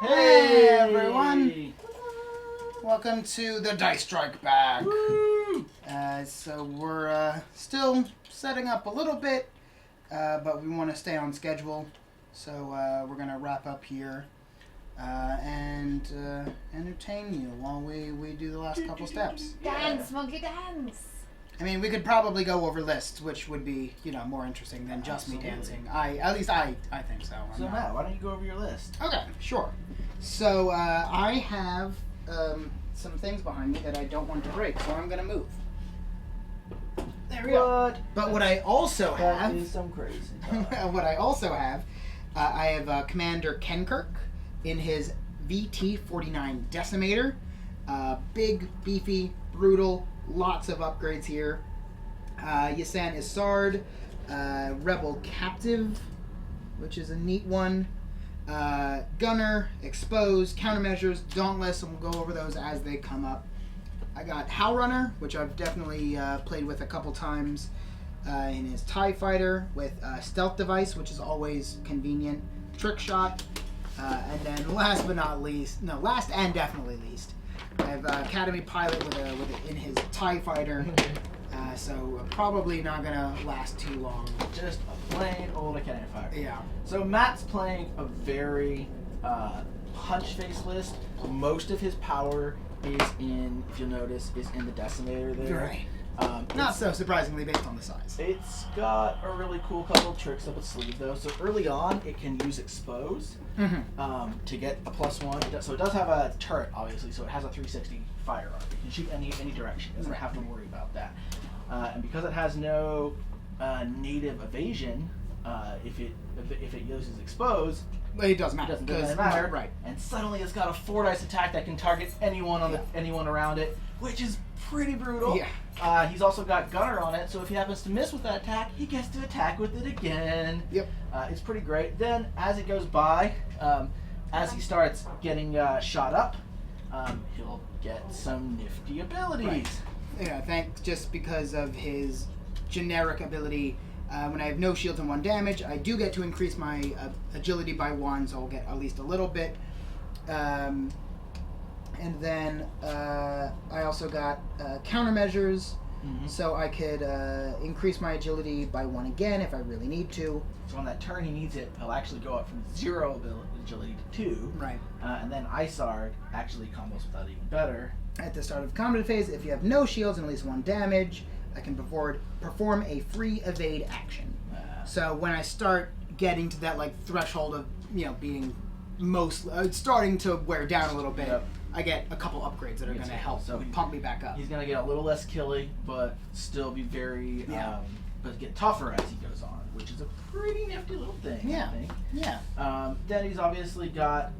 Hey everyone! Welcome to the Dice Strike Back. So we're still setting up a little bit, but we want to stay on schedule. So we're gonna wrap up here and entertain you while we do the last couple steps. Dance, monkey, dance! I mean, we could probably go over lists, which would be, more interesting than just me dancing. At least I think so. So Matt, why don't you go over your list? Okay, sure. So I have some things behind me that I don't want to break, so I'm gonna move. There we go. But what I also have is some crazy. what I also have, I have Commander Kenkirk in his VT-49 Decimator. Big, beefy, brutal. Lots of upgrades here. Yasan Isard, Rebel Captive, which is a neat one. Gunner, Expose, Countermeasures, Dauntless, and we'll go over those as they come up. I got Howlrunner, which I've definitely played with a couple times in his TIE Fighter, with Stealth Device, which is always convenient, Trick Shot, and then last and definitely least, I have Academy Pilot with it in his TIE Fighter, so probably not gonna last too long. Just a plain old Academy Fighter. Yeah. So Matt's playing a very punch face list. Most of his power is in, if you'll notice, is in the Decimator there. Right. Not so surprisingly based on the size. It's got a really cool couple of tricks up its sleeve though. So early on, it can use Expose to get a +1. So it does have a turret, obviously. So it has a 360 firearm. It can shoot any direction. It doesn't have to worry about that. And because it has no native evasion, if it uses Expose, but it doesn't matter. It doesn't matter. Right. And suddenly it's got a 4-dice attack that can target anyone on anyone around it, which is pretty brutal. Yeah. He's also got Gunner on it, so if he happens to miss with that attack, he gets to attack with it again. Yep. It's pretty great. Then, as it goes by, as he starts getting shot up, he'll get some nifty abilities. Right. Yeah, just because of his generic ability. When I have no shields and 1 damage, I do get to increase my agility by 1, so I'll get at least a little bit. And then I also got countermeasures, so I could increase my agility by 1 again if I really need to. So on that turn he needs it, he'll actually go up from 0 agility to 2. Right. And then Isard actually combos with that even better. At the start of the combat phase, if you have no shields and at least 1 damage, I can perform a free evade action. So when I start getting to that threshold of being starting to wear down a little bit, I get a couple upgrades that are going to help pump me back up. He's going to get a little less killy, but still be very but get tougher as he goes on, which is a pretty nifty little thing. Yeah. I think. Yeah. Then he's obviously got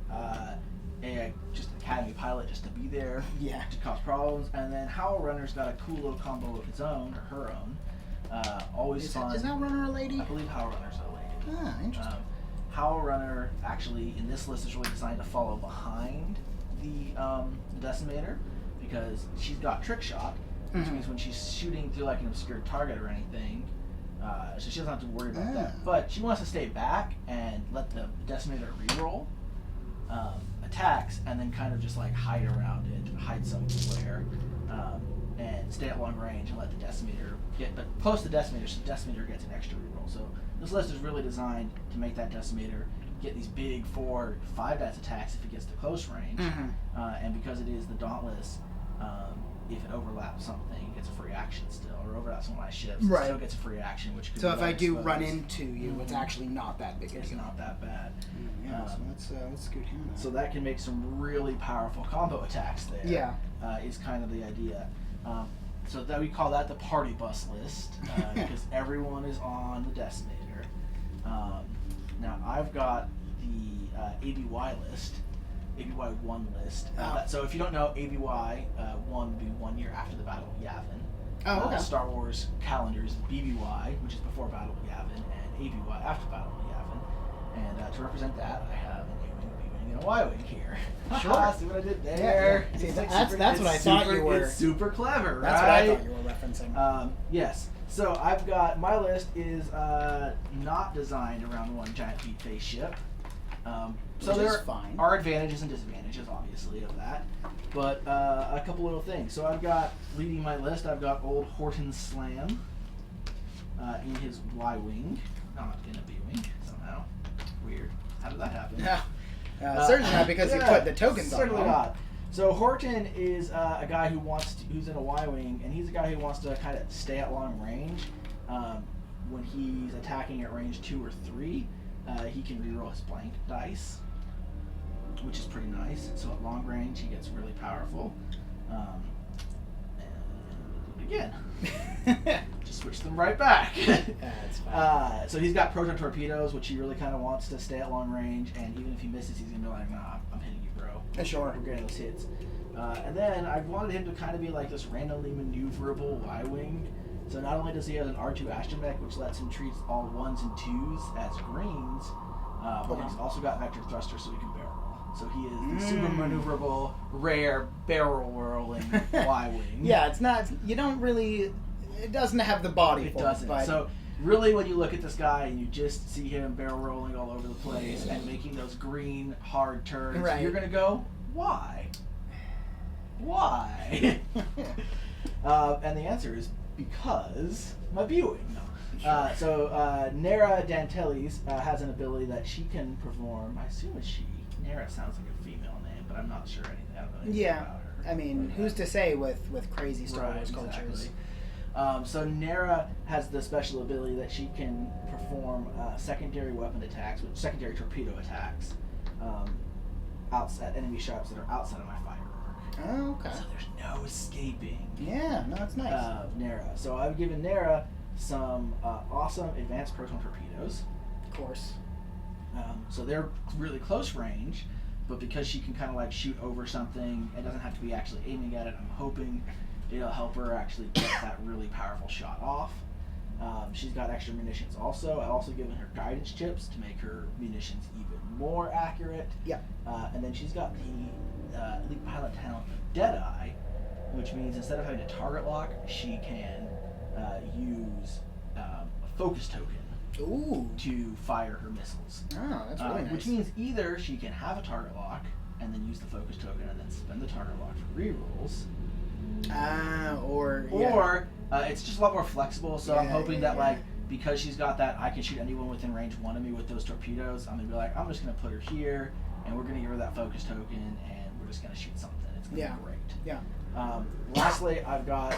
just an Academy Pilot just to be there, to cause problems, and then Howlrunner's got a cool little combo of his own or her own. Always fun. Is Howlrunner a lady? I believe Howlrunner's a lady. Ah, interesting. Howlrunner actually in this list is really designed to follow behind the Decimator because she's got Trick Shot, which means when she's shooting through an obscure target or anything, so she doesn't have to worry about that. But she wants to stay back and let the Decimator reroll attacks and then kind of just hide around it, hide somewhere, and stay at long range and let the Decimator but close to the Decimator, so the Decimator gets an extra reroll. So this list is really designed to make that Decimator get these big 4-5 dice attacks if it gets to close range, and because it is the Dauntless, if it overlaps something, it gets a free action still, or overlaps one of my ships, it still gets a free action, which could so be if I do Expose. run into you, it's actually not that big. It's not that bad. So let's scoot him out. So that can make some really powerful combo attacks there. Yeah. Is kind of the idea. So that we call that the party bus list because everyone is on the Decimator. Now I've got the ABY list, ABY 1 list. So if you don't know, ABY 1 would be 1 year after the Battle of Yavin. Oh, okay. Star Wars calendar is BBY, which is before Battle of Yavin, and ABY after Battle of Yavin. And to represent that, I have an A-Wing, B-Wing, and a Y-Wing here. Sure. See what I did there? Yeah. See, that's what I thought you were. It's super clever, right? That's what I thought you were referencing. Yes. So I've got, my list is not designed around one giant beat face ship. So Which there is fine. are advantages and disadvantages, obviously, of that. But a couple little things. So I've got, leading my list, I've got old Horton Slam in his Y-Wing. Not in a B-Wing, somehow. Weird. How did that happen? Yeah. Certainly not because you put the tokens on. Certainly not. So Horton is a guy who's in a Y-Wing, and he's a guy who wants to kind of stay at long range. When he's attacking at range 2 or 3, he can reroll his blank dice, which is pretty nice. So at long range, he gets really powerful. And again, just switch them right back. That's fine. So he's got proton torpedoes, which he really kind of wants to stay at long range. And even if he misses, he's gonna be like, "Nah, I'm hitting you, bro. Sure. We're getting those hits." And then I wanted him to kind of be like this randomly maneuverable Y-Wing. So not only does he have an R2 astromech, which lets him treat all 1s and 2s as greens, but he's also got vector thruster, so he can barrel roll. So he is the super maneuverable, rare barrel rolling Y-Wing. Yeah, it's not. You don't really. It doesn't have the body It for doesn't. it. But So really, when you look at this guy and you just see him barrel rolling all over the place and making those green hard turns, Right. you're gonna go, why? Why? And the answer is because my viewing. No. So Nera Dantelis has an ability that she can perform. I assume it's she. Nera sounds like a female name, but I'm not sure anything. I don't know anything Yeah. about her. I mean, who's to say with crazy Star Wars cultures? Exactly. So Nera has the special ability that she can perform secondary weapon attacks, secondary torpedo attacks, outside enemy shots that are outside of my fire arc. Oh, okay. So there's no escaping. Yeah, no, it's nice. Nera. So I've given Nera some awesome advanced proton torpedoes. Of course. So they're really close range, but because she can kind of like shoot over something, it doesn't have to be actually aiming at it. I'm hoping it'll help her actually get that really powerful shot off. She's got extra munitions also. I've also given her guidance chips to make her munitions even more accurate. Yep. And then she's got the elite pilot talent of Deadeye, which means instead of having to target lock, she can use a focus token Ooh. to fire her missiles. Oh, that's really nice. Which means either she can have a target lock and then use the focus token and then spend the target lock for rerolls. Or It's just a lot more flexible, so I'm Yeah, hoping yeah, that like because she's got that I can shoot anyone within range 1 of me with those torpedoes, I'm gonna be like, I'm just gonna put her here and we're gonna give her that focus token and we're just gonna shoot something. It's gonna be great. Yeah. Lastly, I've got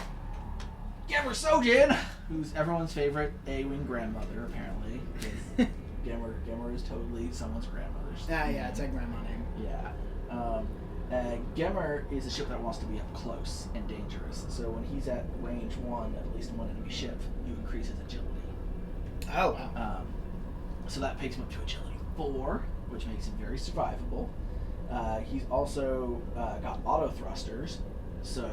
Gemmer Sojin, who's everyone's favorite A-Wing grandmother, apparently. Gemmer is totally someone's grandmother's. Yeah, it's a grandma name. Yeah. Gemmer is a ship that wants to be up close and dangerous. So when he's at range 1, at least one enemy ship, you increase his agility. Oh, wow. So that takes him up to agility 4, which makes him very survivable. He's also got auto thrusters. So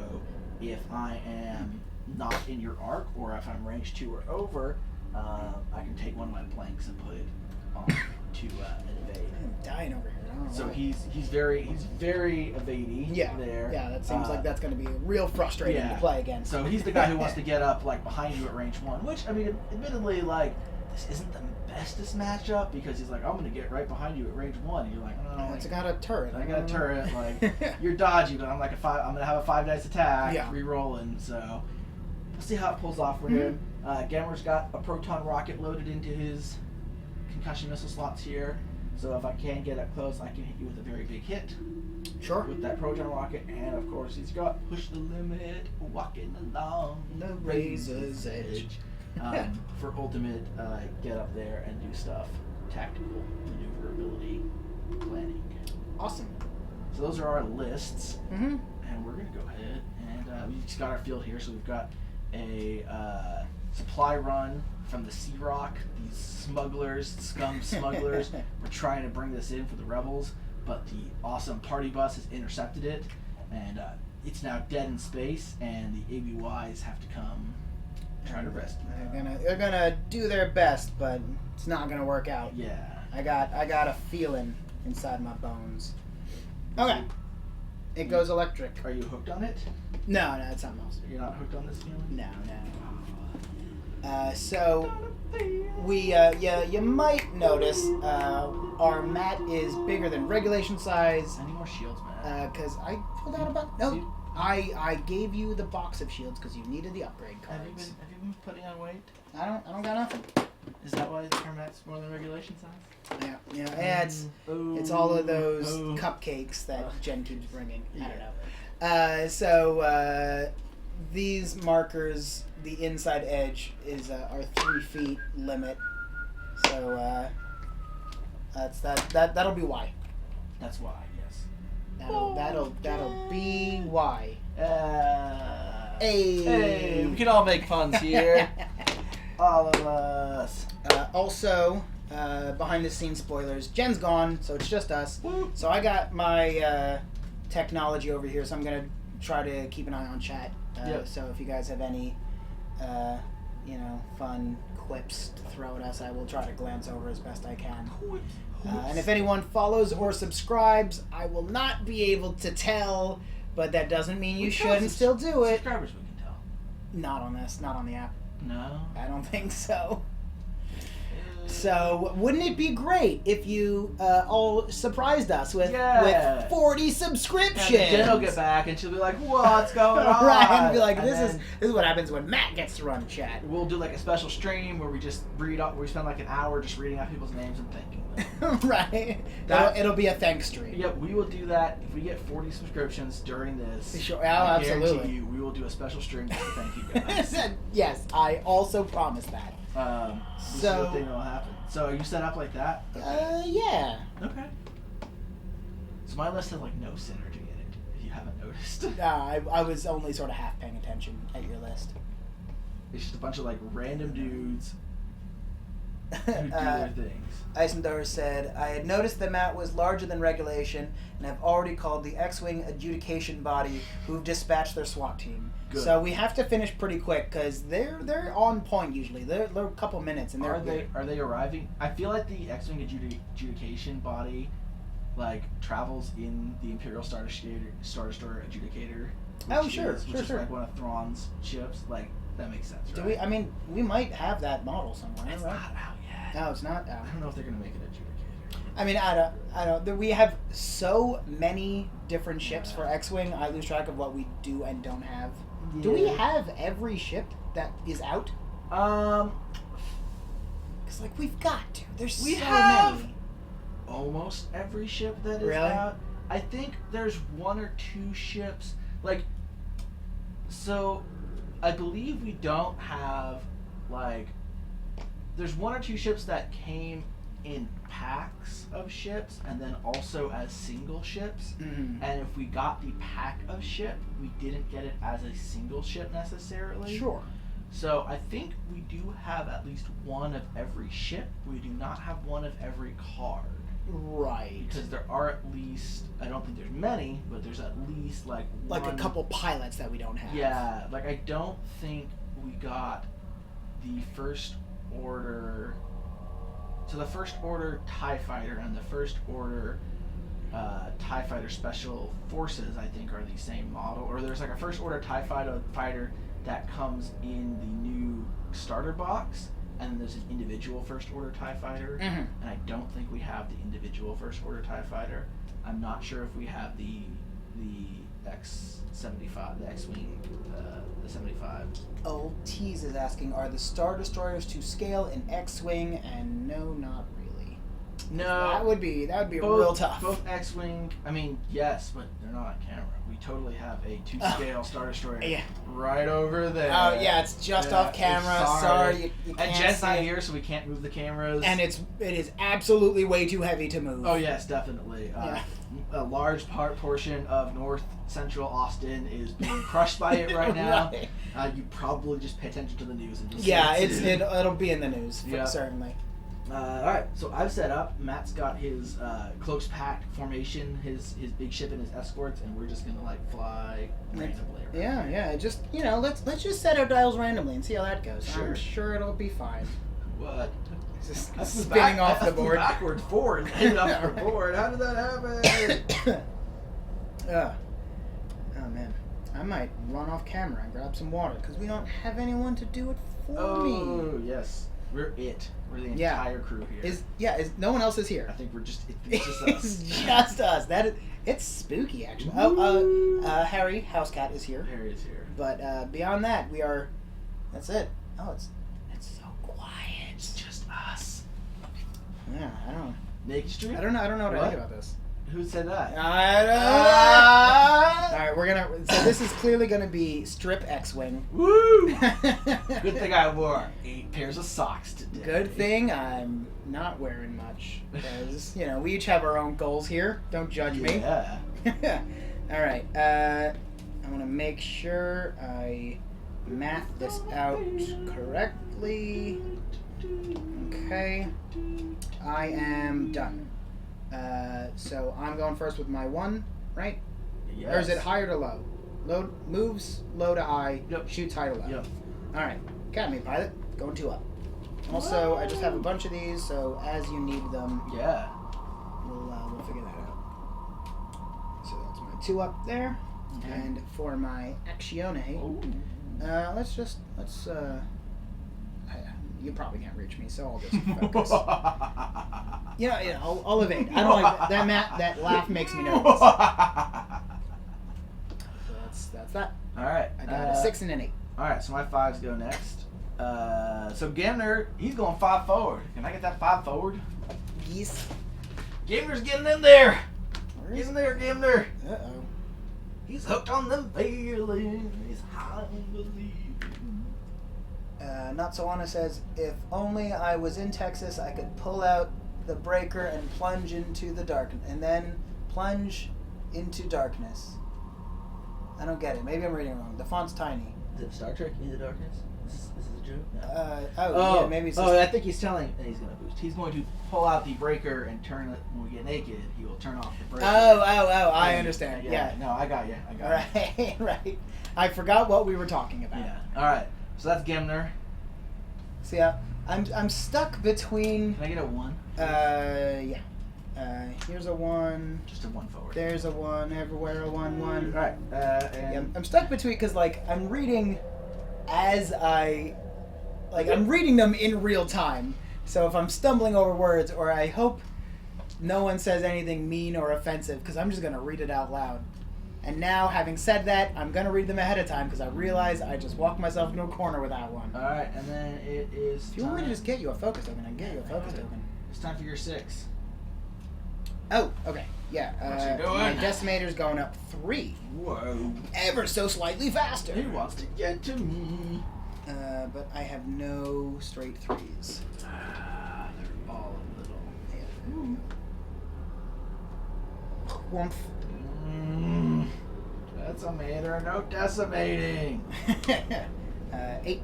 if I am not in your arc, or if I'm range 2 or over, I can take one of my blanks and put it on to evade. I'm dying over here. I don't know So why. he's very evadey there. Yeah, that seems like that's going to be real frustrating to play against. So he's the guy who wants to get up like behind you at range 1, which I mean, admittedly, like this isn't the bestest matchup because he's like, I'm going to get right behind you at range 1, and you're like, oh, It's got a turret. I got a turret. Like you're dodgy, but I'm like I'm going to have a 5 dice attack, Yeah. re-rolling. So we'll see how it pulls off for him. Gemmer's got a proton rocket loaded into his concussion missile slots here. So if I can get up close, I can hit you with a very big hit. Sure. With that proton rocket, and of course he's got push the limit, walking along The razor's edge. For ultimate get up there and do stuff, tactical maneuverability, planning. Awesome. So those are our lists, Mm-hmm. and we're gonna go ahead and we just got our field here. So we've got a supply run from the Sea Rock. These smugglers, scum smugglers, were trying to bring this in for the rebels, but the awesome party bus has intercepted it, and it's now dead in space, and the ABYs have to come try to rescue them. They're gonna do their best, but it's not gonna work out. Yeah. I got a feeling inside my bones. Okay. It goes electric. Are you hooked on it? No, it's something else. You're not hooked on this feeling? No. So we, you might notice our mat is bigger than regulation size. I need more shields, man. Because I pulled out about I gave you the box of shields because you needed the upgrade cards. Have you been putting on weight? I don't got nothing. Is that why the mat's more than regulation size? Yeah. It's all of those cupcakes that Jen keeps bringing. I don't know. So these markers, the inside edge is our 3 feet limit. So that'll be why. That's why, yes. That'll be why. Hey, we can all make puns here. All of us. Also, behind the scenes spoilers, Jen's gone, so it's just us. Woo. So I got my technology over here, so I'm going to try to keep an eye on chat. Yep. So if you guys have any, fun quips to throw at us, I will try to glance over as best I can. And if anyone follows or subscribes, I will not be able to tell, but that doesn't mean you shouldn't still do it. Subscribers we can tell. Not on this, not on the app. No. I don't think so. So, wouldn't it be great if you all surprised us with 40 subscriptions? And Jen will get back and she'll be like, "What's going on?" Right, and be like, And "This is what happens when Matt gets to run chat." We'll do like a special stream where we just we spend like an hour just reading out people's names and thanking them. Right. It'll be a thanks stream. Yep, we will do that if we get 40 subscriptions during this. Sure, I absolutely. guarantee you, we will do a special stream just to thank you guys. Yes, I also promise that. This is what thing that will happen. So are you set up like that? Yeah. Okay. So my list has like no synergy in it, if you haven't noticed. I was only sort of half paying attention at your list. It's just a bunch of like random dudes who do their things. Eisendar said, I had noticed the mat was larger than regulation and have already called the X-Wing adjudication body who've dispatched their SWAT team. Good. So we have to finish pretty quick because they're on point usually. They're a couple minutes and Are they arriving? I feel like the X-Wing adjudication body like travels in the Imperial Star Destroyer adjudicator. Oh, Which is like one of Thrawn's ships. Like that makes sense, right? Do we? I mean, we might have that model somewhere, It's right? not out yet. No, it's not out. I don't know if they're gonna make it adjudicator. I mean, I don't. We have so many different ships for X-Wing. I lose track of what we do and don't have. Yeah. Do we have every ship that is out? Because like we've got to. There's We so have- many. Almost every ship that is Really? out. I think there's 1 or 2 ships. Like, so I believe we don't have like. There's 1 or 2 ships that came in packs of ships and then also as single ships. Mm-hmm. And if we got the pack of ship, we didn't get it as a single ship necessarily. Sure. So I think we do have at least 1 of every ship. We do not have 1 of every card. Right. Because there are at least, I don't think there's many, but there's at least like Like one, a couple pilots that we don't have. Yeah, like I don't think we got the First Order. So the First Order TIE Fighter and the First Order TIE Fighter Special Forces, I think, are the same model. Or there's like a First Order TIE Fighter that comes in the new starter box, and then there's an individual First Order TIE Fighter. Mm-hmm. And I don't think we have the individual First Order TIE Fighter. I'm not sure if we have the X-75, the X-Wing, the 75. Old Tease is asking, are the Star Destroyers to scale in X-Wing? And no, not really. No. That would be real tough. Both X-Wing, I mean, yes, but they're not on camera. We totally have a 2-scale Star Destroyer Yeah. right over there. Oh yeah, it's just off camera. Sorry, you And can't Jen's see not it. here, so we can't move the cameras. And it is absolutely way too heavy to move. Oh yes, definitely. Yeah. A large portion of North Central Austin is being crushed by it right now. Right. You probably just pay attention to the news and just Yeah, see it. it'll be in the news Yeah. certainly. All right, so I've set up. Matt's got his close pack formation, his big ship and his escorts, and we're just gonna like fly randomly. around. Yeah. Just let's just set our dials randomly and see how that goes. Sure. I'm sure it'll be fine. What? Just I flew spinning off the I flew board. backwards forward and ended off the board. How did that happen? Oh man, I might run off camera and grab some water because we don't have anyone to do it for me. Oh, yes. We're it. We're the entire crew here. Is no one else is I here. think we're just, it's just us. It's just us. It's spooky, actually. Harry, Housecat, is here. Harry is here. But beyond that, that's it. Oh, it's so quiet. It's just us. Yeah, I don't know. Naked Street? I don't know what I What? think about this. Who said that? I don't Ah! All right, we're gonna. So this is clearly gonna be strip X-wing. Woo! Good thing I wore 8 pairs of socks today. Good thing I'm not wearing much, because we each have our own goals here. Don't judge me. Yeah. All right. I want to make sure I math this out correctly. Okay. I am done. So I'm going first with my 1, right? Yes. Or is it higher to low? Low moves low to high. Yep. Shoots high to low. Yep. All right. Academy pilot going 2 up. Also, I just have a bunch of these, so as you need them, Yeah. we'll figure that out. So that's my 2 up there, Okay. and for my Actione, Oh. let's. You probably can't reach me, so I'll just focus. I'll evade. I don't like that. That laugh makes me nervous. So that's that. All right. I got a 6 and an 8. All right, so my 5s go next. So Gamner, he's going 5 forward. Can I get that 5 forward? Yes. Gamner's getting in there. Where Get is in there, Gamner. Uh-oh. He's hooked on them feelings. He's high believe. Not So Anna says, if only I was in Texas, I could pull out the breaker and plunge into the dark, and then plunge into darkness. I don't get it. Maybe I'm reading it wrong. The font's tiny. Is it Star Trek Into Darkness? Is this a joke? No. Yeah, maybe it's just... I think he's telling, and he's going to boost. He's going to pull out the breaker and turn it, when we get naked, he will turn off the breaker. I understand. Yeah. No, I got you. Right, right. I forgot what we were talking about. Yeah. All right. So that's Gamner. So yeah, I'm stuck between... Can I get a 1? Yeah. Here's a 1. Just a 1 forward. There's a 1. Everywhere a 1, 1. All right. Yeah, And I'm stuck between, because I'm reading as I'm reading them in real time. So if I'm stumbling over words, or I hope no one says anything mean or offensive, because I'm just going to read it out loud. And now, having said that, I'm going to read them ahead of time, because I realize I just walked myself into a corner with that one. all right, and then it is. If you want me to just get you a focus token, I can get you a focus token. It's time for your 6. Oh, okay. Yeah. What's he doing? My Decimator's going up 3. Whoa. Ever so slightly faster. He wants to get to me. But I have no straight 3s. They're all little. Yeah. Woomph. That's a mater, no decimating. 8.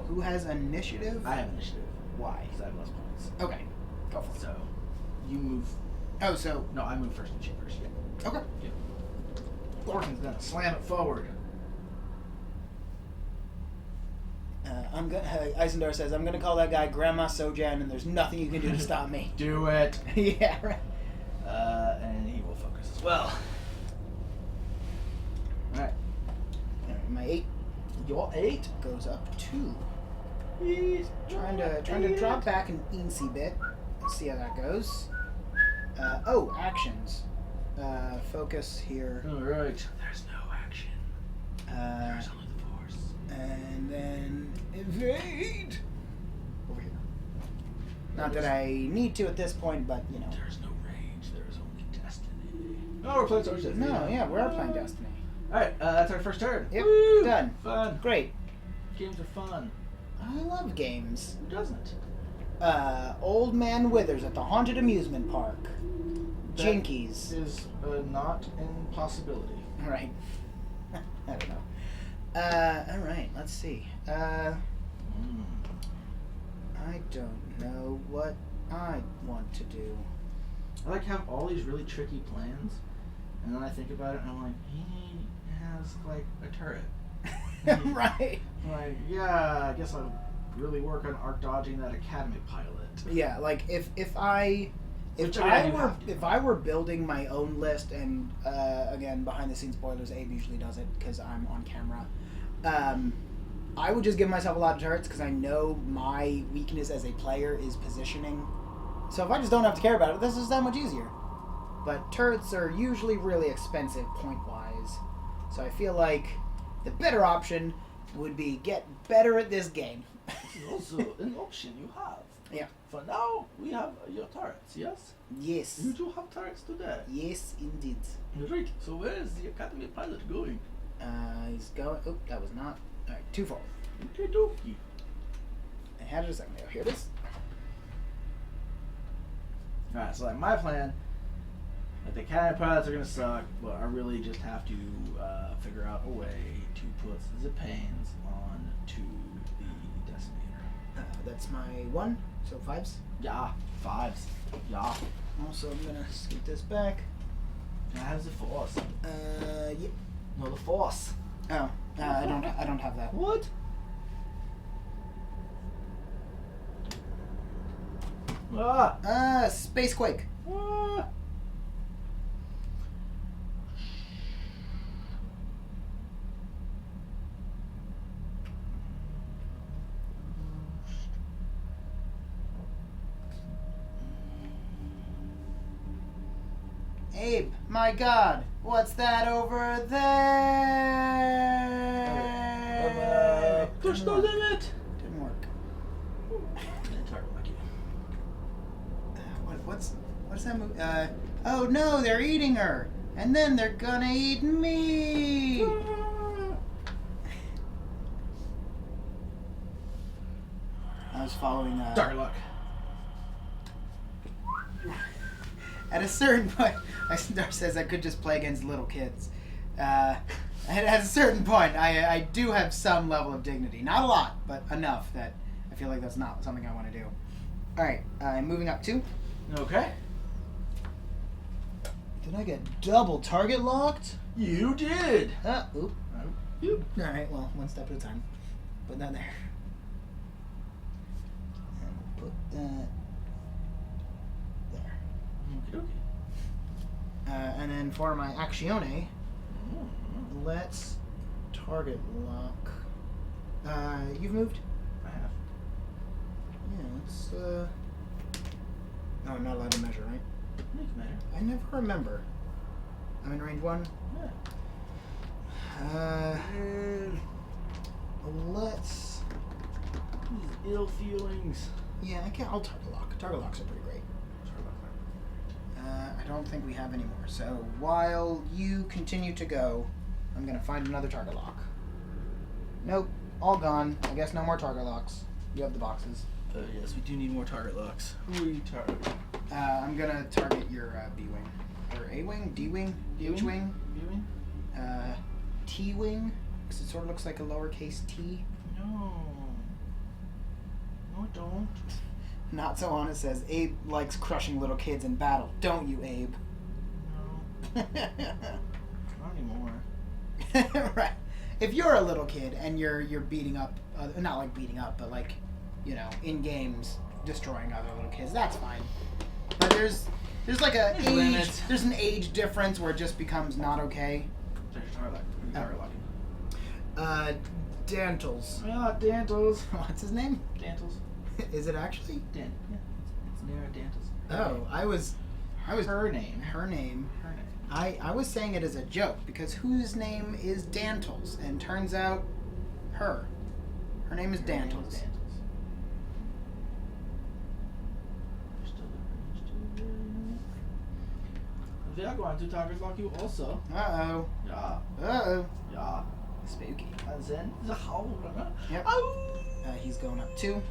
Who has initiative? I have initiative. Why? Because I have less points. Okay. Go for it. So, you move. Oh, so... No, I move first and she first. Yeah. Okay. Thornton's gonna slam it forward. Eisendar says, I'm going to call that guy Grandma Sojan, and there's nothing you can do to stop me. Do it. Yeah, right. And he will focus as well. Alright. My 8 Your 8 goes up 2. He's Trying to drop back an eensy bit. Let's see how that goes. Actions. Focus here. Alright. There's no action. There's only the force. And then evade. Over here. Not that I need to at this point, but There's no rage. There is only destiny. Oh, we're playing Star Wars. No, yeah, we are playing Destiny. Alright, that's our first turn. Yep, Woo! done. Fun. Great. Games are fun. I love games. Who doesn't? Old Man Withers at the Haunted Amusement Park. That Jinkies. is not an impossibility. Right. I don't know. Alright, let's see. I don't know what I want to do. I have all these really tricky plans, and then I think about it, and I'm like, he has a turret. Right. I'm like, yeah, I guess I'll really work on arc dodging that Academy pilot. Yeah, if I were building my own list, and again, behind the scenes spoilers, Abe usually does it because I'm on camera. I would just give myself a lot of turrets because I know my weakness as a player is positioning. So if I just don't have to care about it, this is that much easier. But turrets are usually really expensive point-wise. So I feel like the better option would be get better at this game. This is also an option you have. Yeah. For now, we have your turrets, yes? Yes. You do have turrets today. Yes, indeed. Right. So where is the Academy pilot going? He's going... Oh, that was not... Alright, too far. Okay, dokie. I had it a second ago. Here it is. Alright, so like my plan, like the Academy pilots are gonna suck, but I really just have to figure out a way to put zip panes on to the Decimator. That's my 1, so 5s. Yeah, 5s. Yeah. Also, I'm gonna scoot this back. That has the force. Yeah. No, the force. Oh, I don't have that. What? Ah! Space Quake. Ah! Abe, my God, what's that over there? Push the limit! Didn't work. What's that movie? Oh no, they're eating her, and then they're gonna eat me. I was following. Dark luck. At a certain point, Star says I could just play against little kids. At a certain point, I do have some level of dignity. Not a lot, but enough that I feel like that's not something I want to do. Alright, I'm moving up 2. Okay. Did I get double target locked? You did! Oop. You. Alright, well, one step at a time. Put that there. And we'll put that there. Okie And then for my Actione, let's target lock. You've moved? I have. Yeah, let's, Oh, I'm not allowed to measure, right? Doesn't matter. I never remember. I'm in range 1. Yeah. Let's... These ill feelings. Yeah, I'll target lock. Target locks are pretty great. I don't think we have any more. So while you continue to go, I'm going to find another target lock. Nope, all gone. I guess no more target locks. You have the boxes. Yes, we do need more target locks. Who are you targeting? I'm going to target your B-Wing. Or A-Wing? D-Wing? H-Wing? B-Wing? T-Wing? Because it sort of looks like a lowercase t. No. No, don't. Not so honest says, Abe likes crushing little kids in battle. Don't you, Abe? No. Not anymore. Right. If you're a little kid and you're beating up, not like beating up, but like, you know, in games, destroying other little kids, that's fine. But there's like a There's age, limits. there's an age difference where it just becomes not okay. Check your target locking. Dantles. Ah, Dantles. What's his name? Dantles. Is it actually? Dan. Yeah. It's Nara Dantles. Oh, I was her name. her name. Her name. I was saying it as a joke because whose name is Dantles, and turns out her name is Dantles. They are going to target lock you also. Uh-oh. Yeah. Uh-oh. Yeah. Spooky. And then the Howl Runner. Yep. Ow! He's going up 2.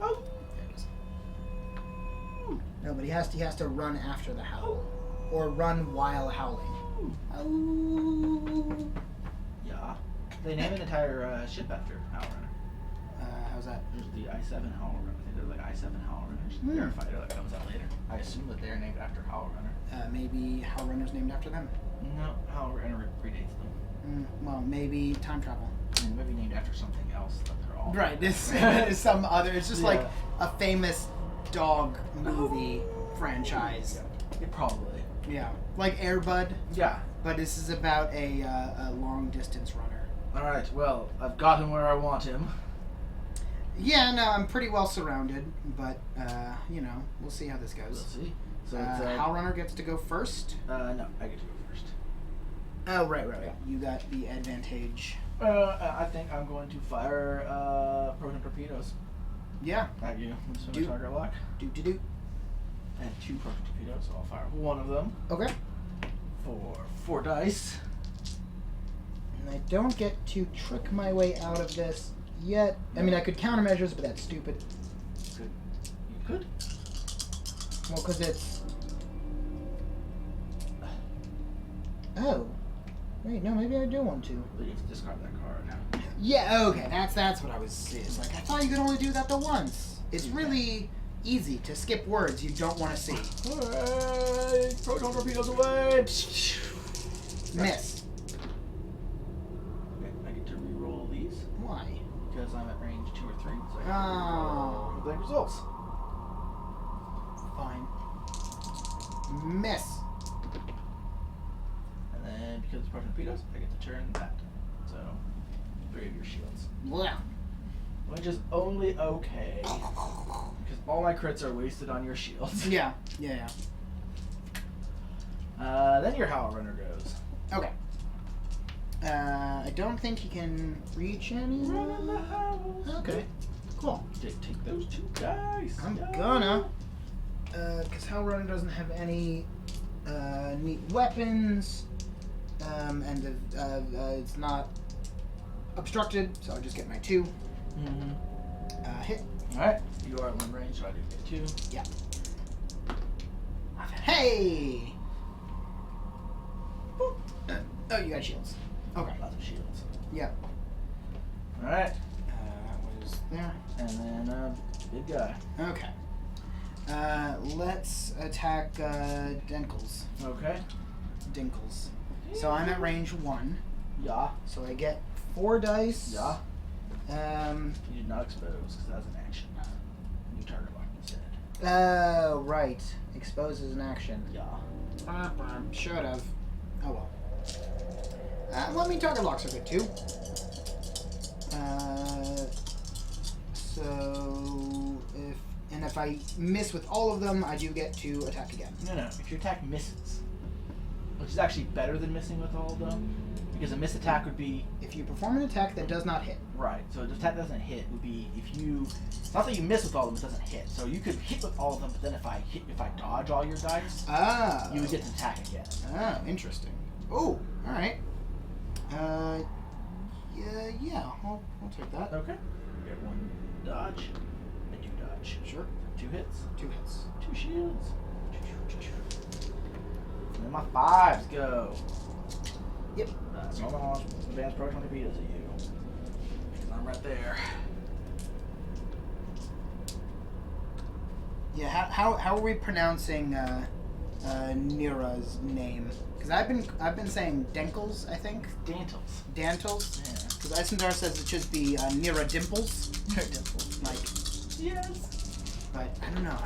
Ow! There it is. No, but he has to run after the howl. Or run while howling. Oh. Yeah. They named an entire ship after Howl Runner. How's that? There's the I-7 Howl Runner. I think there's like I-7 Howl Runners. They're a fighter that comes out later. I assume that they're named after Howl Runner. Maybe Howl Runner's named after them. No, Howl Runner predates them. Well, maybe time travel. And maybe named after something else that they're all. Right, it's some other. It's just like Yeah. a famous dog movie franchise. Yeah, probably. Yeah, like Air Bud, Yeah. but this is about a long distance runner. Alright, well, I've got him where I want him. Yeah, no, I'm pretty well surrounded, but, we'll see how this We'll goes. see. So Howl Runner gets to go first. no, I get to go first. Oh, right. You got the advantage. I think I'm going to fire proton torpedoes Yeah. at you. So Do. target lock. Do. And 2 proton torpedoes, so I'll fire one of them Okay. for 4 dice. And I don't get to trick my way out of this yet. I mean, I could countermeasures, but that's stupid. Good. You could. Well, because it's... Oh. Wait, no, maybe I do want to. But you have to discard that card. Yeah, okay, that's what I was... It's like, I thought you could only do that the once. It's really easy to skip words you don't want to see. Alright, proton torpedoes away! Miss. Okay, I get to re-roll these Why? because I'm at range 2 or 3. So Oh. blank results. Fine. Miss. And then because it's proton torpedoes, I get to turn that. So 3 of your shields. Yeah. Which is only okay. Because all my crits are wasted on your shields. Yeah. Then your Howl Runner goes. Okay. I don't think he can reach any. Run in the house. Okay. Cool. Take those 2 dice. I'm gonna. Because Howl Runner doesn't have any neat weapons. And it's not obstructed, so I just get my 2. Mm-hmm. Hit. Alright, you are in range, so I do get 2. Yeah. Hey! Boop. Oh, you got shields. Okay. Lots of shields. Yep. Alright, What is there? and then big guy. Okay. Let's attack Dinkles. Okay. Dinkles. So I'm at range 1. Yeah. So I get 4 dice. Yeah. You did not expose, because that's an action. You target lock instead. Oh, right. Expose is an action. Yeah. Should have. Oh well. Well, I mean, target locks are good too. So if I miss with all of them, I do get to attack again. No. If your attack misses, which is actually better than missing with all of them, because a miss attack would be If you perform an attack that does not hit. right. So the attack doesn't hit would be if you. It's not that you miss with all of them; it doesn't hit. So you could hit with all of them, but then if I dodge all your dice, Ah. you would get to attack again. Oh, interesting. Oh, all right. Yeah. I'll take that. Okay. You get 1 dodge, and 2 dodge. Sure. 2 hits, 2 hits. 2 shields. And then my 5s go. Yep. So I'm gonna launch advanced proton torpedoes at you. Because I'm right there. Yeah. How are we pronouncing Nira's name? Because I've been saying Denkles, I think. Dantles. Dantles. Yeah. Because Isendar says it should be Nira Dimples. Dimples. Like, Yes. but I don't know.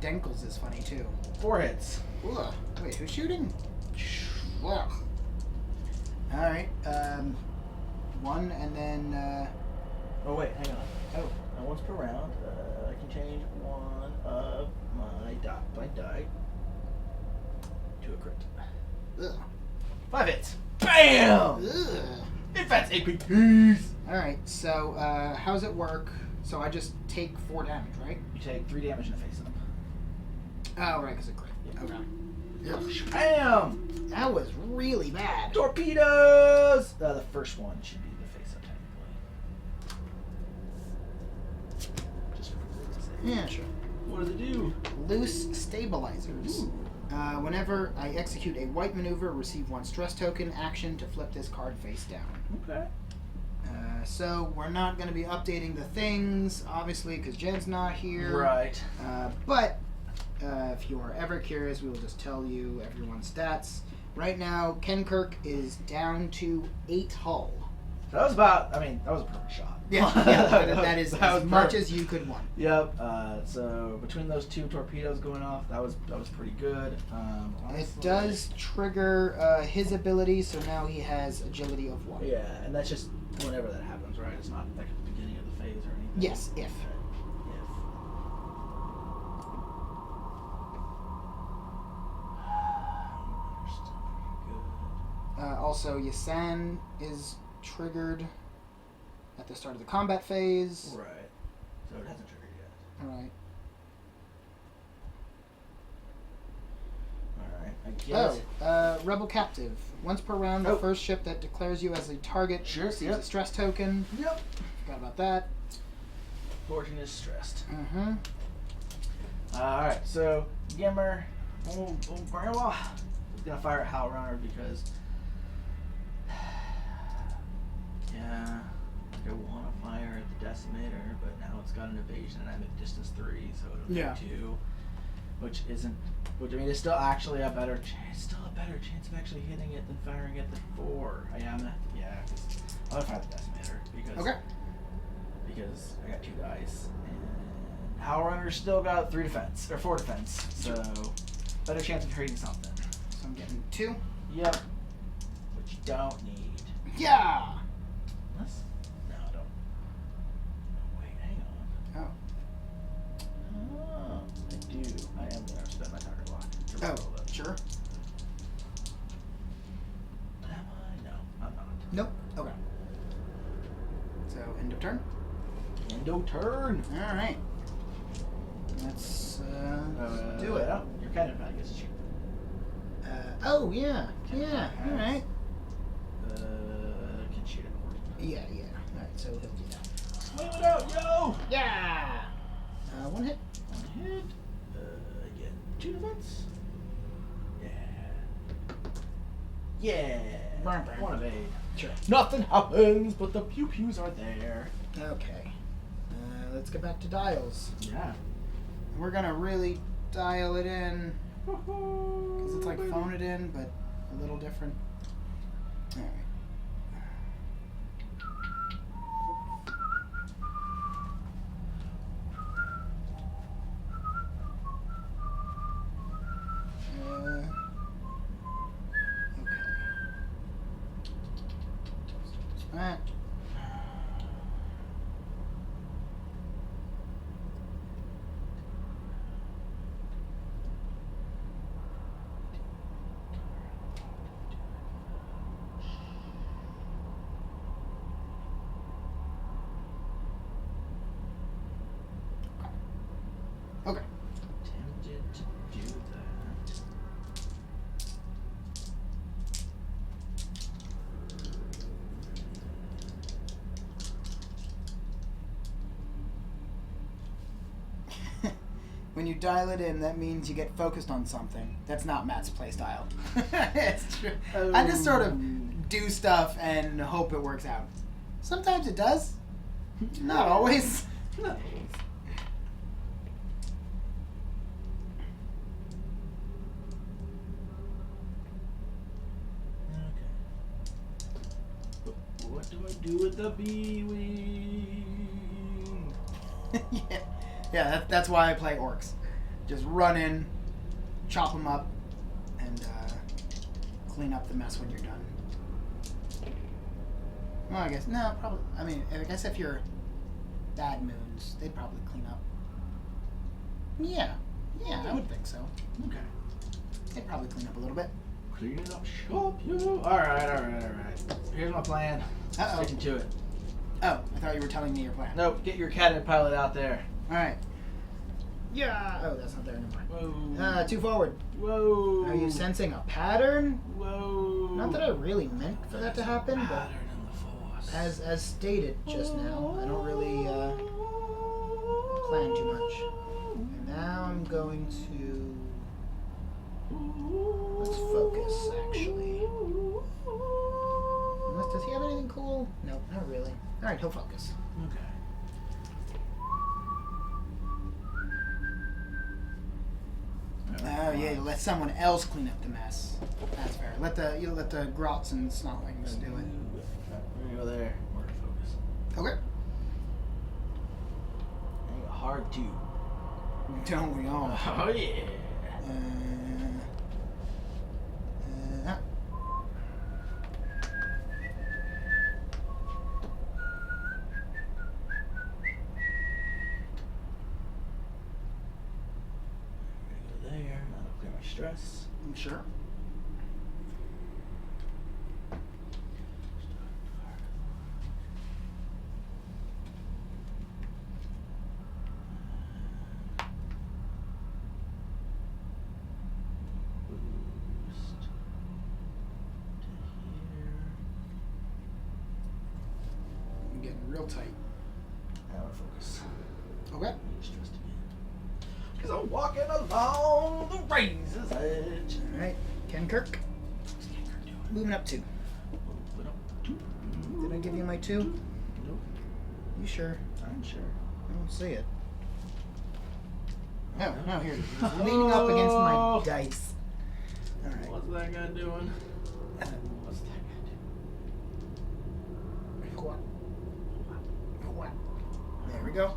Denkles is funny too. 4 hits. Ugh. Wait, who's shooting? Ugh. All right. 1 and then. Oh wait, hang on. Oh, and once per round, I can change 1 of my die to a crit. Ugh. 5 hits. Bam! Ugh. Advanced APTs. All right. So how's it work? So I just take 4 damage, right? You take 3 damage in a face up. Oh, right, because it crit. Okay. Ugh. Bam! That was really bad. Torpedoes! The first one should be the face up, technically. Just for goodness sake. Yeah, sure. What does it do? Loose stabilizers. Ooh. Whenever I execute a white maneuver, receive 1 stress token. Action to flip this card face down. Okay. So we're not going to be updating the things, obviously, because Jen's not here. Right. But if you are ever curious, we will just tell you everyone's stats. Right now, Kenkirk is down to 8 hull. So that was about. I mean, that was a perfect shot. Yeah, that is That as was much perfect. as you could want. Yep. So between those 2 torpedoes going off, that was pretty good. It Honestly, does trigger his ability, so now he has agility of 1. Yeah, and that's just whenever that happens, right? It's not like at the beginning of the phase or anything. Yes, if. Also, Yasan is triggered at the start of the combat phase. Right. So it hasn't triggered yet. Alright. Alright. I guess. Rebel Captive. Once per round, the Oh. first ship that declares you as a target Sure, receives yep. a stress token. Yep. Forgot about that. Fortune is stressed. Mm-hmm. Alright, so Gimmer. Grandma is gonna fire at Howl Runner because. Yeah. I want to fire at the Decimator, but now it's got an evasion and I'm at distance 3, so it'll Yeah. do 2. Which isn't. Which, I mean, it's still actually a better chance. Still a better chance of actually hitting it than firing at the 4. I'm gonna have to, I'm gonna fire the Decimator because. Okay. Because I got 2 dice. And Howl Runner's still got 3 defense, or 4 defense. So, better chance of hitting something. So I'm getting 2. Yep. Which you don't need. Yeah! Unless. No, I don't. Oh, wait, hang on. Oh. Oh, I do. I am going to spend my target lock to Oh, roll it. sure. Am I? No, I'm not. Nope. Okay. So, end of turn. Endo turn. Alright. Let's do it. Yeah, you're kind of, I guess, cheap. Oh, yeah. Yeah, alright. Can shoot it more. Yeah. Alright, so he'll do that. Swing it out, yo! Yeah! 1 hit. 1 hit. Again, 2 defense. Yeah. Burn, burn. 1 evade. Sure. Nothing happens, but the pew pews are there. Okay. Let's get back to dials. Yeah. We're gonna really dial it in, because it's like phone it in, but a little different. Alright. That. Okay. Tempted to do that. When you dial it in, that means you get focused on something. That's not Matt's playstyle. It's true. I just sort of do stuff and hope it works out. Sometimes it does. Not always. No. Okay. What do I do with the B-Wing? yeah. That's why I play orcs. Just run in, chop them up, and clean up the mess when you're done. Well, I guess no, probably. I mean, I guess if you're bad moons, they'd probably clean up. Yeah, I would think so. Okay. They'd probably clean up a little bit. Cleaning up shop, you. Alright. Here's my plan. Uh-oh. Sticking to it. Oh, I thought you were telling me your plan. Nope, get your cannon pilot out there. All right. Yeah. Oh, that's not there anymore. Whoa. 2 forward. Whoa. Are you sensing a pattern? Whoa. Not that I really meant for that to happen, but Pattern in the force. as stated just now, I don't really plan too much. And now I'm going to let's focus. Actually, unless does he have anything cool? Nope, not really. All right, he'll focus. Okay. Oh yeah, let someone else clean up the mess. That's fair. Let the grots and snotlings do it. there. Murder focus. Okay. And a hard 2. Don't we all? Oh yeah. Ah. Go there. That'll clear my stress. I'm sure. Boost to here. I'm getting real tight. Now our focus. Okay. Stressed again. Because I'm walking along the razor's edge. All right. Kenkirk. What's Kenker doing? Moving up 2. Moving up 2. Did I give you my 2? Nope. You sure? I'm sure. I don't see it. Oh, no, here it is. It's leaning up against my dice. All right. What's that guy doing? What's that guy doing? There we go.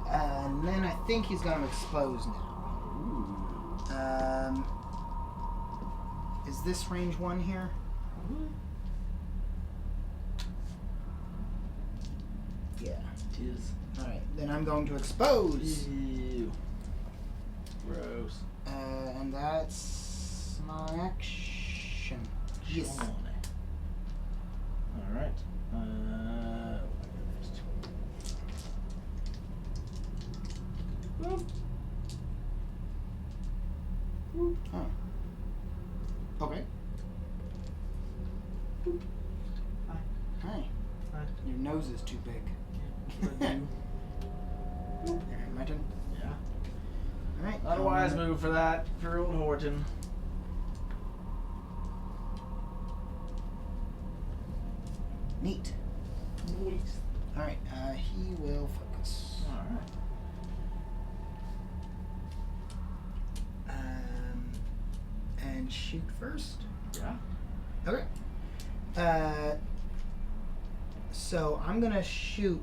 And then I think he's going to expose now. Ooh. Is this range 1 here? Yeah. It is. All right. Then I'm going to expose. Ew. Gross. And that's my action. Yes. Sean. Alright. I got this. Boop. Boop. Oh. Okay. Boop. Hi. Hi. Hi. Your nose is too big. Yeah. All right, my turn. Yeah. All right. Not a wise move for that, for old Horton. Neat. Nice. All right. He will focus. Alright. And shoot first. Yeah. Okay. So I'm gonna shoot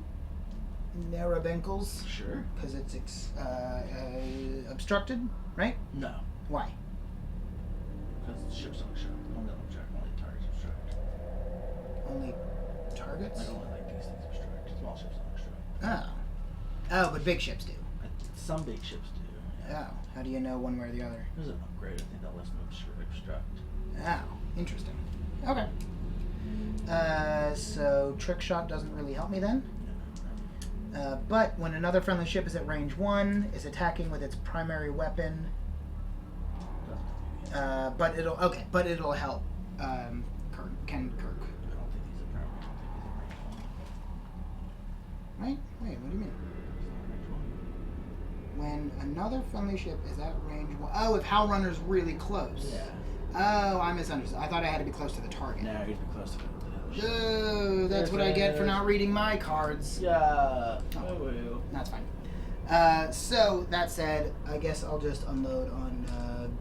Narabenkles Sure. because it's obstructed, right? No. Why? Because the ship's on obstruct. Only object, only targets obstruct. Only targets? Like only like these things obstruct. Small ships don't obstruct. Oh. Oh, but big ships do. Some big ships do. Yeah. Oh. How do you know one way or the other? There's an upgrade. I think that lets them obstruct. Oh. Interesting. Okay. So trick shot doesn't really help me then. But when another friendly ship is at range 1, is attacking with its primary weapon. But it'll help. Ken Kirk. I don't think he's a primary. I think he's a range 1. Right? Wait, what do you mean? When another friendly ship is at range 1. Oh, if Howl Runner's really close. Yeah. Oh, I misunderstood. I thought I had to be close to the target. Now he'd be close to the other ship. Oh, that's what I get for not reading my cards. Yeah. Oh. Well. That's fine. So, that said, I guess I'll just unload on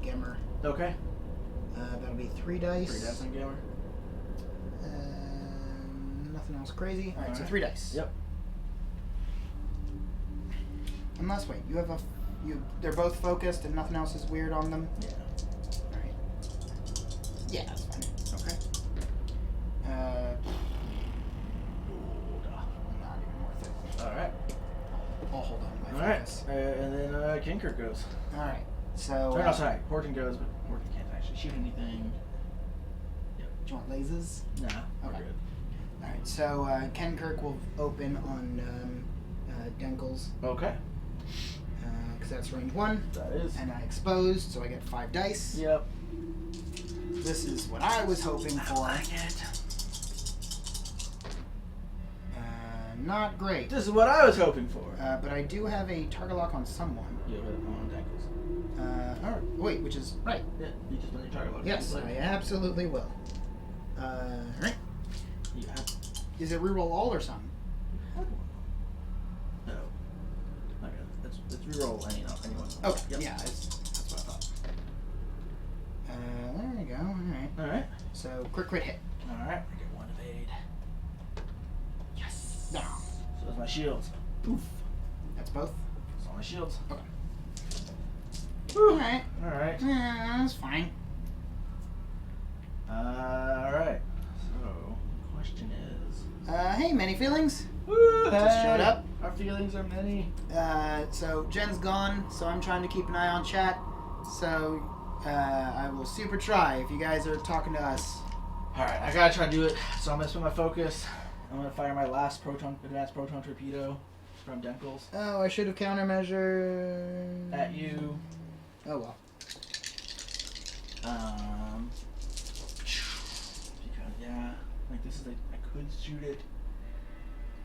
Gemmer. Okay. That'll be 3 dice. 3 dice on Gamer. Nothing else crazy. Alright, so Alright. 3 dice. Yep. Unless, wait, you have they're both focused and nothing else is weird on them? Yeah. Alright. Yeah, that's fine. Okay. Not even worth it. Alright. I'll hold on to my Alright. focus. And then Kinkirk goes. Alright, so... Oh, no, sorry. Horton goes, but Horton can't actually shoot anything. Do you want lasers? Nah, we're Okay. good. Alright, so Kenkirk will open on Denkles, Okay. because that's range 1. That is. And I exposed, so I get 5 dice. Yep. This is what I was hoping for. like it. Not great. This is what I was hoping for. But I do have a target lock on someone. You have it on Denkles. Wait, which is right. Yeah, you just put your target lock. Yes, I absolutely will. Right. You have. Is it reroll all or some? No. Okay. Let's reroll anyone. Okay. Yep. Yeah, that's what I thought. There we go. All right. All right. So crit hit. All right. I get 1 evade. So that's my shields. Poof. That's both. That's all my shields. Okay. Whew. Alright. Alright. Yeah, that's fine. Alright. So, question is... Hey, many feelings? Woo, Just hey, showed up. Our feelings are many. So Jen's gone, so I'm trying to keep an eye on chat. So, I will super try if you guys are talking to us. Alright, I gotta try to do it. So I'm gonna spend my focus. I'm gonna fire my last advanced proton torpedo from Denkels Oh, I should have countermeasured. at you. Oh well. Because yeah, like this is I could shoot it.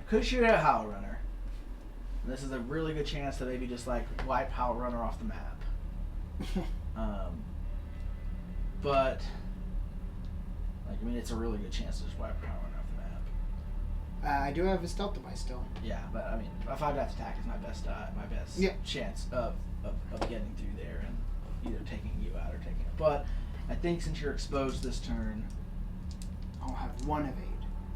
I could shoot at a Howl Runner. And this is a really good chance to maybe just like wipe Howl Runner off the map. But like I mean, it's a really good chance to just wipe Howl Runner off the map. I do have a stealth device still. Yeah, but I mean, a 5 death attack is my best Yep. chance of getting through there and either taking you out or taking it. But I think since you're exposed this turn, I'll have one evade.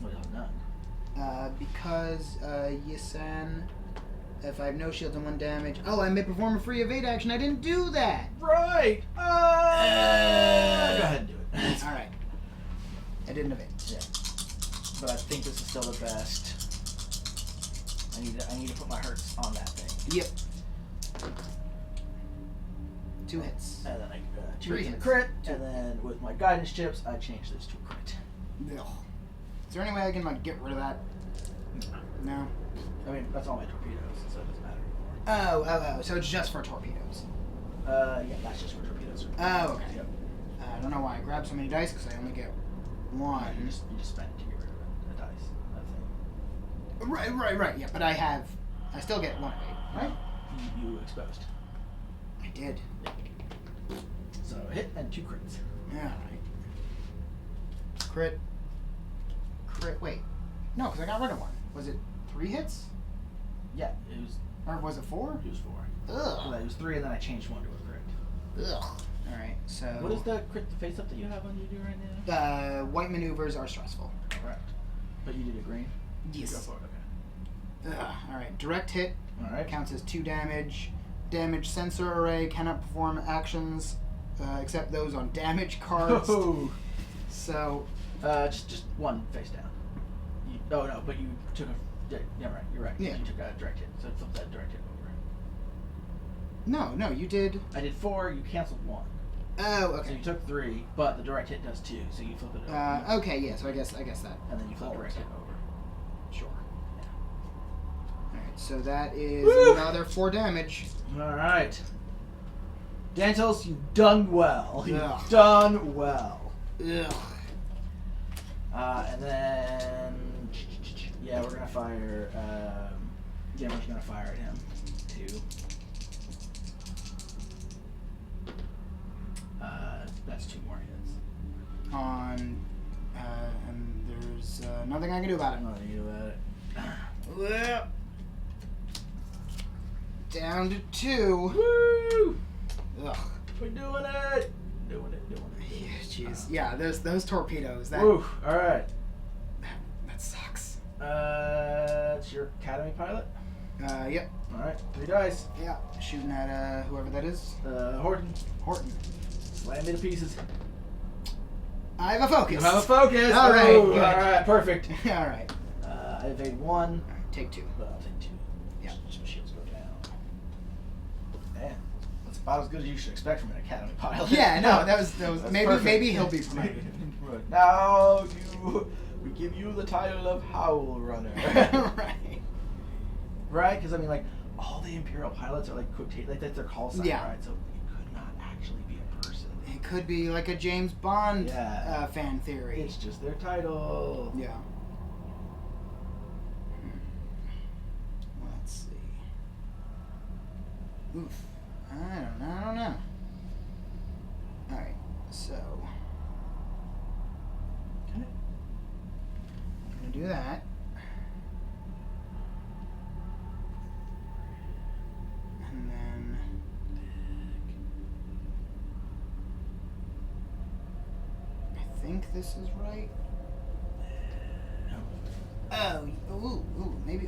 well, you'll have none. Because Yisan, if I have no shields and 1 damage. Oh, I may perform a free evade action. I didn't do that. Right. Go ahead and do it. All right. I didn't evade. Yeah. But I think this is still the best. I need to put my hurts on that thing. Yep. 2 hits. And then I 3 hits and a hits. crit, and then with my guidance chips, I change this to a crit. Ugh. Is there any way I can like get rid of that? No. I mean, that's all my torpedoes, so it doesn't matter anymore. Oh. So it's just for torpedoes. Yeah, that's just for torpedoes. Oh, okay. Yep. I don't know why I grabbed so many dice because I only get 1. You just spend it to get rid of it. The dice. That thing. Right. Yeah, but I still get 1 evade, right? You exposed. I did. So a hit and 2 crits. Yeah. Right. Crit. Wait. No, because I got rid of 1. Was it 3 hits? Yeah, it was. Or was it 4? It was 4. Ugh. It was 3, and then I changed 1 to a crit. Ugh. All right. So. What is the crit face up that you have on you do right now? White maneuvers are stressful. Correct. But you did a green. Yes. Go for it. Okay. Ugh. All right. Direct hit All right. counts as 2 damage. Damage sensor array cannot perform actions except those on damage cards. Oh. So. Just 1 face down. Oh no, but you took a. Yeah, right. You're right. Yeah. You took a direct hit, so flip that direct hit over. No, you did. I did 4. You canceled 1. Oh, So okay. you took 3, but the direct hit does 2, so you flip it over. Okay, yeah. So I guess that. And then you flip direct hit over. Sure. All right. So that is Woo! another 4 damage. All right. Dantels, you've done well. You've Ugh. done well. Ugh. And then yeah, we're gonna fire. Yeah, we're just gonna fire at him too. That's 2 more hits. And there's nothing I can do about it. Nothing you do about it. Well, down to 2. Woo! Ugh. We're doing it. Doing it. Yeah, jeez. Yeah, those torpedoes. That Woo! All right. that sucks. It's your academy pilot. Yep. All right. 3 dice. Yeah. Shooting at whoever that is. Horton. Horton. Slam me to pieces. I have a focus. You have a focus. All right, Ooh, good. all right. Perfect. All right. I evade 1. All right. Take 2. But I'll take 2. Yeah. Some shields go down. Man, that's about as good as you should expect from an academy pilot. Yeah. No, that was That's maybe perfect. he'll be promoted. Now we give you the title of Howl Runner. Right. Right? Because I mean, like all the Imperial pilots are like like that's their call sign, Yeah. right? So it could not actually be a person. It could be like a James Bond Yeah. fan theory. It's just their title. Yeah. Let's see. Oof. I don't know. Alright, so. Okay. I'm gonna do that. And then. I think this is right. Oh, ooh, maybe.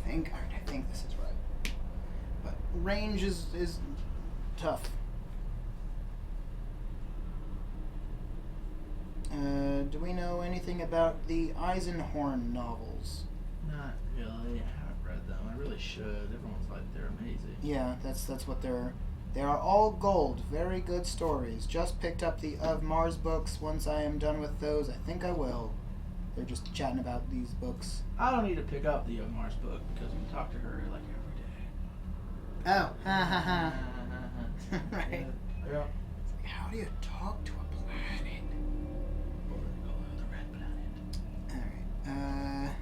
I think this is right. But range is tough. Do we know anything about the Eisenhorn novels? Not really. I haven't read them. I really should. Everyone's like they're amazing. Yeah, that's what they're. They are all gold. Very good stories. Just picked up the Of Mars books. Once I am done with those, I think I will. They're just chatting about these books. I don't need to pick up the Mars book because we talk to her like every day. Oh, ha ha ha. Right. Yeah. How do you talk to a planet? Or they call her the red planet. Alright,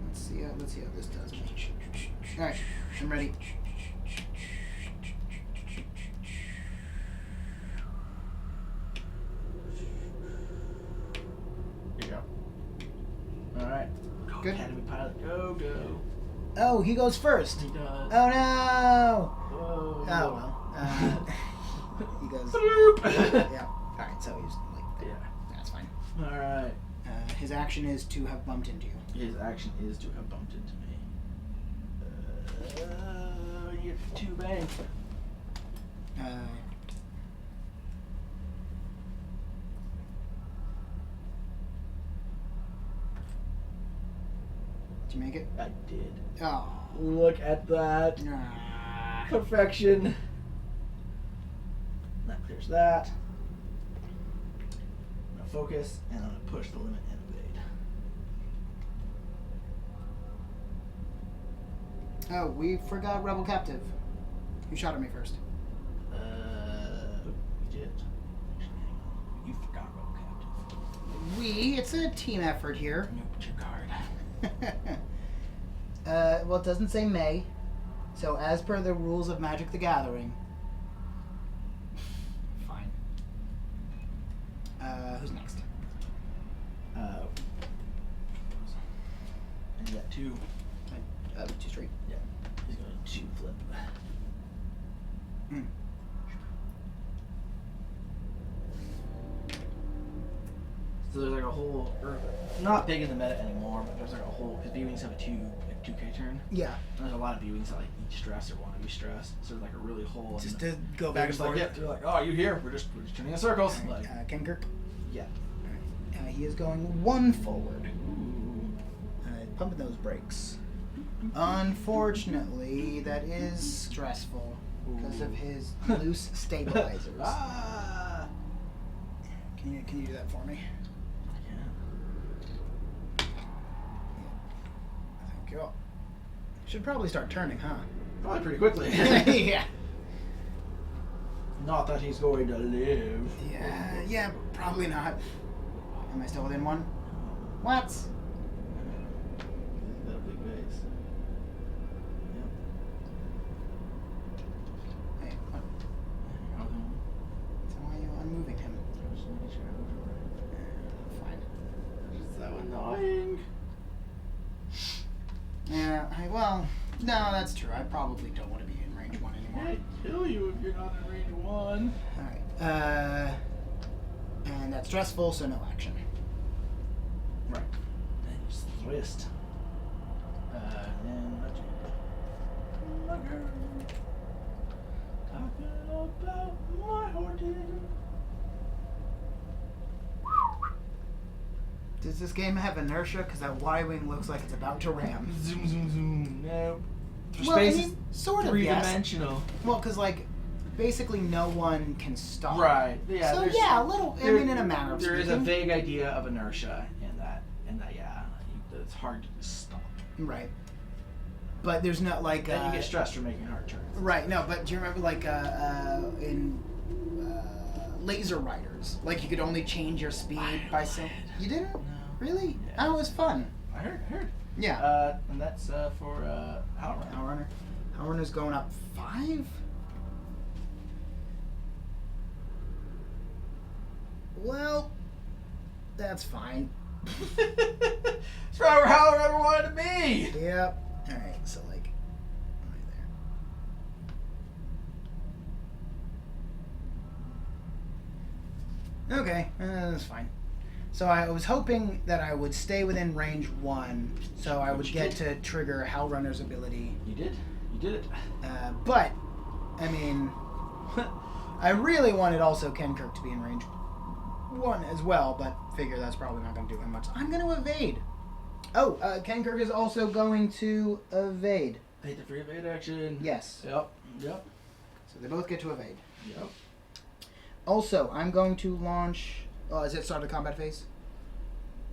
let's see how this does me. Alright, I'm ready. Here you go. Alright. Good. Academy pilot, go. Oh, he goes first. He does. Oh no! Oh, well. He goes. Yeah. Alright, so he's like, Yeah. that's fine. Alright. His action is to have bumped into you. His action is to have bumped into me. You get 2 bank. Did you make it? I did. Oh. Look at that. Ah. Perfection. That clears that. I'm gonna focus and I'm gonna push the limit and evade. Oh, we forgot Rebel Captive. You shot at me first. We did. Actually, hang on. You forgot Rebel Captive. It's a team effort here. You put your card. Well, it doesn't say may. So, as per the rules of Magic the Gathering. Fine. Who's next? And you got 2. 2 straight. Yeah. He's going to flip. Mm. So there's like a whole, not big in the meta anymore, but there's like a whole, because B-Wings have a 2K turn. Yeah. And there's a lot of B-Wings that like need stress or want to be stressed. So there's like a really whole. Just to go back and forth. Like, yeah, they're like, oh, you here? We're just turning in circles. All right, Like, Kenkirk. yeah. He is going 1 forward. Pumping those brakes. Unfortunately, that is stressful because of his loose stabilizers. Ah. Can you do that for me? Yeah. Thank you. Should probably start turning, huh? Probably pretty quickly. Yeah. Not that he's going to live. Yeah, probably not. Am I still within 1? What? Got a big base. Hey, what? So why are you unmoving him? Fine. So annoying. Yeah, no, that's true. I probably don't want to be in range 1 anymore. I'd kill you if you're not in range 1. Alright, and that's stressful, so no action. Right. And just twist. And let you. My girl. Talking about my hoarding. Does this game have inertia? Because that Y-wing looks like it's about to ram. Zoom, zoom, zoom. No. Well, I Space mean, sort is of, yes. 3-dimensional. Well, because, like, basically no one can stop. Right. Yeah. So, there's- yeah, a little, I mean, in a manner of There is speaking. a vague idea of inertia in that, yeah. It's hard to stop. Right. But there's not, like... Then you get stressed for making hard turns. Right, no, but do you remember, like, in Laser Riders? Like, you could only change your speed by so... You didn't? No. Really? Yeah. Oh, it was fun. I heard. Yeah. And that's for Outrun. Outrunner. Outrunner's going up 5? Well, that's fine. It's probably how I ever wanted to be. Yep. Alright, so like right there. Okay, that's fine. So I was hoping that I would stay within range 1, so I would get to trigger Hellrunner's ability. You did. You did it. But, I mean, I really wanted also Kenkirk to be in range 1 as well, but figure that's probably not going to do him much. I'm going to evade. Oh, Kenkirk is also going to evade. Hit the free evade action. Yes. Yep. Yep. So they both get to evade. Yep. Also, I'm going to launch... is it start of combat phase?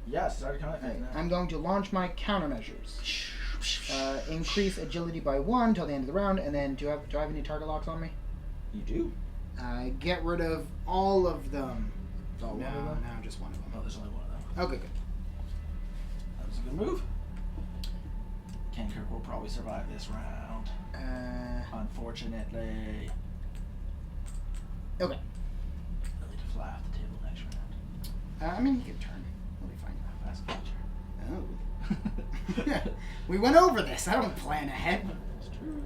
Yes, started coming Right. now. I'm going to launch my countermeasures. Increase agility by 1 till the end of the round, and then do I have any target locks on me? You do? Get rid of all of them. Oh, No, one of them? no, just one of them. Oh, there's only one of them. Okay, good. That was a good move. Kenkirk will probably survive this round. Unfortunately. Okay. They'll need to fly off the table next round. I mean, you can turn. We'll be fine. Fast catcher. Oh. We went over this. I don't plan ahead. It's true.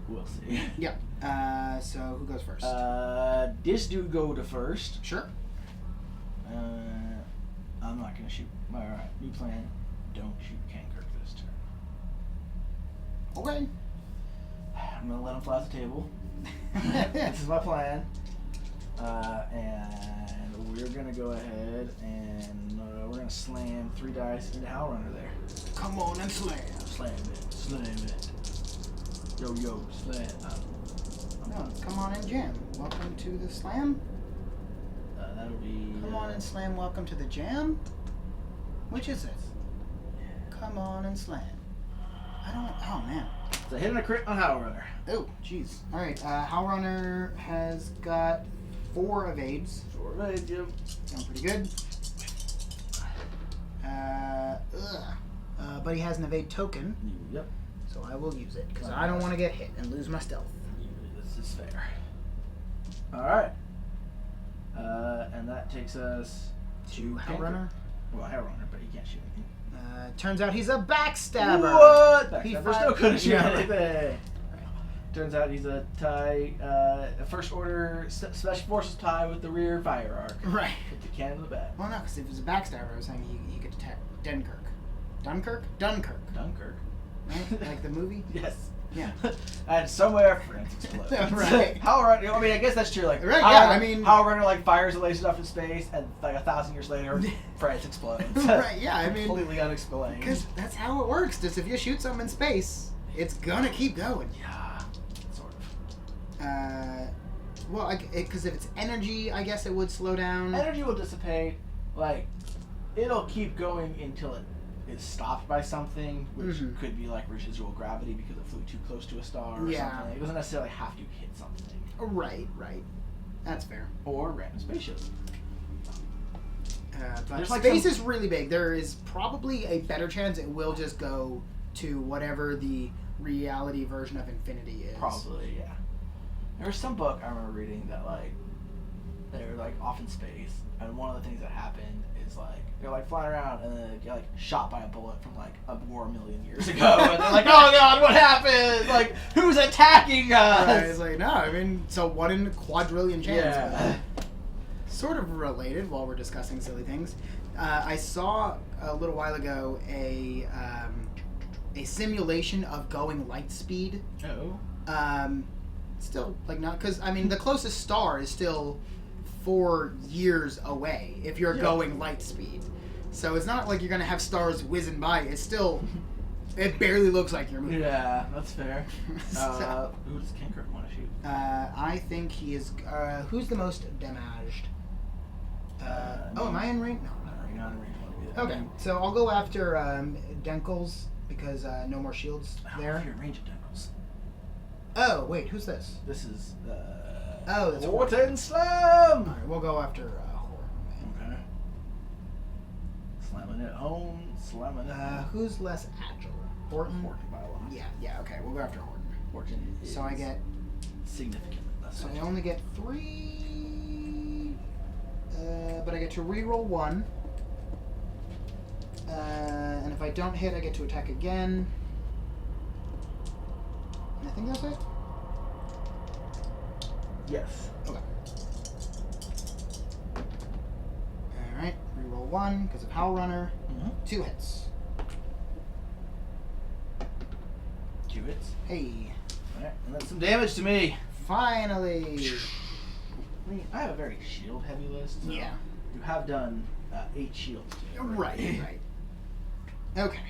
We'll see. Yep. So who goes first? This dude go to first. Sure. I'm not gonna shoot. Alright, new plan. Don't shoot Kenkirk this turn. Okay. I'm gonna let him fly off the table. This is my plan. And we're gonna go ahead and we're gonna slam 3 dice into Hellrunner there. Come on and slam. Slam it. Slam it. Yo, yo, slam. No, come on and jam. Welcome to the slam. That'll be... Come on and slam. Welcome to the jam. Which is it? Come on and slam. I don't... Oh, man. So hitting a crit on Hellrunner. Oh, jeez. All right. Hellrunner has got 4 evades. 4 evades, yep. Sounds pretty good. But he has an evade token, Yep. so I will use it because I don't want to get hit and lose my stealth. This is fair. Alright. And that takes us To Hellrunner. Well, Hellrunner, but he can't shoot anything. Turns out he's a backstabber. What? He Backstabber fired- still couldn't shoot Yeah. anything. Turns out he's a tie, a first order special forces tie with the rear fire arc. Right. With the cannon in the back. Well, no, because if it was a backstabber, I was saying he could attack Dunkirk. Dunkirk? Dunkirk. Dunkirk. Right? Like the movie? Yes. Yeah. And somewhere France explodes. Right. Hellrunner, I mean, I guess that's true. Like, Right, yeah, I mean- Hellrunner like fires the laser stuff in space, and like 1,000 years later, France explodes. Right, yeah, I mean... Completely unexplained. Because that's how it works. Just if you shoot something in space, it's gonna keep going. Yeah, sort of. Well, because if it's energy, I guess it would slow down. Energy will dissipate. Like, it'll keep going until it is stopped by something, which Mhm. could be like residual gravity because it flew too close to a star or Yeah. something. It doesn't necessarily have to hit something. Right, right. That's fair. Or random spaceships. But There's like space some- is really big. There is probably a better chance it will just go to whatever the reality version of infinity is. Probably, yeah. There was some book I remember reading that like they were like off in space, and one of the things that happened is like they're like flying around and then they get like shot by a bullet from like a war a million years ago, and they're like, "Oh God, what happened? Like, who's attacking us?" Right, it's like, no, I mean, so 1 in a quadrillion chance. Yeah. Sort of related while we're discussing silly things. I saw a little while ago a simulation of going light speed. Oh. Still, like, not because I mean the closest star is still 4 years away if you're Yeah. going light speed. So it's not like you're gonna have stars whizzing by. It's still, it barely looks like you're moving. Yeah, that's fair. So, Who does Kenkirk want to shoot? I think he is. Who's the most damaged? No. Am I in range? No. You're not in range one of Okay, so I'll go after Denkels because no more shields There. there. You're in range of Denkels. Oh wait, who's this? This is Oh, that's Horton All Slam. right, we'll go after Horton. Okay. Slamming it home, slamming it home. Who's less agile? Horton. Horton by a lot. Yeah. Okay, we'll go after Horton. Horton is So I get. significantly less. So I only get 3 But I get to reroll 1. And if I don't hit, I get to attack again. And I think that's it. Yes. Okay. Alright, reroll 1 because of Howl Runner. 2 hits. 2 hits. Hey. Alright, and that's some damage to me. Finally! I mean, I have a very shield heavy list. So Yeah. You have done 8 shields. Right, right. Okay.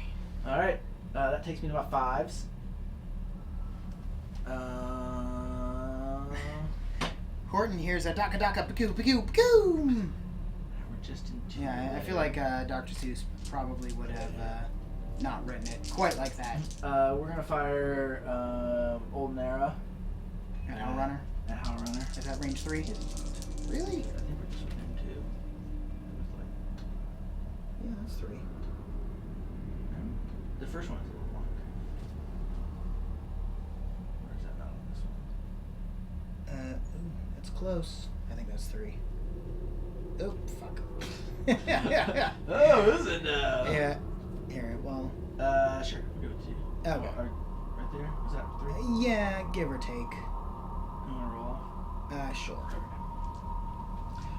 Alright, that takes me to my 5s. Horton hears a daka daka pacoo pacoo pacoo! We're just in 2. Yeah, I feel like Dr. Seuss probably would have not written it quite like that. We're gonna fire Old Nara. And Howl Runner? At Howl Runner. Is that range 3? Really? I think we're just within 2. Yeah, that's 3. The first one is a little longer. Or is that not on this one? Ooh, that's close. I think that's 3. Oh, fuck. Yeah. Oh, is it now? Yeah. Here, well. Sure. We'll give it to you. Okay. Right there? Was that 3? Yeah, give or take. You want to roll off? Sure.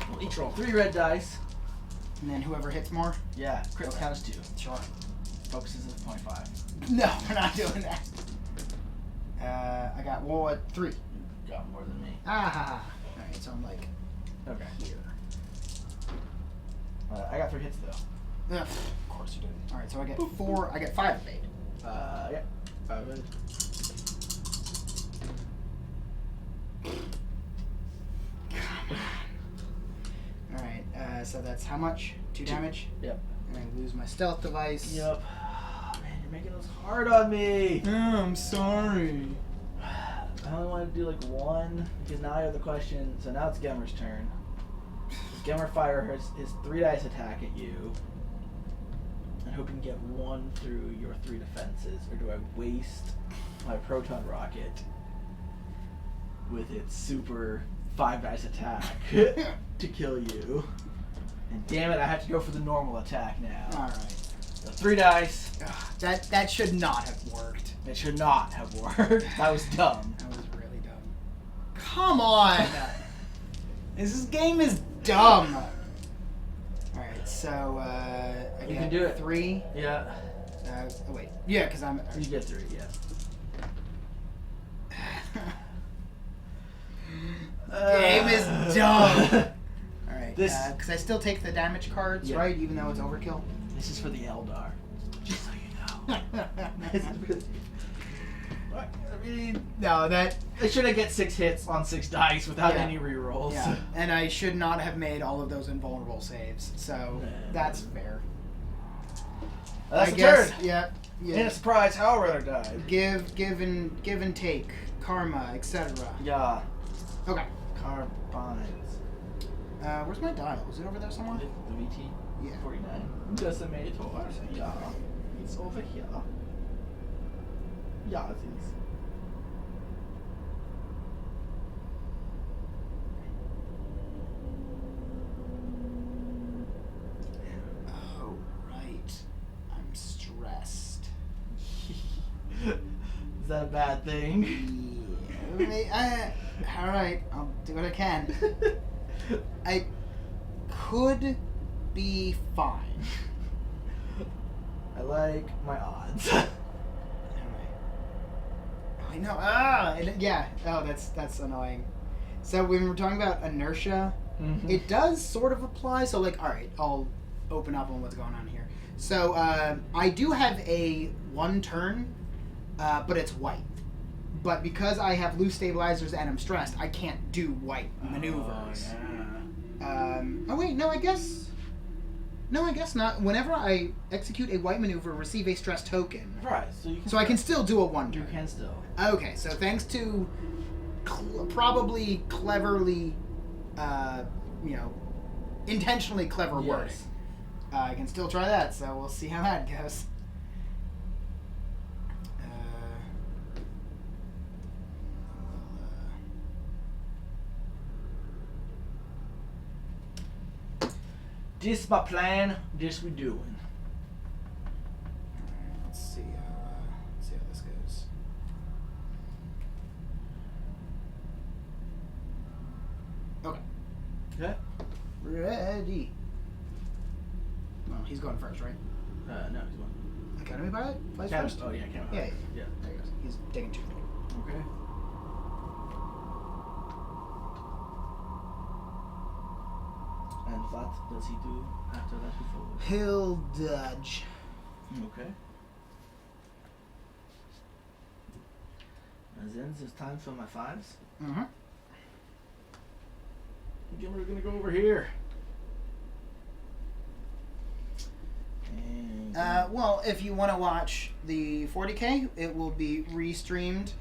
We'll each roll 3 red dice. And then whoever hits more? Yeah, crit Okay. count is 2. Sure. Focuses at 0.5. No, we're not doing that. I got 3. You got more than me. Ah. Alright, so I'm like Okay. here. I got 3 hits though. Ugh, of course you did. Alright, so I get 4. I get 5 evade. Yeah. 5 red. Alright, so that's how much? 2 damage? Yep. And I lose my stealth device. Yep. Man, you're making this hard on me. Oh, I'm sorry. I only want to do like 1 because now I have the question. So now it's Gemmer's turn. Gemmer fire his 3 dice attack at you. And hoping to get 1 through your 3 defenses, or do I waste my proton rocket with its super 5 dice attack to kill you? And damn it, I have to go for the normal attack now. Alright. So 3 dice. Ugh, that should not have worked. It should not have worked. That was dumb. That was really dumb. Come on! This game is dumb. Alright, so I You get can do it. 3. Yeah. Oh wait. Yeah, because I'm... You get 3, yeah. Game is dumb. Alright, This- because I still take the damage cards, Yeah. right? Even though it's overkill. This is for the Eldar. Just so you know. This is for the- I mean, No, that... I should have get 6 hits on 6 dice without Yeah. any rerolls. Yeah, and I should not have made all of those invulnerable saves, so that's fair. That's I a guess, turn. yeah. And a surprise, Howlrunner died. Give and take, karma, etc. Yeah. Okay. Carbines. Where's my dial? Is it over there somewhere? The VT? Yeah. 49. Decimator. Yeah. It's over here. Yeah, it is. Oh, right. I'm stressed. Is that a bad thing? Yeah. Alright, I'll do what I can. I could be fine. I like my odds. I know. Yeah. Oh, that's annoying. So when we were talking about inertia, Mhm. it does sort of apply. So like, all right, I'll open up on what's going on here. So I do have a 1 turn, but it's white. But because I have loose stabilizers and I'm stressed, I can't do white maneuvers. Oh wait, no, I guess. No, I guess not. Whenever I execute a white maneuver, receive a stress token. Right, so you can. So I can still do a 1 You turn. can still. Okay, so thanks to probably cleverly, intentionally clever wording, Yes. I can still try that. So we'll see how that goes. This my plan. This we doing. Alright, let's see how this goes. Okay. Okay. Ready. Well, he's going first, right? No, he's one. Academy pilot? Flies Cam- first? Oh yeah, camera. Yeah. Yeah. There he goes. He's taking 2. Okay. And what does he do after that before? He'll dodge. Okay. And then it's time for my 5s. Mm-hmm. Again, we're gonna go over here. And Well, if you want to watch the 40K, it will be restreamed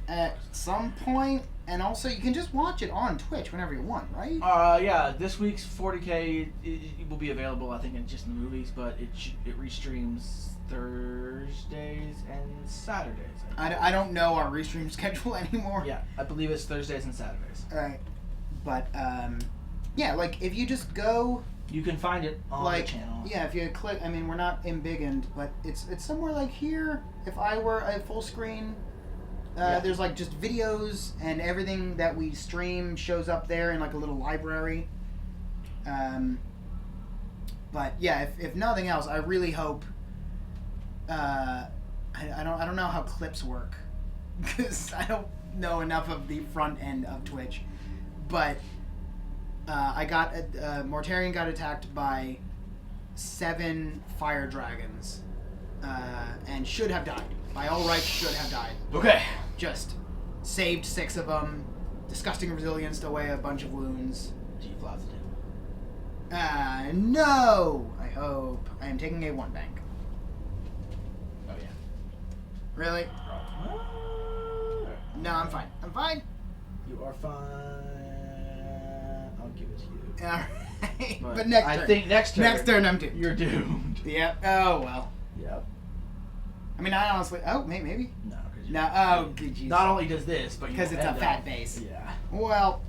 at some point, and also you can just watch it on Twitch whenever you want, right? yeah, this week's 40K it will be available, I think, in just in the movies, but it restreams Thursdays and Saturdays. I don't know our restream schedule anymore. Yeah, I believe it's Thursdays and Saturdays. Right. But yeah, like if you just go, You can find it on like, the channel. yeah, if you click, I mean, we're not embiggened, but it's somewhere like here. If I were a full screen, Yeah. there's like just videos and everything that we stream shows up there in like a little library. But yeah, if nothing else, I really hope. I don't know how clips work because I don't know enough of the front end of Twitch, but Mortarion got attacked by 7 fire dragons, and should have died. By all rights, should have died. Okay. Just saved 6 of them. Disgusting resilience away a bunch of wounds. Do you fly the No! I hope. I am taking a 1 bank. Oh yeah. Really? No, I'm fine. I'm fine. You are fine. I'll give it to you. Alright. But, But next turn. I think next turn I'm doomed. you're doomed. Yep. Oh, well. Yep. I mean, I honestly... Oh, maybe. No, because No. Oh, good jeez. Not only does this, but Because it's a fat base. Yeah. Well,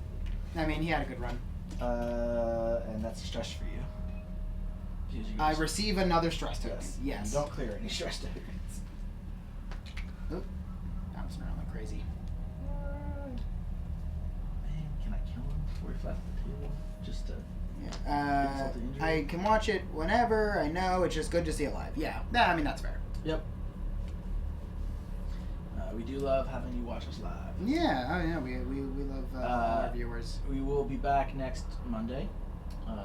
I mean, he had a good run. And that's a stress for you. Because you I just- receive another stress token. Yes. Yes. You don't clear any stress tokens. Oop. Bouncing around like crazy. Man, can I kill him before he flies the table? Just to. Yeah. Insult to injury? I can watch it whenever. I know it's just good to see it live. Yeah. I mean, that's fair. Yep. We do love having you watch us live. Yeah. Oh, yeah. We love our viewers. We will be back next Monday.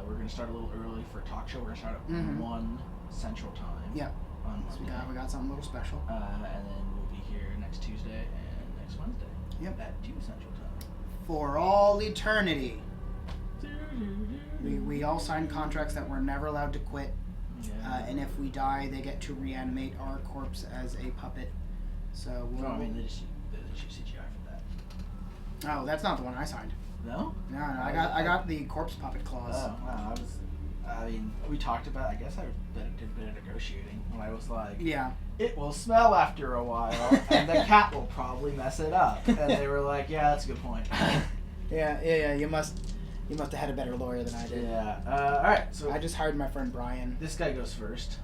We're going to start a little early for a talk show. We're going to start at 1 Central Time. Yeah. On So Monday. we got something a little special. And then we'll be here next Tuesday and next Wednesday. Yep. At 2 Central Time. For all eternity. We all signed contracts that we're never allowed to quit. Yeah. And if we die, they get to reanimate our corpse as a puppet. So we'll. No, I mean, they just use CGI for that. Oh, that's not the one I signed. No? No, I got the corpse puppet clause. Oh, wow. I mean, we talked about, I guess I did a bit of negotiating when I was like, Yeah. it will smell after a while, and the cat will probably mess it up. And they were like, yeah, that's a good point. Yeah. You must have had a better lawyer than I did. Yeah. Alright, so I just hired my friend Brian. this guy goes first.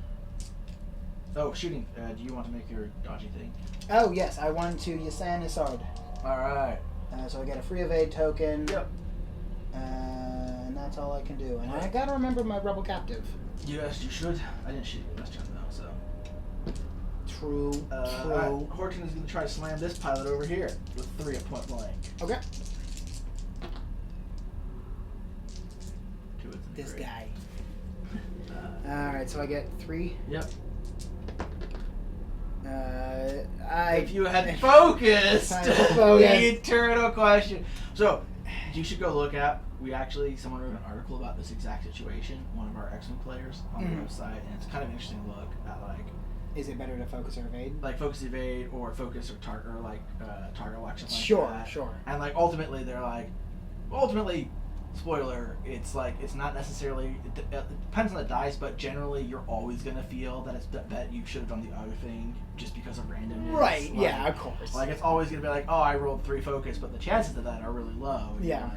Oh, shooting. Do you want to make your dodgy thing? Oh yes, I won to Yasan Isard. Alright. So I get a free evade token. Yep. And that's all I can do. And I gotta remember my rebel captive. Yes, you should. I didn't shoot you last turn though, so. True. Alright, Horton is going to try to slam this pilot over here with 3 at point blank. Okay. 2 is in This gray. guy. Alright, so I get 3. Yep. If you had focused I focused. the eternal question. So, you should go look at. Someone wrote an article about this exact situation. One of our X-Men players on the website, and it's kind of an interesting look at Is it better to focus or evade? focus evade or focus or target or target election. Like Sure, that. sure. And ultimately they're spoiler, it's not necessarily, it depends on the dice, but generally you're always going to feel that that you should have done the other thing just because of randomness. Right, yeah, of course. It's always going to be oh, I rolled 3 focus, but the chances of that are really low. And Yeah.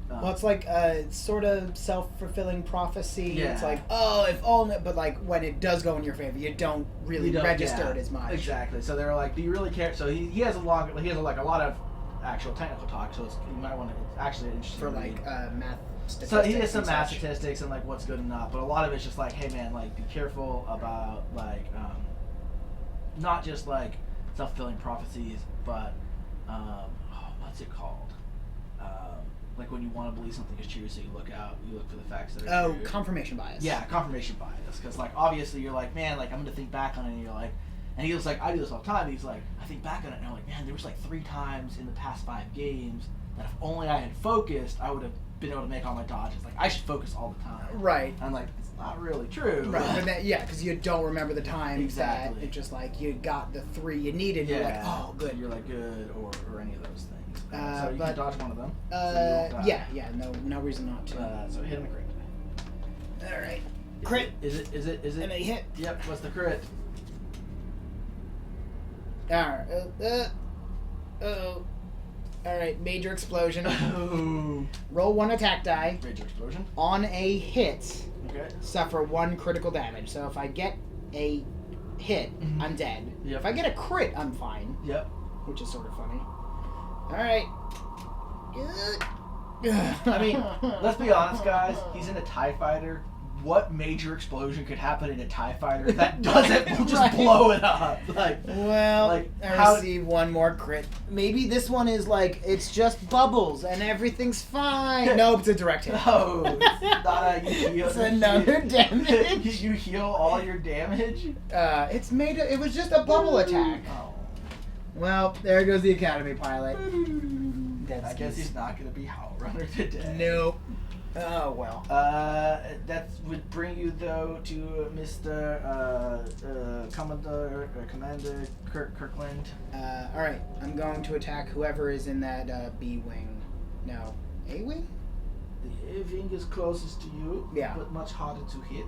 Well, it's like sort of self-fulfilling prophecy. Yeah. It's like, oh, if only, but like when it does go in your favor, you don't really register it as much. Exactly. So they're like, do you really care? So he has a lot of actual technical talk. So you might want to actually interesting For to like read. math statistics. So he has some and math such. statistics and like what's good and not, but a lot of it's just like, hey man, like be careful about like not just like self-fulfilling prophecies, but what's it called? Like when you want to believe something is true, so you look for the facts that are true. Confirmation bias. Yeah, confirmation bias. Because like obviously you're like, man, like I'm gonna think back on it, and you're like, and he was like, I do this all the time. He's like, I think back on it, and I'm like, man, there was like 3 times in the past 5 games that if only I had focused, I would have been able to make all my dodges. Like I should focus all the time. Right. I'm like, it's not really true. Right. But then, yeah, because you don't remember the times Exactly. that it just like you got the 3 you needed. Yeah. You're like, oh, good. You're like good or any of those things. So you but- can dodge one of them. Yeah. No reason not to. So hit him a crit. All right. Is Crit. it? Is it? And a hit. Yep. What's the crit? All right. Oh. All right. Major explosion. Ooh. Roll 1 attack die. Major explosion. On a hit, Okay. suffer 1 critical damage. So if I get a hit, Mhm. I'm dead. Yep. If I get a crit, I'm fine, Yep. which is sort of funny. All right. I mean, let's be honest, guys. He's in a TIE fighter. What major explosion could happen in a TIE fighter that doesn't just Right. blow it up? Like, Well, like, I how- receive 1 more crit. Maybe this one is like, it's just bubbles and everything's fine. Nope, it's a direct hit. no, it's not you heal. It's another damage. You heal all your damage. It was just a bubble attack. Oh. Well, there goes the Academy pilot. I guess he's not gonna be Howlrunner today. Nope. Oh, well. That would bring you though to Mr. Commander Kirkland. Alright, I'm going to attack whoever is in that B wing. No, A wing? The A wing is closest to you, Yeah. but much harder to hit.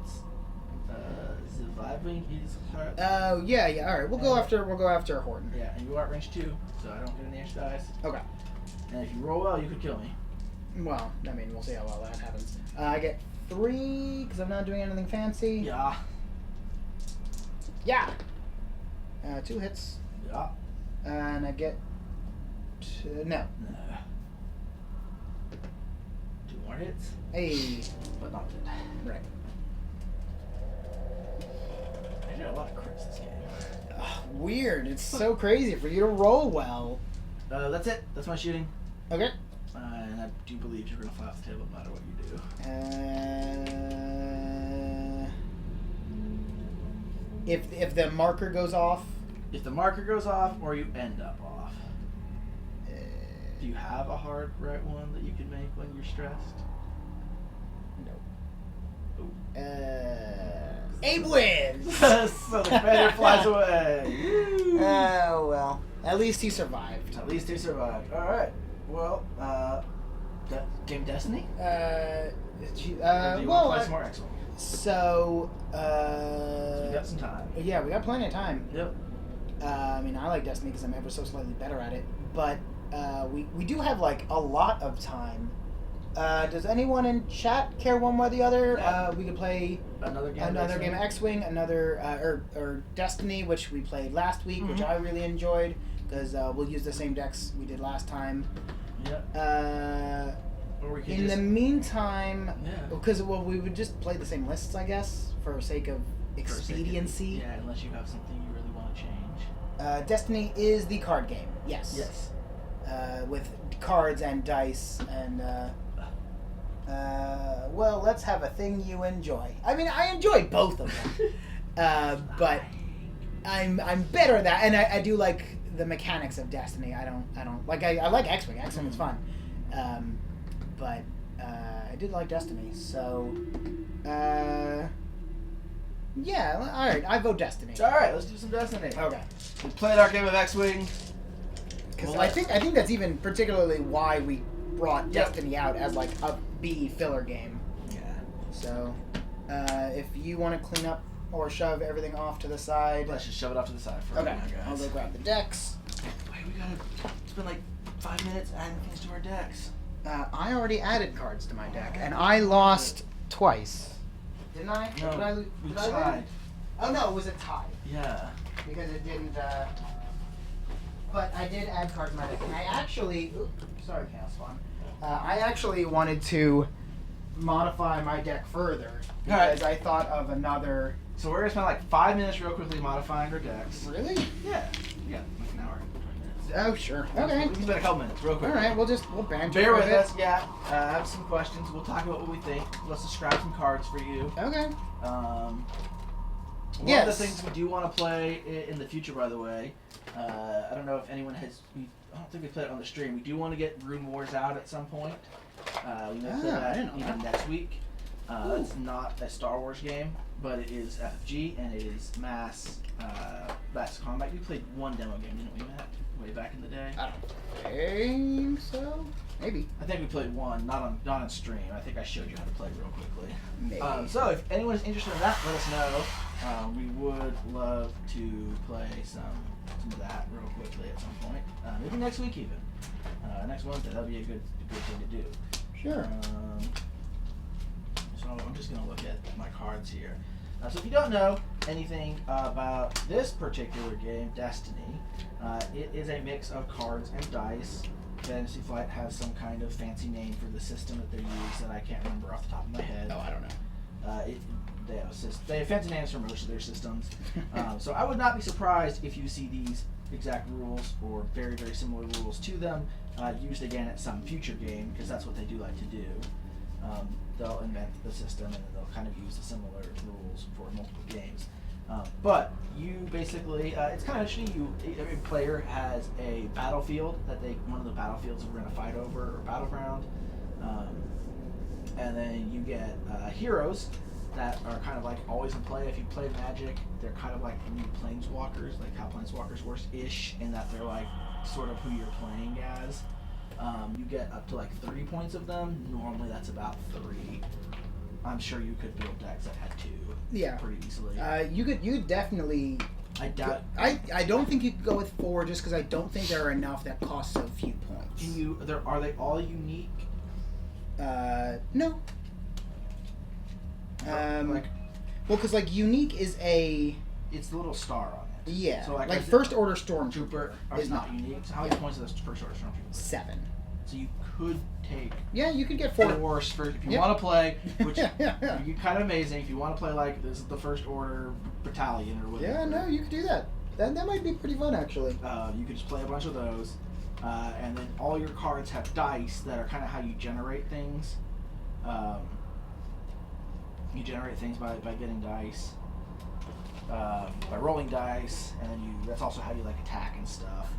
The Y wing is hurt. Oh, yeah, alright, we'll go after Horton. Yeah, and you are at range 2, so I don't get any extra dice. Okay. And if you roll well, you could kill me. Well, I mean, we'll see how well that happens. I get 3, because I'm not doing anything fancy. Yeah. Yeah! 2 hits. Yeah. And I get... no. No. 2 more hits, Hey. but not good. Right. I did a lot of crits this game. Ugh, weird. It's so crazy for you to roll well. That's it. That's my shooting. Okay. And I do believe you're going to fly off the table no matter what you do. If the marker goes off, If the marker goes off or you end up off, uh, do you have a hard right one that you can make when you're stressed? no. Ooh. Abe wins. So the commander flies away. Oh well. At least he survived. At least he survived. All right. Well, Game Destiny? Or do you want to play some more X-Wing? So, We got some time. yeah, we got plenty of time. Yep. I mean, I like Destiny because I'm ever so slightly better at it, but we do have like a lot of time. Does anyone in chat care one way or the other? Yeah. We could play Another game. another game of X-Wing, or Destiny, which we played last week, which Mhm. I really enjoyed because we'll use the same decks we did last time. Yep. Or we could In just. the meantime, Yeah. because we would just play the same lists, I guess, for sake of expediency. Yeah, unless you have something you really want to change. Destiny is the card game. Yes. Yes. With cards and dice and. Well, let's have a thing you enjoy. I mean, I enjoy both of them, but I'm better at that, and I do like the mechanics of Destiny. I don't like I like X-Wing. X-Wing is fun, but I did like Destiny. So, yeah. All right, I vote Destiny. All right, let's do some Destiny. Okay. We played our game of X-Wing. Because Well, I think that's even particularly why we brought Yep. Destiny out as like a B filler game. Yeah. So, if you want to clean up or shove everything off to the side, Let's just shove it off to the side for okay, right now, I'll guys. go grab the decks. Wait, we gotta spend like 5 minutes adding things to our decks. I already added cards to my deck, and I lost twice. Didn't I? No, did I, we did I tied. win? Oh no, it was a tie Yeah. because it didn't. But I did add cards to my deck, and I actually. Oops, sorry, Chaos Spawn. I actually wanted to modify my deck further because I thought of another. So we're gonna spend like 5 minutes real quickly modifying our decks. Really? Yeah. Yeah, like an hour. 20 minutes. Oh sure. Okay. We can spend a couple minutes, real quick. All right. We'll banter. Bear for a with bit. us, yeah. I have some questions. We'll talk about what we think. Let's describe some cards for you. Okay. One of the things we do want to play in the future, by the way, I don't know if anyone has. I don't think we played it on the stream. We do want to get Rune Wars out at some point. We may play that even next week. It's not a Star Wars game, but it is FFG and it is mass combat. We played one demo game, didn't we, Matt? Way back in the day. I don't think so. Maybe. I think we played one, not on stream. I think I showed you how to play real quickly. Maybe. So if anyone's interested in that, let us know. We would love to play some of that real quickly at some point. Maybe next week even. Next Wednesday. That'd be a good thing to do. Sure. So I'm just gonna look at my cards here. So if you don't know anything about this particular game, Destiny, it is a mix of cards and dice. Fantasy Flight has some kind of fancy name for the system that they use that I can't remember off the top of my head. Oh, I don't know. They have fancy names for most of their systems. So I would not be surprised if you see these exact rules or very, very similar rules to them used again at some future game, because that's what they do like to do. They'll invent the system and then they'll kind of use the similar rules for multiple games. But you basically, it's kind of interesting. Every player has a battlefield one of the battlefields we're going to fight over, or battleground. And then you get heroes that are kind of like always in play. If you play Magic, they're kind of like new planeswalkers, like how planeswalkers work-ish, in that they're like sort of who you're playing as. You get up to like 30 points of them. Normally that's about 3. I'm sure you could build decks that had 2. Yeah. Pretty easily. You could definitely. I doubt. I don't think you could go with 4 just because I don't think there are enough that cost so few points. Are they all unique? No. Well, because like unique is a. It's the little star on it. Yeah. So like First Order Stormtrooper Trooper is not unique. So how many points is this First Order Stormtrooper? 7. So you could take. Yeah, you could get 4. If you want to play, which yeah. would be kind of amazing. If you want to play like this is the First Order Battalion or whatever. Yeah, no, you could do that. That might be pretty fun actually. You could just play a bunch of those, and then all your cards have dice that are kind of how you generate things. You generate things by getting dice, by rolling dice, and then that's also how you like attack and stuff.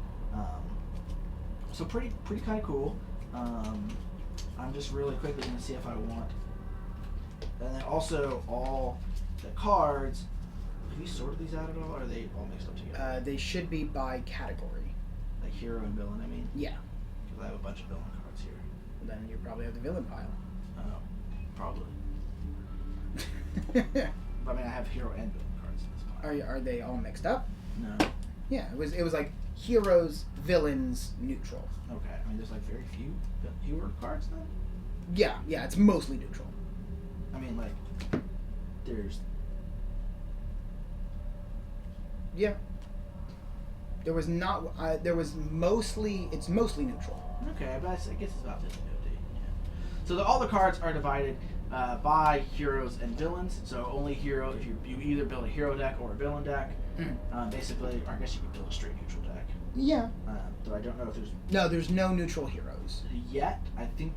So pretty kind of cool. I'm just really quickly going to see if I want. And then also all the cards. Have you sorted these out at all, or are they all mixed up together? They should be by category. Like hero and villain, I mean? Yeah. Because I have a bunch of villain cards here. Then you probably have the villain pile. Oh, probably. But I mean, I have hero and villain cards in this pile. Are they all mixed up? No. Yeah, it was like heroes, villains, neutral. Okay. I mean, there's like very few hero cards then? Yeah, it's mostly neutral. I mean, like, there's... Yeah. There was not. It's mostly neutral. Okay, but I guess it's about 50-50. Yeah. So all the cards are divided by heroes and villains. So only hero, if you either build a hero deck or a villain deck. Basically, or I guess you could build a straight neutral deck. Yeah. Though I don't know if there's... No, there's no neutral heroes. Yet, I think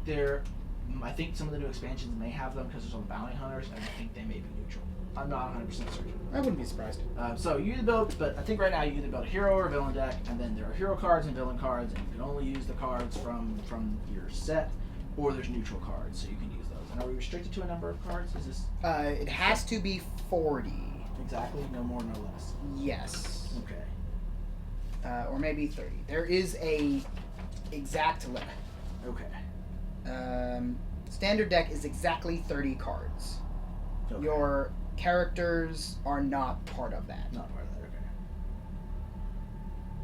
some of the new expansions may have them because there's some bounty hunters, and I think they may be neutral. I'm not 100% certain. I wouldn't be surprised. So you either build, but I think right now you either build a hero or a villain deck, and then there are hero cards and villain cards, and you can only use the cards from your set, or there's neutral cards, so you can use those. And are we restricted to a number of cards? Is this... It has to be 40. Exactly, no more, no less. Yes. Okay. Or maybe 30. There is a exact limit. Okay. Standard deck is exactly 30 cards. Okay. Your characters are not part of that. Not part of that, okay.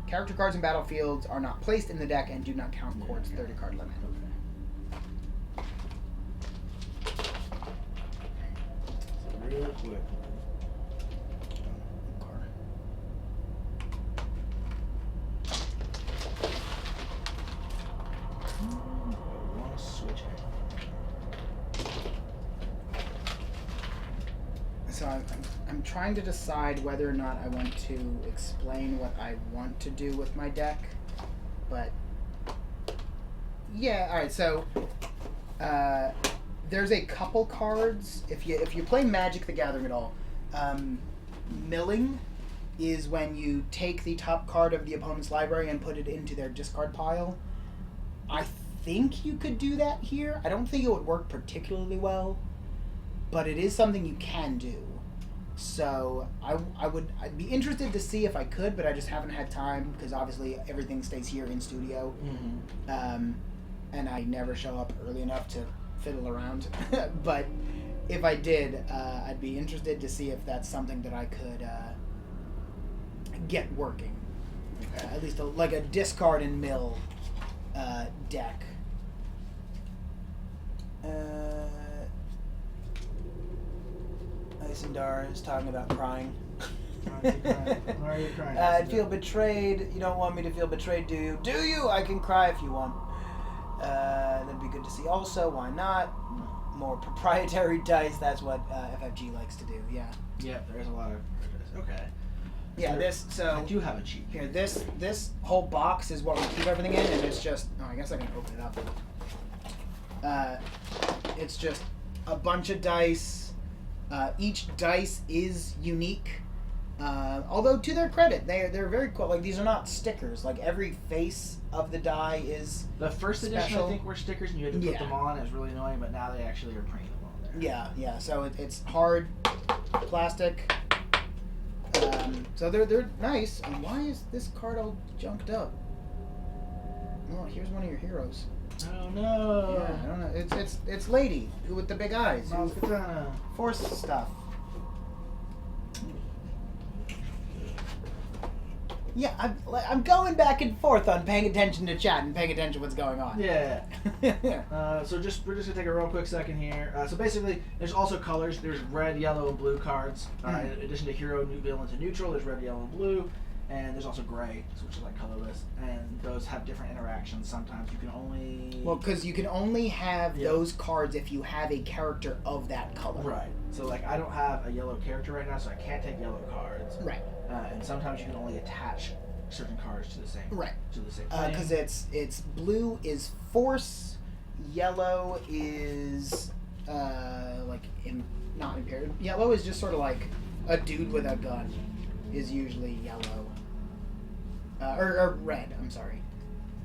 Character cards and battlefields are not placed in the deck and do not count towards 30 card limit. Okay. Real quick. I want to switch it. So I'm trying to decide whether or not I want to explain what I want to do with my deck, but yeah, all right. So there's a couple cards if you play Magic the Gathering at all. Milling is when you take the top card of the opponent's library and put it into their discard pile. I think you could do that here. I don't think it would work particularly well, but it is something you can do. So I'd be interested to see if I could, but I just haven't had time because obviously everything stays here in studio, and I never show up early enough to fiddle around. But if I did, I'd be interested to see if that's something that I could get working. At least like a discard and mill deck. Isindar is talking about crying. Why are you crying? I feel betrayed. You don't want me to feel betrayed, do you? Do you? I can cry if you want. That'd be good to see. Also, why not? More proprietary dice. That's what FFG likes to do. Yeah. Yeah, there's a lot of. Okay. Yeah. I do have a cheat. Here, this whole box is what we keep everything in, and it's just. Oh, I guess I can open it up. It's just a bunch of dice. Each dice is unique. Although to their credit, they're very cool. Like, these are not stickers. Like, every face of the die is The first edition, special. I think, were stickers and you had to put them on. It was really annoying, but now they actually are printing them on there. Yeah. So it's hard plastic. So they're nice. And why is this card all junked up? Oh, here's one of your heroes. Oh no! Yeah, I don't know. It's Lady who with the big eyes. Mouse Katana. Force stuff. Yeah, I'm going back and forth on paying attention to chat and paying attention to what's going on. Yeah. So we're just gonna take a real quick second here. So basically, there's also colors. There's red, yellow, and blue cards. In addition to hero, new villain to neutral, there's red, yellow, and blue. And there's also gray, which is like colorless, and those have different interactions. Sometimes you can only... Well, because you can only have those cards if you have a character of that color. Right. So, like, I don't have a yellow character right now, so I can't take yellow cards. Right. And sometimes you can only attach certain cards to the same... Right. To the same thing. Because it's blue is force, yellow is, not impaired. Yellow is just sort of like a dude with a gun is usually yellow. Or red, I'm sorry.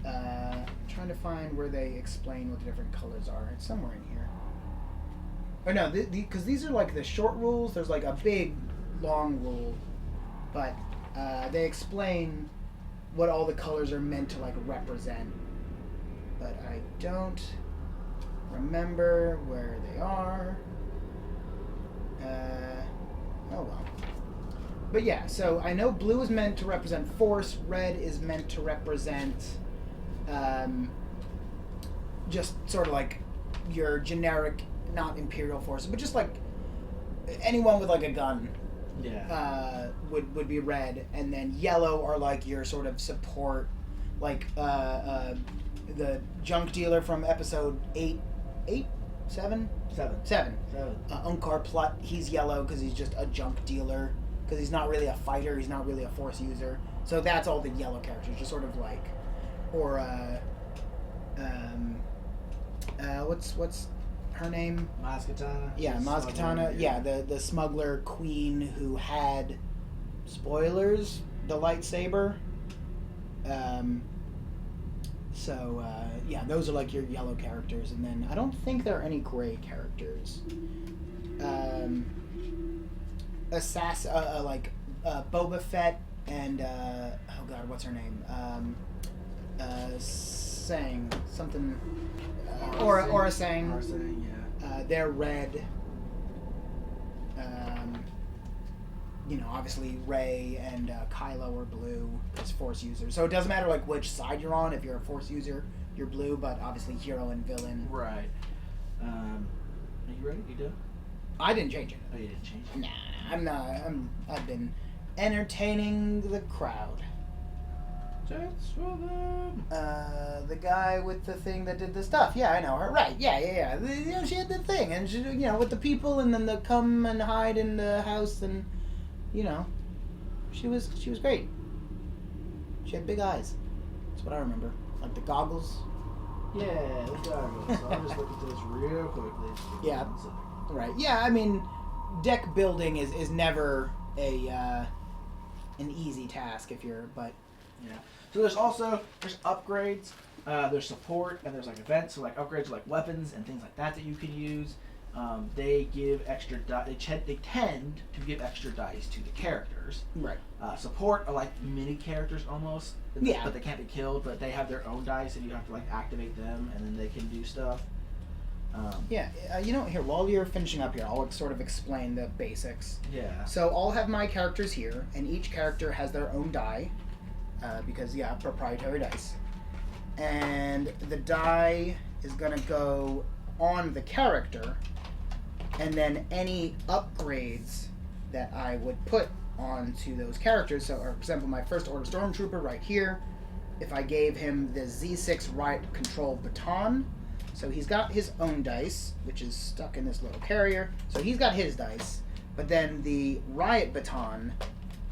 I'm trying to find where they explain what the different colors are. It's somewhere in here. Or no, because these are like the short rules. There's like a big, long rule. But they explain what all the colors are meant to like represent. But I don't remember where they are. Oh well. But yeah, so I know blue is meant to represent force, red is meant to represent just sort of like your generic, not Imperial forces, but just like anyone with like a gun would be red, and then yellow are like your sort of support, like the junk dealer from episode 7. Unkar Plut, he's yellow because he's just a junk dealer. Because he's not really a fighter, he's not really a force user. So that's all the yellow characters, just sort of like, or what's her name? Maz Katana. Yeah, Maz Katana. Yeah, the smuggler queen who had, spoilers, the lightsaber. Yeah, those are like your yellow characters, and then I don't think there are any gray characters. Boba Fett and oh god, what's her name? Sang something. Aura Sang. Aura Sang, yeah. They're red. Obviously Rey and Kylo are blue as Force users. So it doesn't matter like which side you're on. If you're a Force user, your blue, but obviously hero and villain. Right. Are you ready? You done? I didn't change it. Oh, you didn't change it? Nah, I'm not. I've been entertaining the crowd. That's for them. The guy with the thing that did the stuff. Yeah, I know her. Right. Yeah. She had the thing, and she, with the people, and then the come and hide in the house, and she was great. She had big eyes. That's what I remember. Like the goggles. Yeah, the goggles. So I'll just look at this real quickly. Yeah. Right. Yeah. I mean, deck building is never an easy task but. Yeah. So there's upgrades, there's support, and there's like events. So like upgrades, like weapons and things like that you can use. They give extra they tend to give extra dice to the characters. Right. Support are like mini characters almost. Yeah. But they can't be killed. But they have their own dice, and you have to like activate them, and then they can do stuff. Yeah. Here while you're finishing up here, I'll sort of explain the basics. Yeah. So I'll have my characters here, and each character has their own die. Because proprietary dice, and the die is gonna go on the character, and then any upgrades that I would put onto those characters. So, for example, my first order stormtrooper right here, if I gave him the Z6 riot control baton, so he's got his own dice, which is stuck in this little carrier. So he's got his dice, but then the riot baton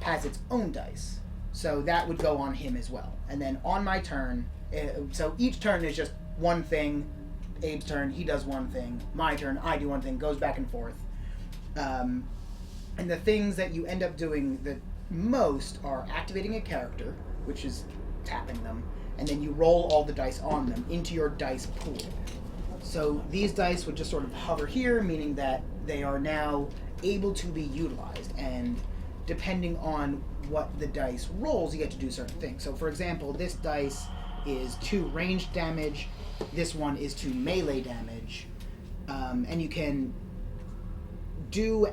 has its own dice. So that would go on him as well. And then on my turn, so each turn is just one thing. Abe's turn, he does one thing. My turn, I do one thing. Goes back and forth. And the things that you end up doing the most are activating a character, which is tapping them, and then you roll all the dice on them into your dice pool. So these dice would just sort of hover here, meaning that they are now able to be utilized. And depending on what the dice rolls, you get to do certain things. So for example, this dice is 2 ranged damage, this one is 2 melee damage, and you can do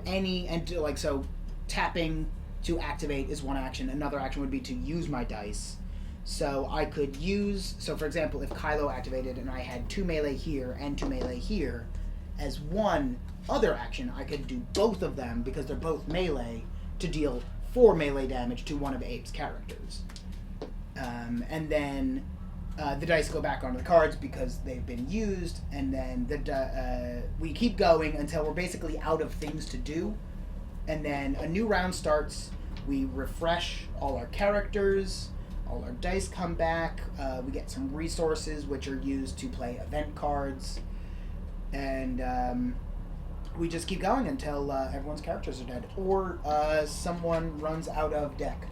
so tapping to activate is one action. Another action would be to use my dice. So I could for example, if Kylo activated and I had 2 melee here and 2 melee here, as one other action I could do both of them because they're both melee to deal 4 melee damage to one of Abe's characters. And then the dice go back onto the cards because they've been used, and then we keep going until we're basically out of things to do. And then a new round starts, we refresh all our characters, all our dice come back, we get some resources which are used to play event cards, and we just keep going until everyone's characters are dead, or someone runs out of deck,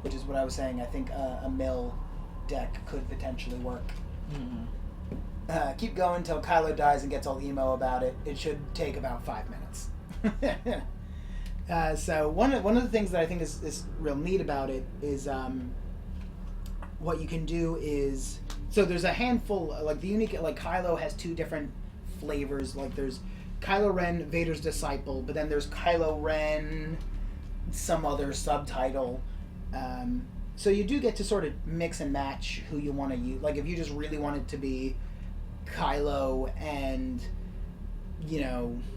which is what I was saying. I think a mill deck could potentially work. Mm-hmm. Keep going until Kylo dies and gets all emo about it. It should take about 5 minutes. So one of the things that I think is real neat about it is what you can do is, so there's a handful, like the unique, like Kylo has 2 different flavors. Like there's Kylo Ren, Vader's disciple, but then there's Kylo Ren, some other subtitle. So you do get to sort of mix and match who you want to use. Like if you just really want it to be Kylo and,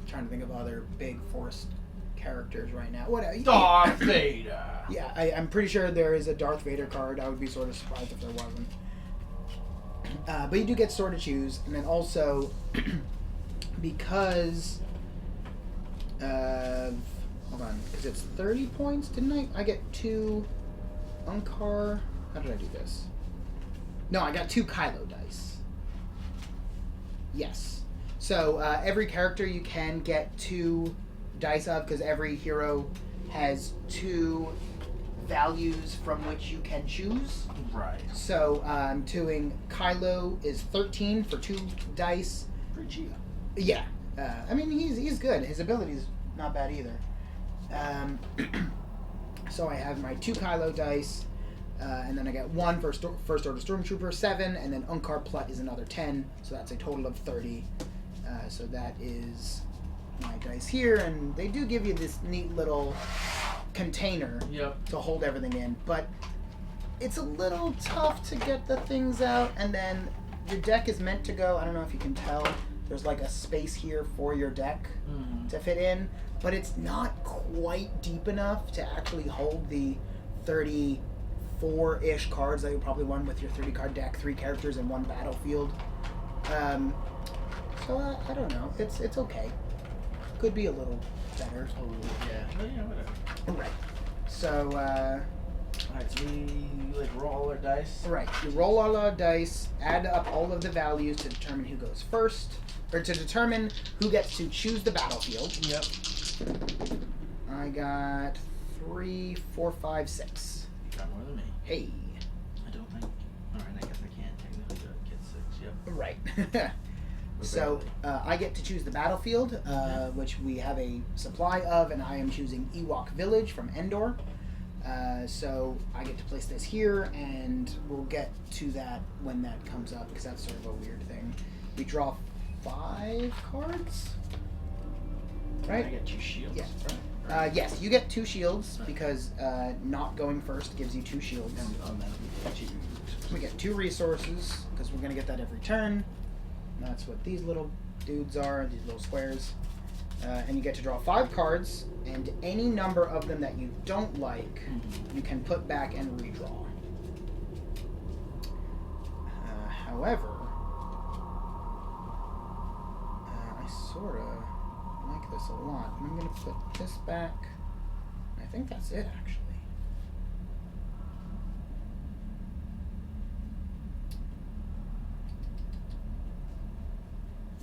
trying to think of other big Force characters right now. Darth Vader! Yeah, I'm pretty sure there is a Darth Vader card. I would be sort of surprised if there wasn't. But you do get to sort of choose, and then also because because it's 30 points, didn't I get 2 Unkar? How did I do this? No, I got 2 Kylo dice. Yes. So every character you can get 2 dice of, because every hero has 2 values from which you can choose. Right. So doing Kylo is 13 for 2 dice. Pretty cheap. Yeah. I mean, he's good. His ability's not bad either. So I have my 2 Kylo dice, and then I get 1 for First Order Stormtrooper, 7, and then Unkar Plutt is another 10, so that's a total of 30. So that is my dice here, and they do give you this neat little container to hold everything in, but it's a little tough to get the things out, and then your deck is meant to go. I don't know if you can tell. There's like a space here for your deck to fit in, but it's not quite deep enough to actually hold the 34-ish cards that you probably won with your 30-card deck, 3 characters and 1 battlefield. So I don't know. It's okay. Could be a little better. Yeah. Well, yeah, whatever. Right. So. Alright, so we like roll all our dice. Right. You roll all our dice, add up all of the values to determine who goes first, or to determine who gets to choose the battlefield. Yep. I got 3, 4, 5, 6. You got more than me. Hey. I don't think. Alright, I guess I can't technically get 6. Yep. Right. So I get to choose the battlefield, which we have a supply of, and I am choosing Ewok Village from Endor. So I get to place this here, and we'll get to that when that comes up, because that's sort of a weird thing. We draw 5 cards, right? I get 2 shields. Yeah. Right. Yes, you get 2 shields, because not going first gives you 2 shields. And automatically 2. We get 2 resources, because we're going to get that every turn. And that's what these little dudes are, these little squares. And you get to draw 5 cards, and any number of them that you don't like, you can put back and redraw. However, I sort of like this a lot. And I'm going to put this back. I think that's it, actually.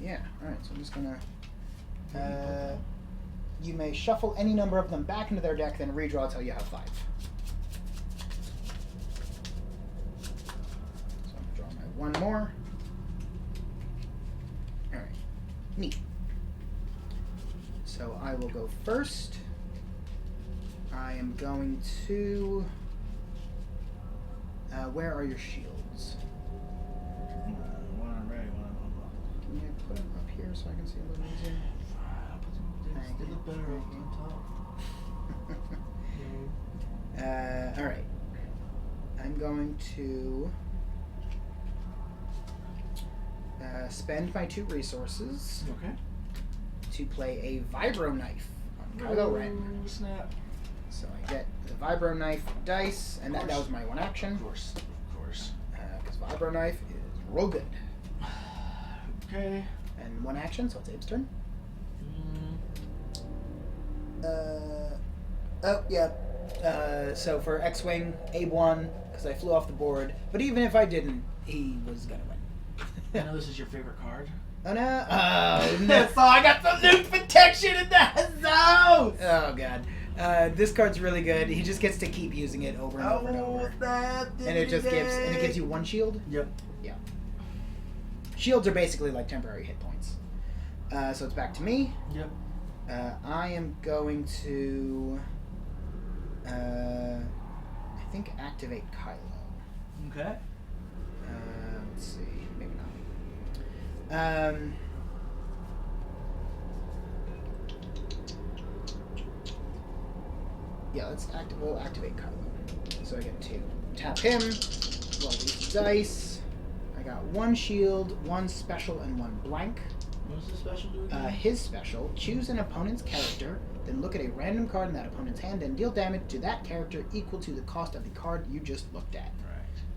Yeah, alright, so I'm just going to... you may shuffle any number of them back into their deck, then redraw until you have 5. So I'm going to draw my 1 more. Alright. Neat. So I will go first. I am going to... where are your shields? One on red, one on blue. Can you put them up here so I can see a little easier? I'll put some. They look better on top. Alright. I'm going to spend my 2 resources Okay. to play a Vibro Knife on Kylo Ren. Snap. So I get the Vibro Knife dice, and that was my 1 action. Of course. Because Vibro Knife is real good. Okay. And 1 action, so it's Abe's turn. Oh, yeah. So for X-Wing, Abe won, because I flew off the board. But even if I didn't, he was going to win. I know this is your favorite card. Oh, no. Oh, no. So I got some nuke protection in that zone! Oh, God. This card's really good. He just gets to keep using it over and over and over. And it just gives you 1 shield? Yep. Yeah. Shields are basically like temporary hit points. So it's back to me. Yep. I am going to, I think, activate Kylo. Okay. Let's see. Maybe not. Yeah, we'll activate Kylo. So I get 2. Tap him. Roll these dice. I got 1 shield, 1 special, and 1 blank. What does the special do again? His special, choose an opponent's character, then look at a random card in that opponent's hand and deal damage to that character equal to the cost of the card you just looked at.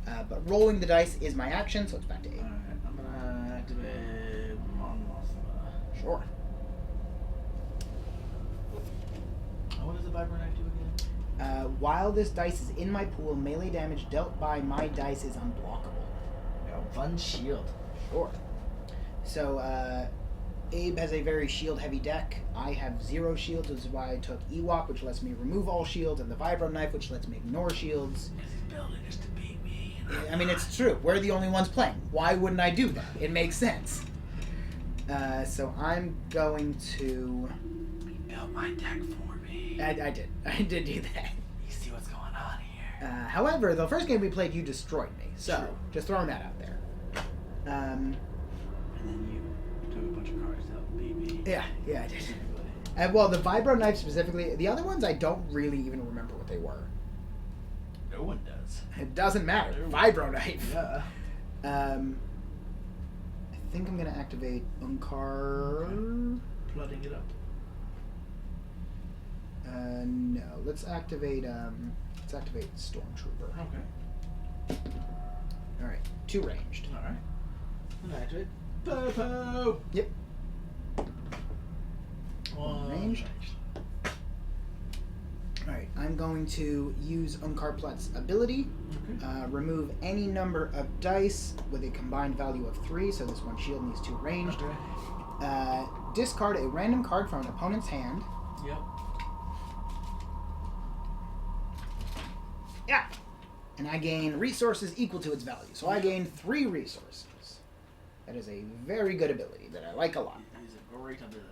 Right. But rolling the dice is my action, so it's back to 8. Alright, I'm gonna activate Mon Mothma. Sure. What does the Vibro Knife do again? While this dice is in my pool, melee damage dealt by my dice is unblockable. Got 1 shield. Sure. So, Abe has a very shield-heavy deck. I have 0 shields, which is why I took Ewok, which lets me remove all shields, and the Vibro Knife, which lets me ignore shields. Because he's building this to beat me. I mean, it's true. We're the only ones playing. Why wouldn't I do that? It makes sense. So I'm going to... He built my deck for me. I did. I did do that. You see what's going on here. However, the first game we played, you destroyed me. So, True. just throwing that out there. And then you took a bunch of cards out and beat me. Yeah, I did. Well, the Vibro Knife specifically, the other ones I don't really even remember what they were. No one does. It doesn't matter. Vibro Knife. Yeah. think I'm going to activate Unkar. Okay. Flooding it up. No. Let's activate Stormtrooper. Okay. All right. 2 ranged. All right. And activate Popo. Yep. 1 Ranged. All right. I'm going to use Unkarplet's ability. Okay. Remove any number of dice with a combined value of 3. So this one shield needs 2 ranged. Okay. Discard a random card from an opponent's hand. Yep. Yeah. And I gain resources equal to its value. So I gain 3 resources. That is a very good ability that I like a lot. It is a great ability.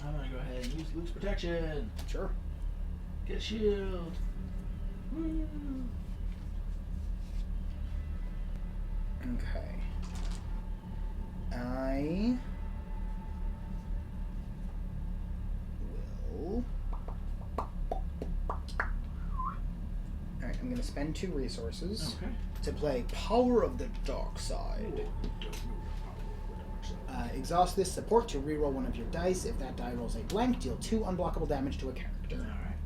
I'm gonna go ahead and use Luke's protection. Sure. Get a shield. Woo. Okay. I will. Alright, I'm going to spend 2 resources Okay. to play Power of the Dark Side. Exhaust this support to reroll one of your dice. If that die rolls a blank, deal 2 unblockable damage to a character. Alright.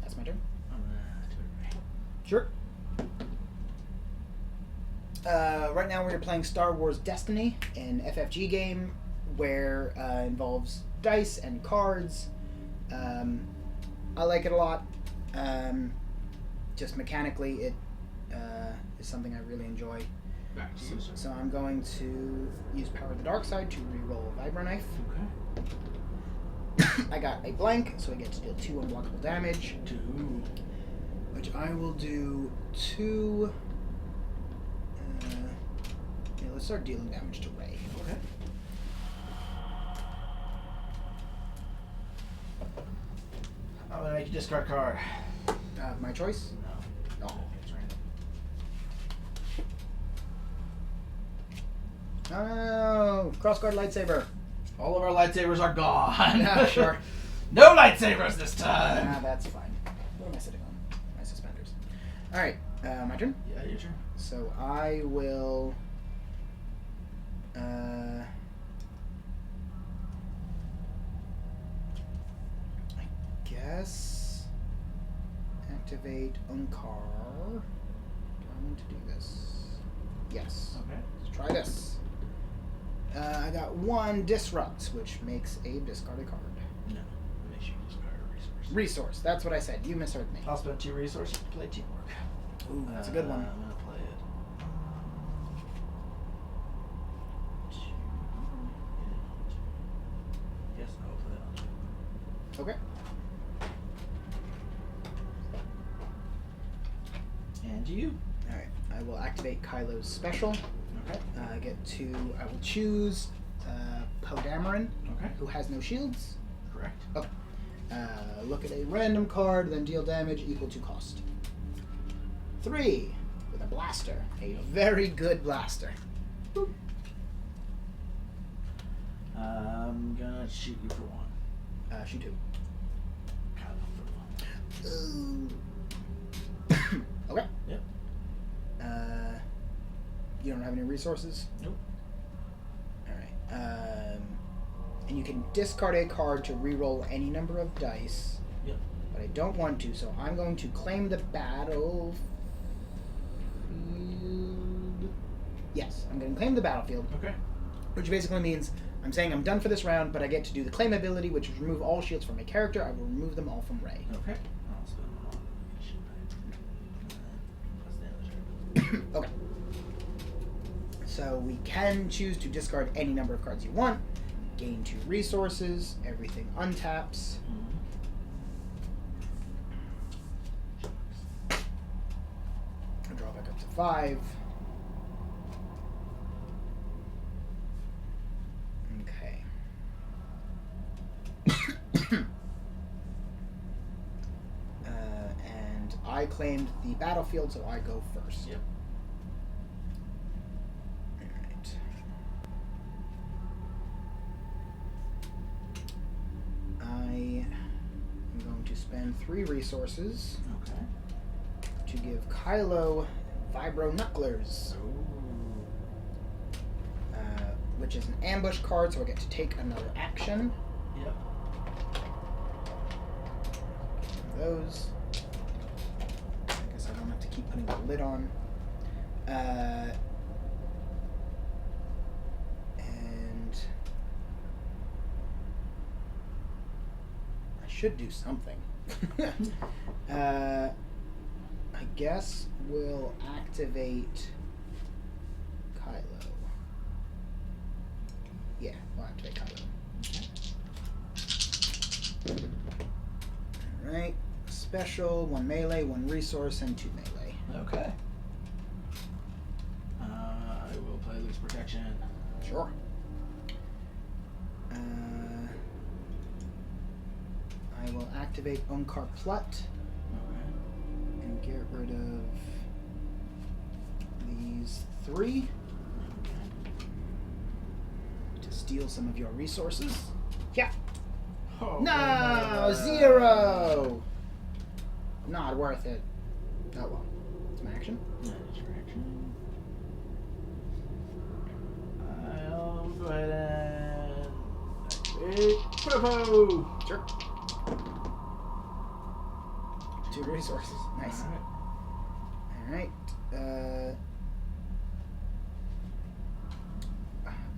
That's my turn. I'm gonna do it right. Sure. Right now we're playing Star Wars Destiny, an FFG game where involves dice and cards. I like it a lot. Just mechanically, it is something I really enjoy. Back to you, sir. So I'm going to use Power of the Dark Side to reroll Vibro Knife. Okay. I got a blank, so I get to deal 2 unblockable damage, 2. which I will do 2. Yeah, let's start dealing damage to Ray. Okay. I'm gonna make you discard card. My choice? No. Oh. It's random. Oh, crossguard lightsaber. All of our lightsabers are gone. Yeah, sure. No lightsabers this time. That's fine. What am I sitting on? My suspenders. All right, my turn. Yeah, your turn. So I will. I guess activate Unkar. Do I want to do this? Yes. Okay. Let's try this. I got 1 disrupt, which makes Abe discard a card. No. It makes you discard a resource. Resource. That's what I said. You misheard me. I'll spend 2 resources to play teamwork. Ooh, that's a good one. I'm gonna play it. Yes, I'll play it on 2. Okay. And you. All right. I will activate Kylo's special. Okay. I will choose Poe Dameron, Okay. who has no shields. Correct. Okay. Look at a random card, then deal damage equal to cost. 3 with a blaster. A very good blaster. Boop. I'm gonna shoot you for 1. Shoot 2. Kylo for 1. Okay. Yep. You don't have any resources? Nope. Alright. And you can discard a card to reroll any number of dice. Yep. But I don't want to, so I'm going to claim the battlefield. Yes, I'm going to claim the battlefield, Okay. which basically means I'm saying I'm done for this round, but I get to do the claim ability, which is remove all shields from a character. I will remove them all from Ray. Okay. I'll spend 1 on the shield die. Plus the other. Okay. So we can choose to discard any number of cards you want, gain 2 resources, everything untaps. I draw back up to 5. Okay. And I claimed the battlefield, so I go first. Yep. Alright. spend 3 resources Okay. to give Kylo Vibro Knucklers, which is an ambush card, so I get to take another action. Yep. Those. I guess I don't have to keep putting the lid on. And I should do something. I guess we'll activate Kylo. Yeah, we'll activate Kylo. Alright. Special, 1 melee, 1 resource, and 2 melee. Okay. I will play loose protection. Sure. I will activate Onkar Plut Okay. and get rid of these 3 to steal some of your resources. Yeah. Oh, No, 0. Not worth it. Oh well. It's my action. That is your action. I'll go ahead and activate Purple. Sure. 2 resources. Nice. Alright. Alright.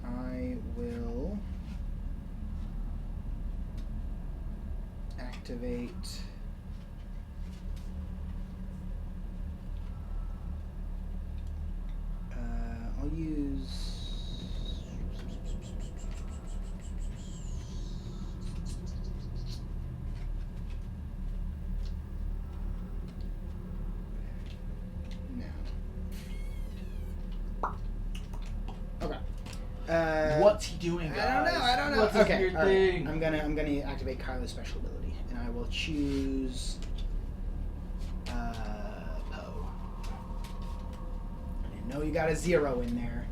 I will activate I'll use okay. What's he doing, guys? I don't know. What's this Okay, weird all right. thing? I'm gonna activate Kylo's special ability, and I will choose Poe. I didn't know you got a 0 in there.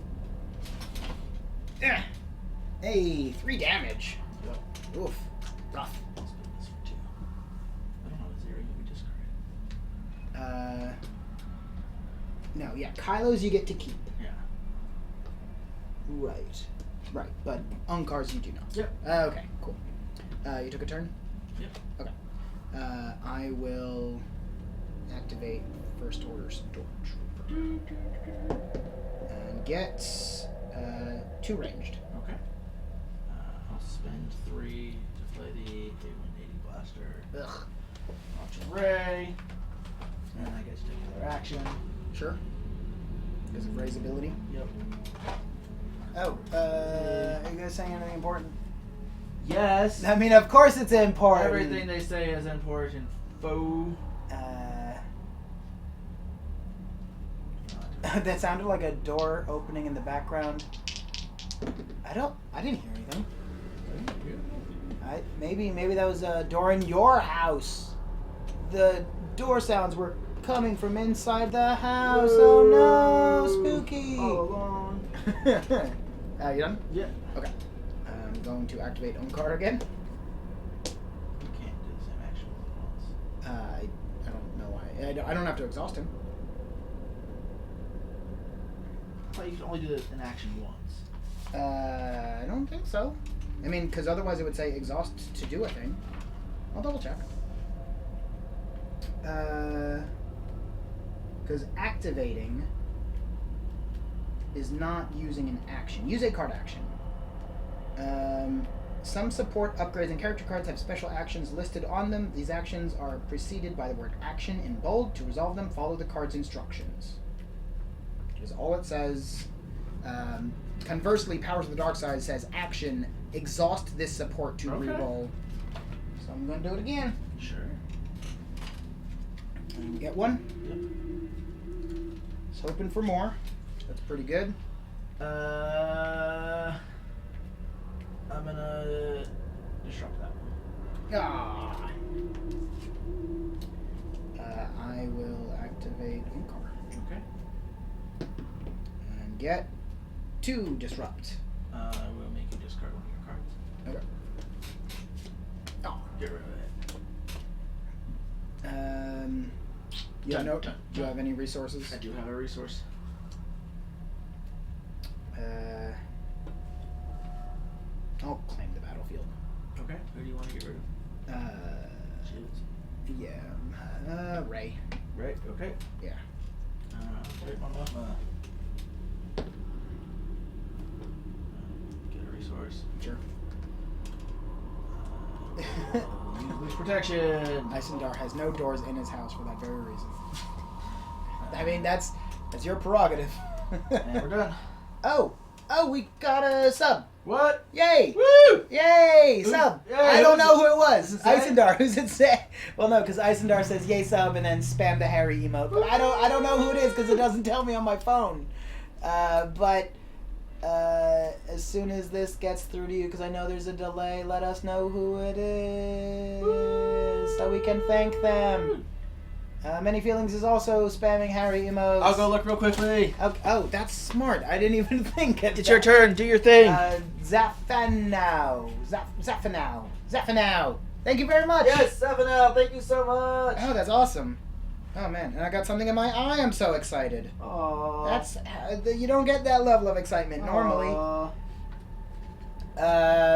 Hey, 3 damage. Yep. Oof, rough. I'll spend this for 2. I don't have a 0, you can discard. No, yeah, Kylo's you get to keep. Yeah. Right, but Unkar's you do not. Yep. Okay, cool. You took a turn? Yep. Okay. I will activate First Order Stormtrooper. And get 2 ranged. Okay. I'll spend 3 to play the A180 blaster. Ugh. Launch a ray. And I get to take another action. Sure. Because of Ray's ability. Yep. Oh, are you guys saying anything important? Yes. I mean, of course it's important. Everything they say is important. Foe. That sounded like a door opening in the background. I didn't hear anything. Maybe that was a door in your house. The door sounds were coming from inside the house. Oh no, spooky! All along. You done? Yeah. Okay. I'm going to activate Onkar again. You can't do the same action once. I don't know why. I don't have to exhaust him. Well, you can only do an action once. I don't think so. I mean, because otherwise it would say exhaust to do a thing. I'll double check. Because activating is not using an action. Use a card action. Some support upgrades and character cards have special actions listed on them. These actions are preceded by the word action in bold. To resolve them, follow the card's instructions. Which is all it says. Conversely, Powers of the Dark Side says action, exhaust this support to reroll. So I'm going to do it again. Sure. And get 1. Yep. Just hoping for more. That's pretty good. I'm gonna disrupt that one. Ah. I will activate Inkar. Okay. And get 2 disrupt. I will make you discard one of your cards. Okay. Oh. Get rid of it. You Dun, know, dun, do you have any resources? I do have a resource. I'll claim the battlefield. Okay. Who do you want to get rid of? Shields. Yeah. Ray. Right. Okay. Yeah. Right, Mama. Get a resource. Sure. Use protection. Isendar has no doors in his house for that very reason. I mean, that's your prerogative. And we're done. Oh, we got a sub. What? Yay! Woo! Yay! Who- Sub. Yay, I don't who's know it- who it was. does it say? Isendar. Who's it say? Well, no, because Isendar says yay sub and then spam the Harry emote. But I don't know who it is because it doesn't tell me on my phone. But as soon as this gets through to you, because I know there's a delay, let us know who it is so we can thank them. Many Feelings is also spamming Harry emotes. I'll go look real quickly. Oh, that's smart. I didn't even think of It's that. your turn. Do your thing. Zafanau. Zafanau. Thank you very much. Yes, 7L. Thank you so much. Oh, that's awesome. Oh man, and I got something in my eye. I'm so excited. Aww. That's you don't get that level of excitement normally. Aww.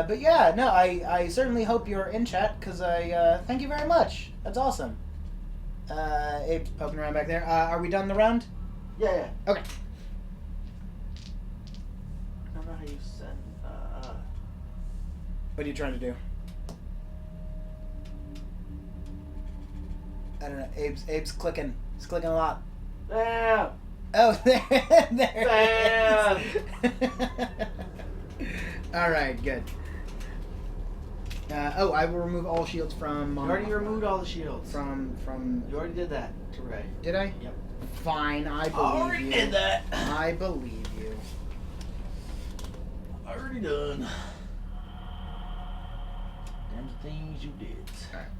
But yeah, no, I certainly hope you're in chat because I thank you very much. That's awesome. Abe's poking around back there. Are we done the round? Yeah. Okay. I don't know how you send. What are you trying to do? I don't know. Abe's clicking. He's clicking a lot. Bam. Oh, there Bam. it is. All right, good. I will remove all shields from. You already removed all the shields. From. You already did that to Ray. Did I? Yep. Fine, I believe Already you. did that. I believe you. Already done. Damn the things you did. Alright.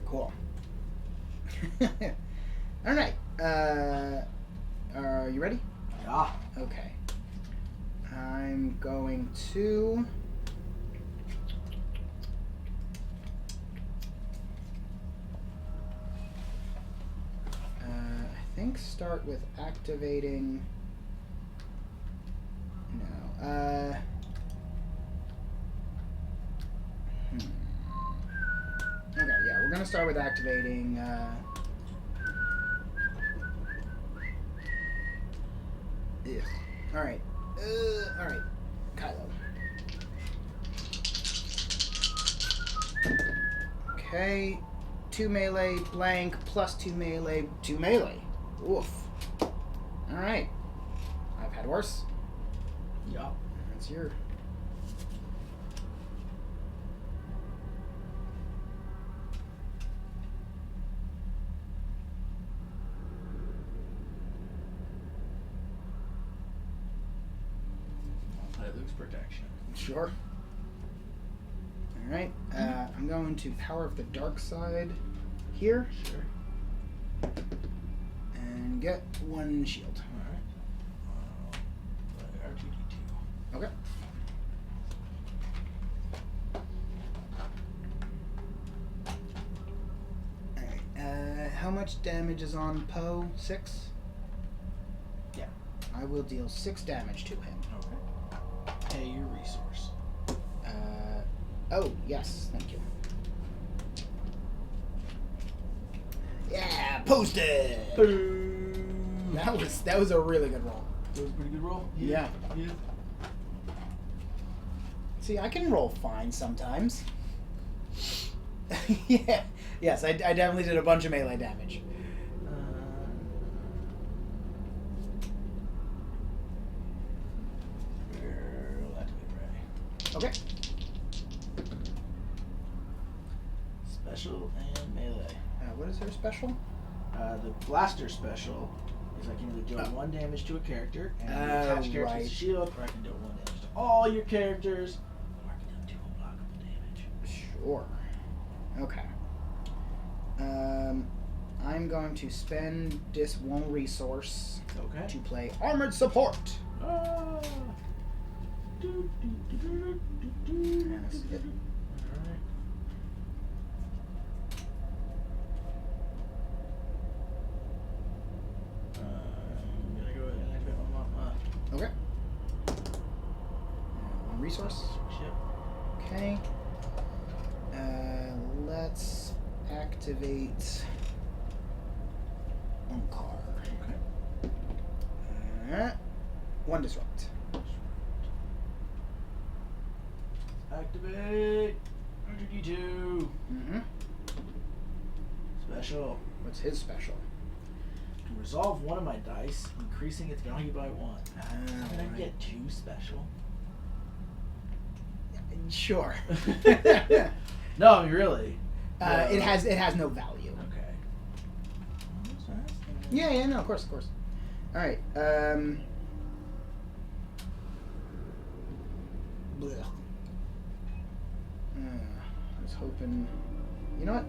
Cool. Alright. Are you ready? Yeah. Okay. I'm going to... I think start with activating... No. Okay, yeah, we're gonna start with activating, Alright. Alright. Kylo. Okay. 2 melee, blank, plus 2 melee, 2 melee. Oof. Alright. I've had worse. Yeah. That's your... Luke's protection. Sure. Alright. I'm going to Power of the Dark Side here. Sure. And get 1 shield. Alright. R2D2. Okay. Alright. How much damage is on Poe? 6? Yeah. I will deal 6 damage to him. Okay. Pay your resource. Oh, yes. Thank you. Yeah, posted! Boom. That was a really good roll. That was a pretty good roll. Yeah. See, I can roll fine sometimes. Yeah. Yes, I definitely did a bunch of melee damage. Okay. Special and melee. What is her special? The blaster special is I can either deal 1 damage to a character and attach characters right. to shield, or I can deal 1 damage to all your characters, or I can deal 2 unblockable damage. Sure. Okay. I'm going to spend this 1 resource Okay. to play Armored Support. Ah. That's it. Alright. resource. Yep. Okay. Let's activate Onkar. Okay. One disrupt. Activate. 100D2. Mm-hmm. Special. What's his special? To resolve one of my dice, increasing its value by 1. Can I Right. get 2 special? Sure. No, I mean, really. It has no value. Okay. Yeah, no, of course. All right. Blech. I was hoping. You know what?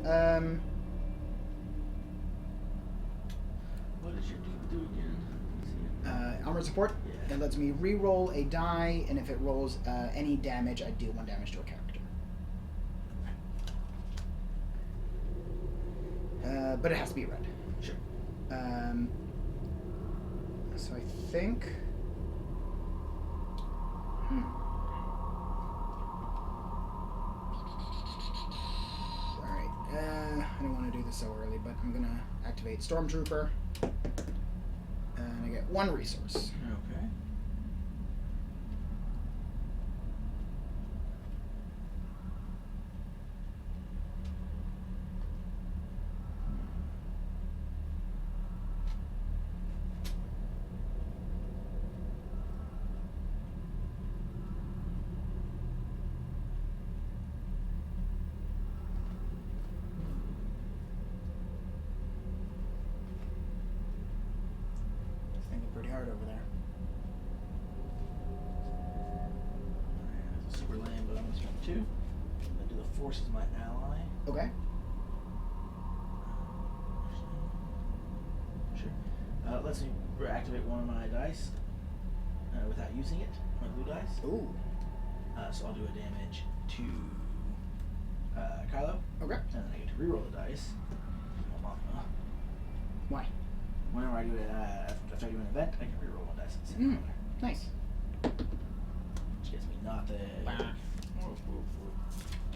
What does your dude do again? Armored support. Yeah. It lets me re-roll a die, and if it rolls any damage, I deal 1 damage to a character. But it has to be red. Sure. So I think. Alright. I don't want to do this so early, but I'm gonna activate Stormtrooper. And I get 1 resource. Okay. It's thinking pretty hard over there. That's a super lame, but I'm going to spend 2. I'm going to do the Force as my ally. Okay. Sure. It lets me reactivate one of my dice without using it, my blue dice. Ooh. So I'll do a damage to Kylo, Okay. and then I get to reroll the dice. Why? Whenever I do it, if I do an event, I can reroll 1 dice at the same time. Nice. Which gets me nothing.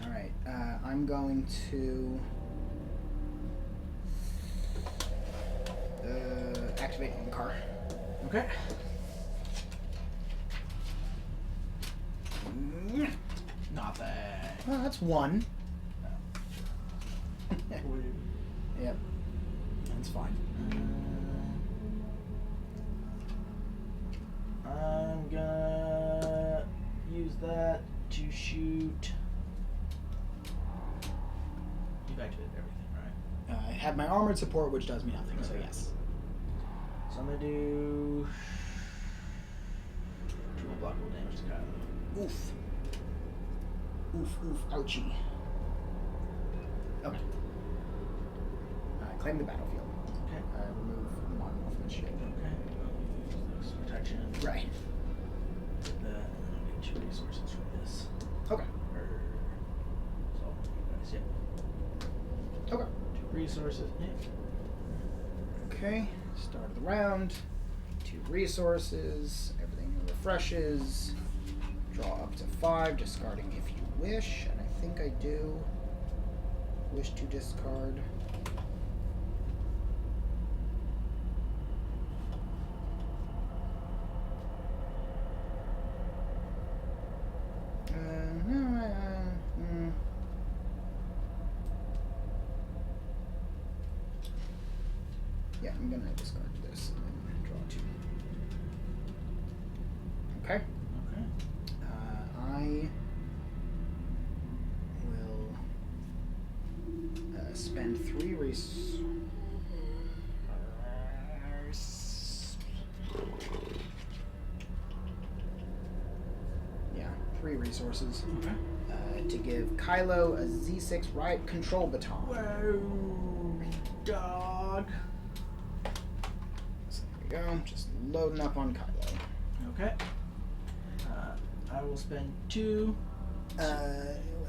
Alright. I'm going to activate Onkar. Okay. Nothing. Well, that's 1. No. Yep. That's fine. I'm gonna use that to shoot. You've activated everything, right? I have my armored support, which does me nothing, so yes. So I'm gonna do 2 unblockable damage to Kylo. Oof. Oof, ouchie. Okay. Claim the battlefield. Okay. Remove 1 off my shield. Okay. I'll use this protection. Right. I'll get 2 resources from this. Okay. So you guys, yeah. Okay. 2 resources. Yeah. Okay. Start of the round. 2 resources. Everything refreshes. Draw up to 5, discarding if you wish, and I think I do. Wish to discard. Yeah, I'm gonna discard this and draw 2. Okay. Okay. I will spend 3 3 resources to give Kylo a Z6 riot control baton. Whoa, dog. So there we go. Just loading up on Kylo. Okay. I will spend 2.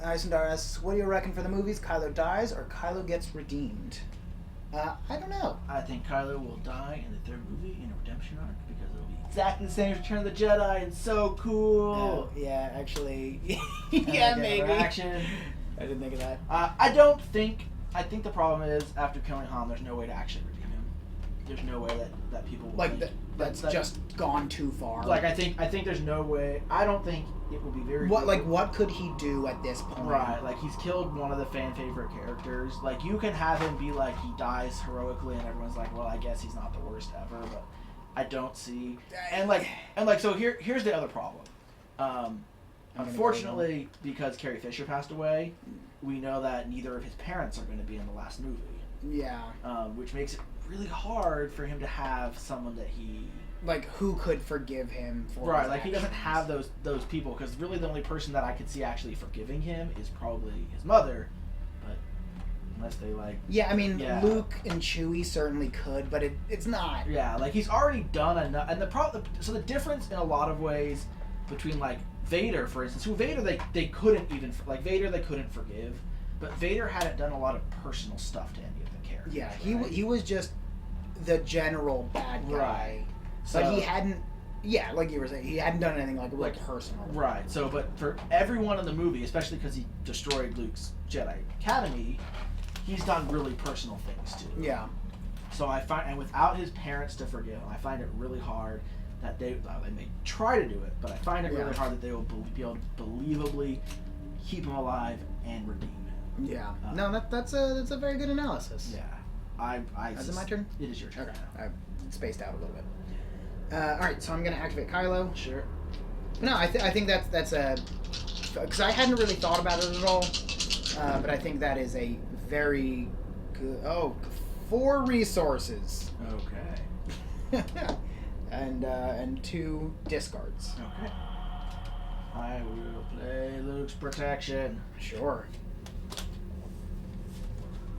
Isendar asks, what do you reckon for the movies? Kylo dies or Kylo gets redeemed? I don't know. I think Kylo will die in the 3rd movie in a redemption arc because it'll be exactly the same as Return of the Jedi. It's so cool. Yeah, actually. And Yeah, they get maybe. Action. I didn't think of that. I think the problem is after killing Han, there's no way to actually redeem him. There's no way that people will Like, think that's that- just gone too far. Like I think there's no way. I don't think it will be very. What good. like what could he do at this point? Right, like he's killed one of the fan favorite characters. Like you can have him be like he dies heroically, and everyone's like, well, I guess he's not the worst ever. But I don't see, and like so here's the other problem. Unfortunately, because Carrie Fisher passed away, we know that neither of his parents are going to be in the last movie. Yeah. Which makes it really hard for him to have someone that he. Like who could forgive him for Right, his like he doesn't actions. have those people, because really the only person that I could see actually forgiving him is probably his mother, but unless they like... Yeah, I mean, Yeah. Luke and Chewie certainly could, but it's not. Yeah, like he's already done enough, and so the difference in a lot of ways between like Vader, for instance, who Vader they couldn't even, like Vader they couldn't forgive, but Vader hadn't done a lot of personal stuff to any of the characters. Yeah, right? he was just the general bad guy. Right. So, But he hadn't, yeah, like you were saying, he hadn't done anything like real personal. Right. So, but for everyone in the movie, especially because he destroyed Luke's Jedi Academy, he's done really personal things too. Yeah. So I find, and without his parents to forgive him, I find it really hard that they may try to do it, but I find it really hard that they will be able to believably keep him alive and redeem him. Yeah. No, that's a very good analysis. Yeah. Is it my turn? It is your turn. Okay. I spaced out a little bit. All right, so I'm gonna activate Kylo. Sure. No, I think that's a, because I hadn't really thought about it at all, but I think that is a very good. 4 resources. Okay. and 2 discards. Okay. I will play Luke's protection. Sure.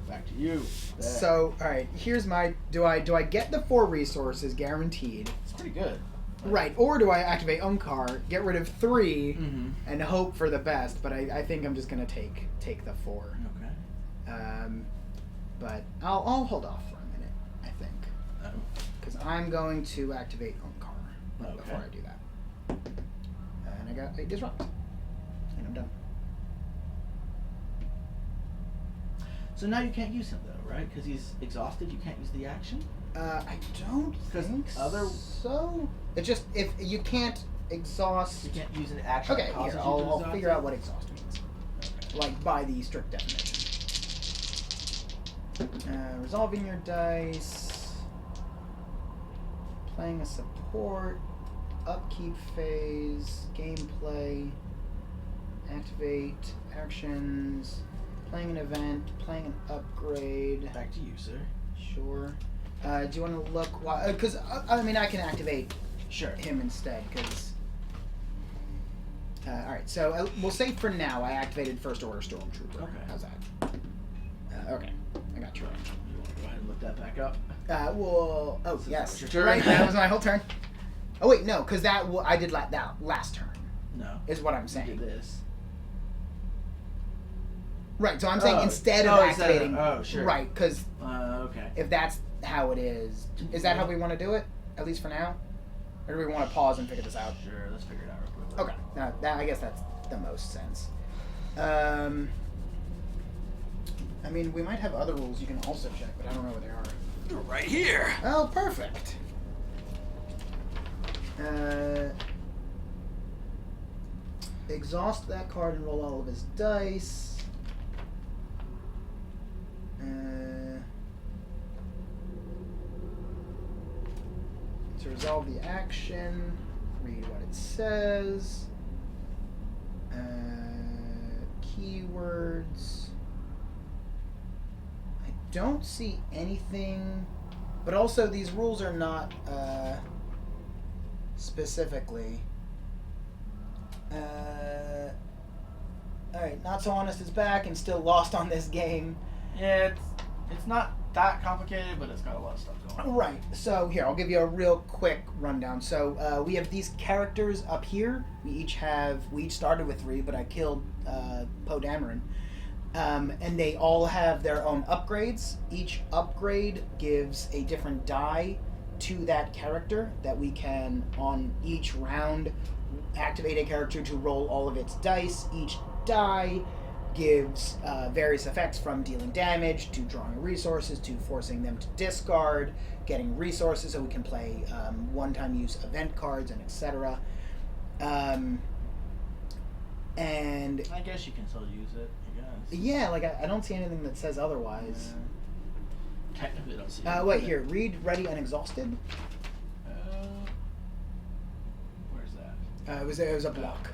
Back to you. There. So, all right, here's my. Do I get the 4 resources guaranteed? It's pretty good. Right, or do I activate Omkar, get rid of 3, Mm-hmm. and hope for the best? But I think I'm just gonna take the 4. Okay. But I'll hold off for a minute. I think because I'm going to activate Omkar before I do that. And I got a disrupt, and I'm done. So now you can't use him though, right? Because he's exhausted. You can't use the action. I don't think so. It's just if you can't exhaust. You can't use an action. Okay, that causes here you to I'll exhaust figure it? out what exhaust means. Okay. Like by the strict definition. Resolving your dice, playing a support, upkeep phase, gameplay, activate actions, playing an event, playing an upgrade. Back to you, sir. Sure. Do you want to look? Because I mean, I can activate Sure. him instead. Because. All right. So we'll say for now, I activated First Order Stormtrooper. Okay. How's that? Okay. I got you right. You want to go ahead and look that back up? Well. Oh, So yes. that was your turn? Right. That was my whole turn. Oh wait, no, because I did that last turn. No. Is what I'm You saying. did this. Right. So I'm saying Oh. instead of activating. Sure. Right. Because Okay. if that's how it is that how we want to do it? At least for now, or do we want to pause and figure this out? Sure. Let's figure it out real quick. Okay. Now I guess that's the most sense. I mean, we might have other rules you can also check, but I don't know what they are. You're right here. Oh, perfect. Exhaust that card and roll all of his dice. To resolve the action, read what it says. Keywords. I don't see anything, but also these rules are not specifically. Alright, Not So Honest is back and still lost on this game. Yeah, it's not that complicated, but it's got a lot of stuff going on. Right, so here, I'll give you a real quick rundown. So we have these characters up here. We each started with 3, but I killed Poe Dameron. And they all have their own upgrades. Each upgrade gives a different die to that character that we can, on each round, activate a character to roll all of its dice. Each die gives various effects, from dealing damage to drawing resources to forcing them to discard, getting resources so we can play one-time use event cards, and etc. And I guess you can still use it. I guess. yeah, like I don't see anything that says otherwise. Technically, I don't see. Wait, here. Read, ready, and exhausted. Where's that? It was a block.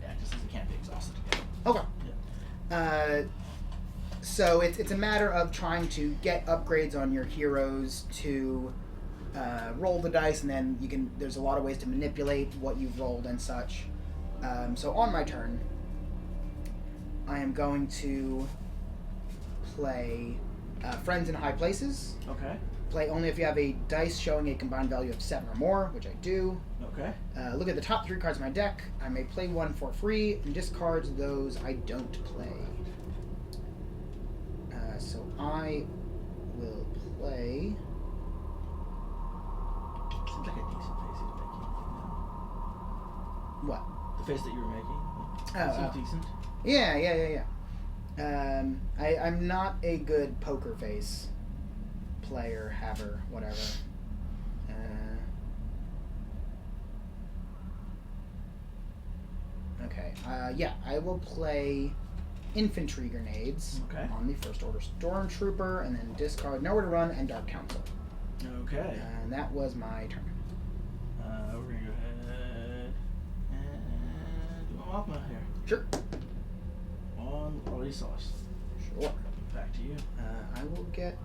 Yeah, it just says it can't be exhausted again. Okay. Yeah. So it's a matter of trying to get upgrades on your heroes to roll the dice, and then you can. There's a lot of ways to manipulate what you've rolled and such. So on my turn, I am going to play Friends in High Places. Okay. Play only if you have a dice showing a combined value of 7 or more, which I do. Okay. Look at the top 3 cards of my deck. I may play one for free and discard those I don't play. So I will play. Seems like a decent face he's making. What? The face that you were making. Oh, Seems decent. Yeah. I'm not a good poker face player, haver, whatever. Okay. Yeah, I will play infantry grenades on the first order stormtrooper, and then discard nowhere to run and dark council. Okay. And that was my turn. We're gonna go ahead and do a Mothma here. Sure. One resource. Sure. Back to you. I will get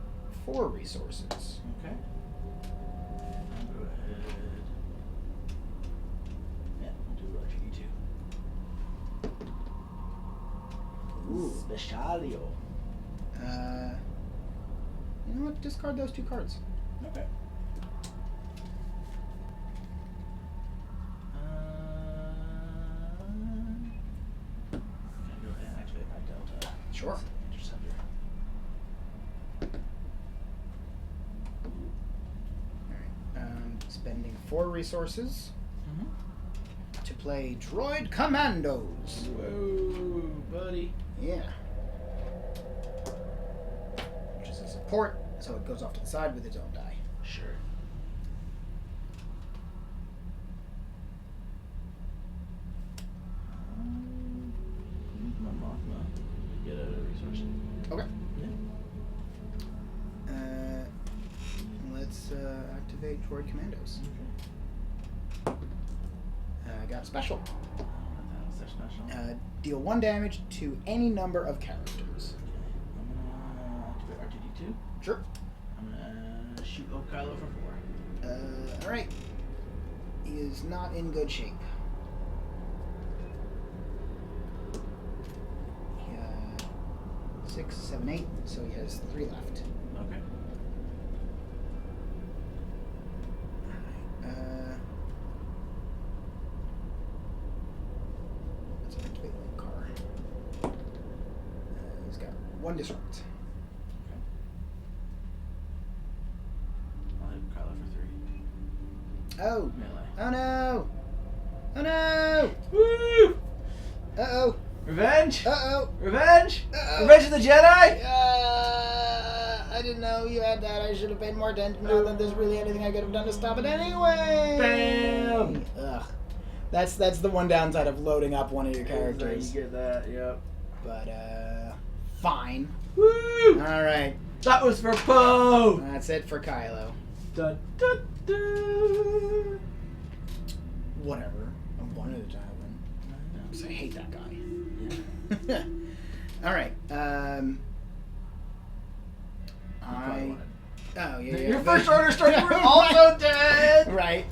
4 resources. Okay. I'll go ahead. Yeah, we'll do RGD too. Ooh. Specialio. You know what? Discard those 2 cards. Okay. Go ahead and activate my Delta. Sure. Interceptor. Alright. Spending 4 resources Mm-hmm. to play Droid Commandos. Whoa, buddy. Yeah. Which is a support, so it goes off to the side with its own die. Sure. My Mothma. Get out of resource. Okay. Yeah. Let's activate Droid Commandos. Okay. Got special. That's their special. Deal 1 damage to any number of characters. I'm gonna activate RTD2. Sure. I'm gonna shoot Kylo for 4. Alright. He is not in good shape. 6, 7, 8, so he has 3 left. Okay. Let's activate the car. He's got 1 disrupt. Okay. I'll hit Kylo for 3. Oh! Melee. Oh no! Oh no! Woo! Uh-oh! Revenge! Uh-oh! Revenge! Uh-oh. Revenge of the Jedi! I didn't know you had that. I should have paid more attention. Not that there's really anything I could have done to stop it anyway. Bam! Ugh. That's the one downside of loading up one of your You characters. get that, yep. But fine. Woo! All right. That was for Poe! That's it for Kylo. Dun, dun, dun. Whatever. I'm one at a time. I hate that guy. Yeah. All right. Oh, yeah. Your first order stormtrooper also dead! Right.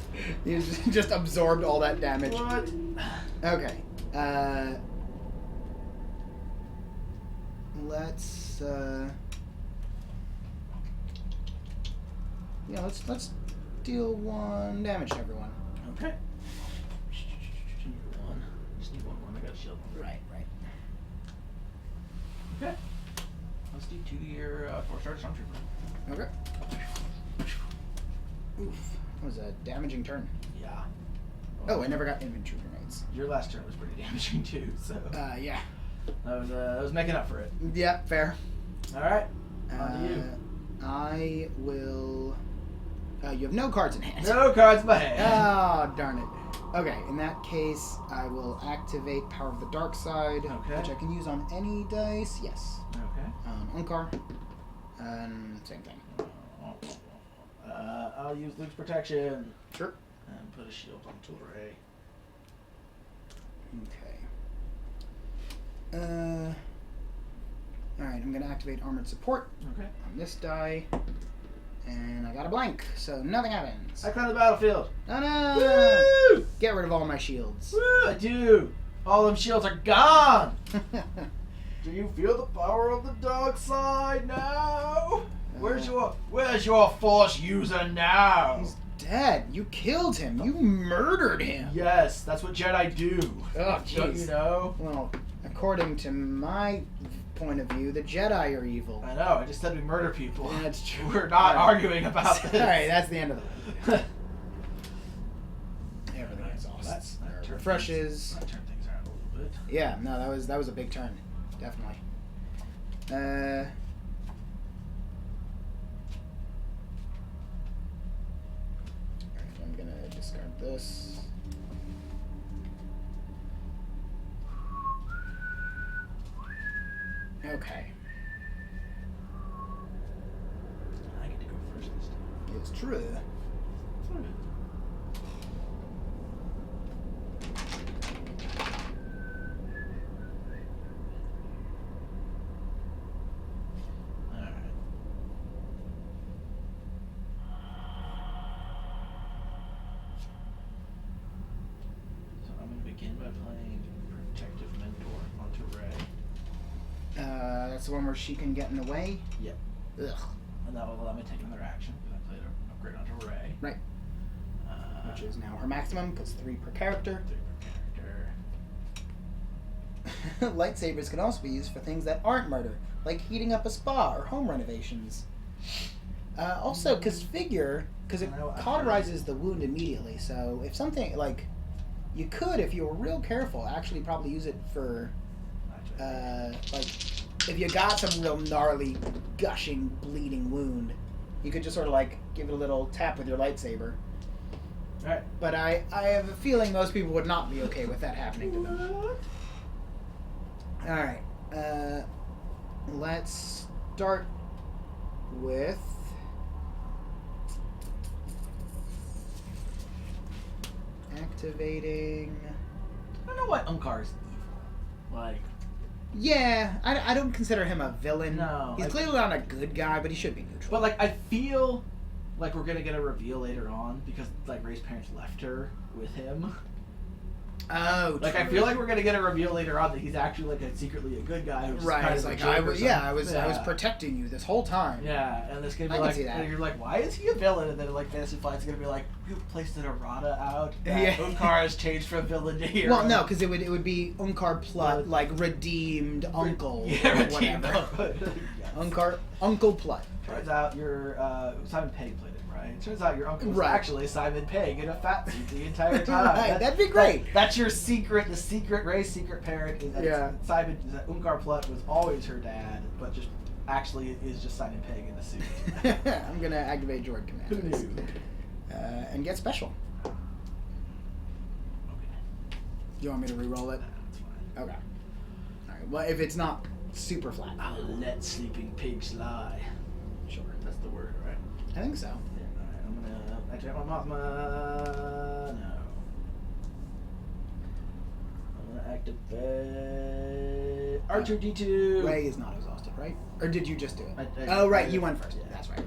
You just absorbed all that damage. What? Okay. Let's let's deal 1 damage to everyone. Okay. Just need one. I got a shield. Right. Okay. 60 to your 4-star stormtrooper. Okay. Oof. That was a damaging turn. Yeah. Oh, I never got infantry grenades. Your last turn was pretty damaging too, so Yeah. that was making up for it. Yeah, fair. All right. On to you. I will. You have no cards in hand. No cards in my hand. Oh, darn it. Okay, in that case, I will activate Power of the Dark Side, Okay. which I can use on any dice. Yes. Okay. Unkar. Same thing. I'll use Luke's protection Sure. and put a shield on Tilray. Okay. Alright, I'm going to activate Armored Support Okay. on this die. And I got a blank, so nothing happens. I clear the battlefield. Oh no! Woo! Get rid of all my shields. Woo! I do. All them shields are gone. Do you feel the power of the dark side now? Where's your force user now? He's dead. You killed him. You murdered him. Yes, that's what Jedi do. Oh, Don't jeez. you know? Well, according to my point of view, the Jedi are evil. I know. I just said we murder people. Yeah, that's true. We're not arguing about this. Alright, that's the end of the movie. Everything Alright, exhausts. that turned Refreshes. That turned things around a little bit. Yeah, no, that was a big turn. Definitely. Alright, I'm gonna discard this. Okay. I get to go first this time. It's true. Alright. So I'm going to begin by playing Protective Mentor onto Rey. That's the one where she can get in the way? Yep. Ugh. And that will allow me to take another action because I played an upgrade onto Rey. Right. Uh, Which is now her maximum, because 3 per character. 3 per character. Lightsabers can also be used for things that aren't murder, like heating up a spa or home renovations. Also, because it I know, I've cauterizes the wound immediately, so if something, like, you could, if you were real careful, actually probably use it for, like, if you got some real gnarly, gushing, bleeding wound, you could just sort of, like, give it a little tap with your lightsaber. Alright. But I have a feeling most people would not be okay with that happening to them. Alright, let's start with activating. I don't know why Unkar is evil. Like, Yeah, I don't consider him a villain. No, He's clearly not a good guy, but he should be neutral. but like I feel like we're gonna get a reveal later on because like Rey's parents left her with him. Oh, Like I true. feel like we're gonna get a reveal later on that he's actually like secretly a good guy who's Right, kind it's of like a jerk I or was. something. Yeah, I was Yeah. protecting you this whole time. Yeah, and it's gonna be I can like, see that. and you're like, why is he a villain? And then like Fantasy Flight's gonna be like, you placed an errata out. That Yeah. Unkar has changed from villain to hero. Well, no, because it would be Unkar Plut, like redeemed uncle, Yeah, or redeemed whatever. uncle. Uncle Plut. Turns out your Simon Pegg played him, right? Turns out your uncle was Right. actually Simon Pegg in a fat suit the entire time. Right, that'd be great. That's your secret. The secret Rey's secret parent is that Yeah. Simon that Unkar Plut was always her dad, but just actually is just Simon Pegg in the suit. I'm gonna activate Droid Who Commandos. knew? And get special. Okay, Do you want me to re-roll it? that's fine. Okay. All right. Well, if it's not super flat, I'll let sleeping pigs lie. sure. That's the word, right? I think so. Yeah. All right. I'm gonna activate my Mothma. No. I'm gonna activate R2D2. Ray is not exhausted, right? Or did you just do it? I right. did. You went first. Yeah. That's right.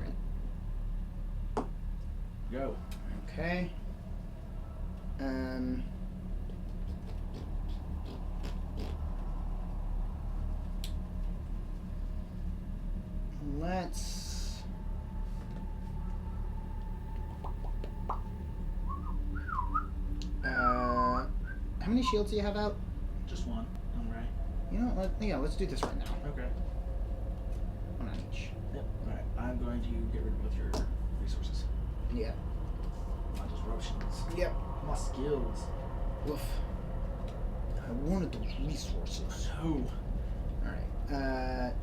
Go. Okay. Let's. How many shields do you have out? Just one. All right. You know, let's do this right now. Okay. I'm going to get rid of both your resources. Yeah. My disruptions. Yep. My skills. Woof. I wanted those resources. No. Alright.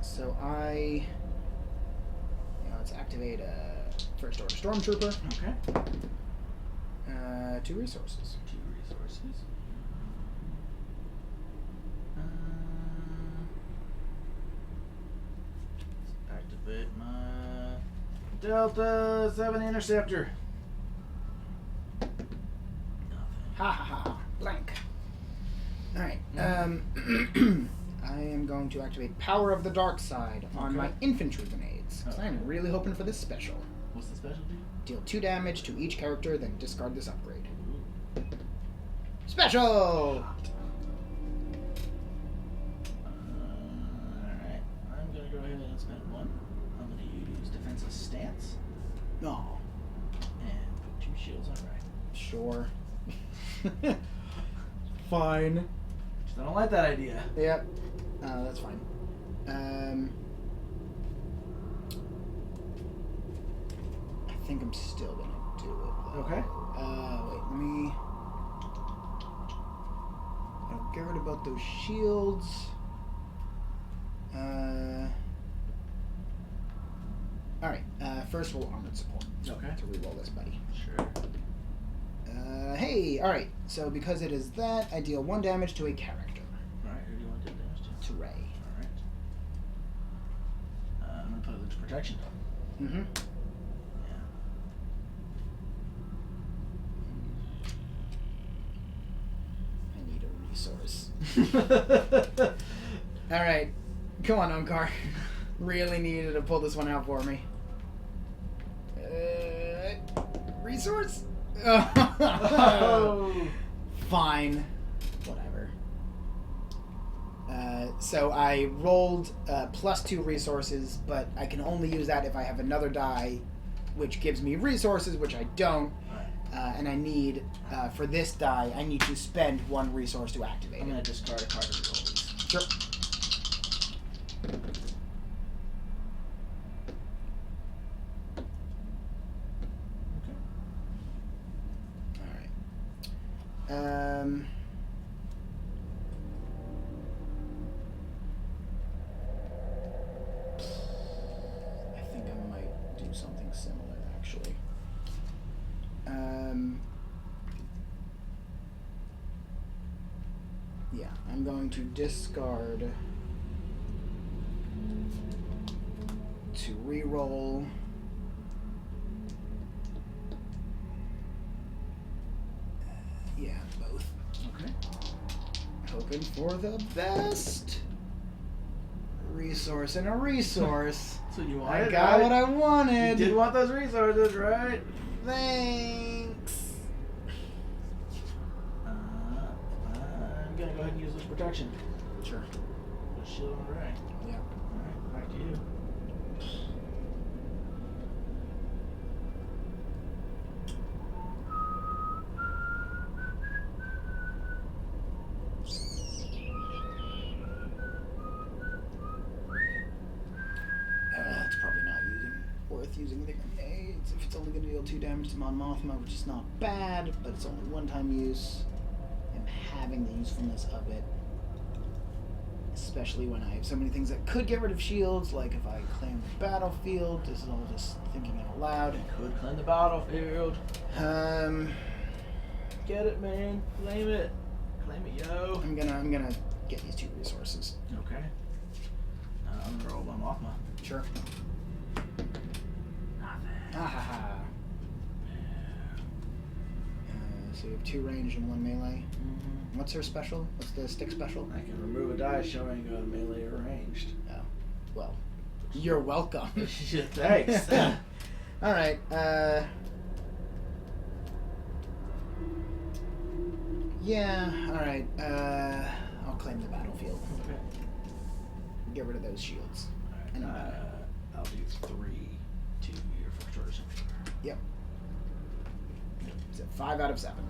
So let's activate a first order stormtrooper. Okay. 2 resources. 2 resources. Let's activate my Delta 7 interceptor. Ha ha ha. Blank. Alright. I am going to activate Power of the Dark Side on my infantry grenades. 'Cause I'm really hoping for this special. What's the specialty? Deal 2 damage to each character, then discard this upgrade. Special! Alright. I'm going to go ahead and spend 1. I'm going to use defensive stance No. and put 2 shields on right. Sure. Fine. I don't like that idea. Yep. That's fine. I think I'm still gonna do it. Though. Okay. Wait. Let me. I'll get rid of both those shields. All right. First roll armored support. Okay. To reroll this, buddy. Sure. Hey. All right. So because it is that, I deal 1 damage to a character. Alright, who do you want to do damage to? To Ray. Alright. I'm going to put it to protection. Mm-hmm. I need a resource. All right. Come on, Unkar. Really needed to pull this one out for me. Resource? Oh. Fine. Whatever. So I rolled +2 resources, but I can only use that if I have another die, which gives me resources, which I don't. And I need, for this die, I need to spend 1 resource to activate I'm it. going to discard a card to roll these. Sure. Alright. I think I might do something similar, actually. Yeah, I'm going to discard to reroll. Yeah, both. Okay. Hoping for the best. Resource and a resource. So you I wanted, got right? what I wanted. You did want those resources, right? Thanks. I'm going to go ahead and use this protection. Sure. Put a shield on the right. Yeah. Alright, back to you. It's probably not worth using the grenades if it's only going to deal 2 damage to Mon Mothma, which is not bad, but it's only 1-time use. I'm having the usefulness of it, especially when I have so many things that could get rid of shields, like if I claim the battlefield. This is all just thinking out loud. You could claim the battlefield. Get it, man. Claim it. Claim it, yo. I'm gonna get these 2 resources. Okay. I'm gonna roll my Mothma. Sure. Nothing. Ah ha ha. So you have 2 range and 1 melee. Mm-hmm. What's her special? What's the stick special? I can remove a die showing melee or ranged. Oh, well, you're welcome. Thanks. All right. Yeah. All right. I'll claim the battlefield. Okay. Get rid of those shields. Alright, And I'll do 3 to your first order signature. Yep. Is it 5 out of 7?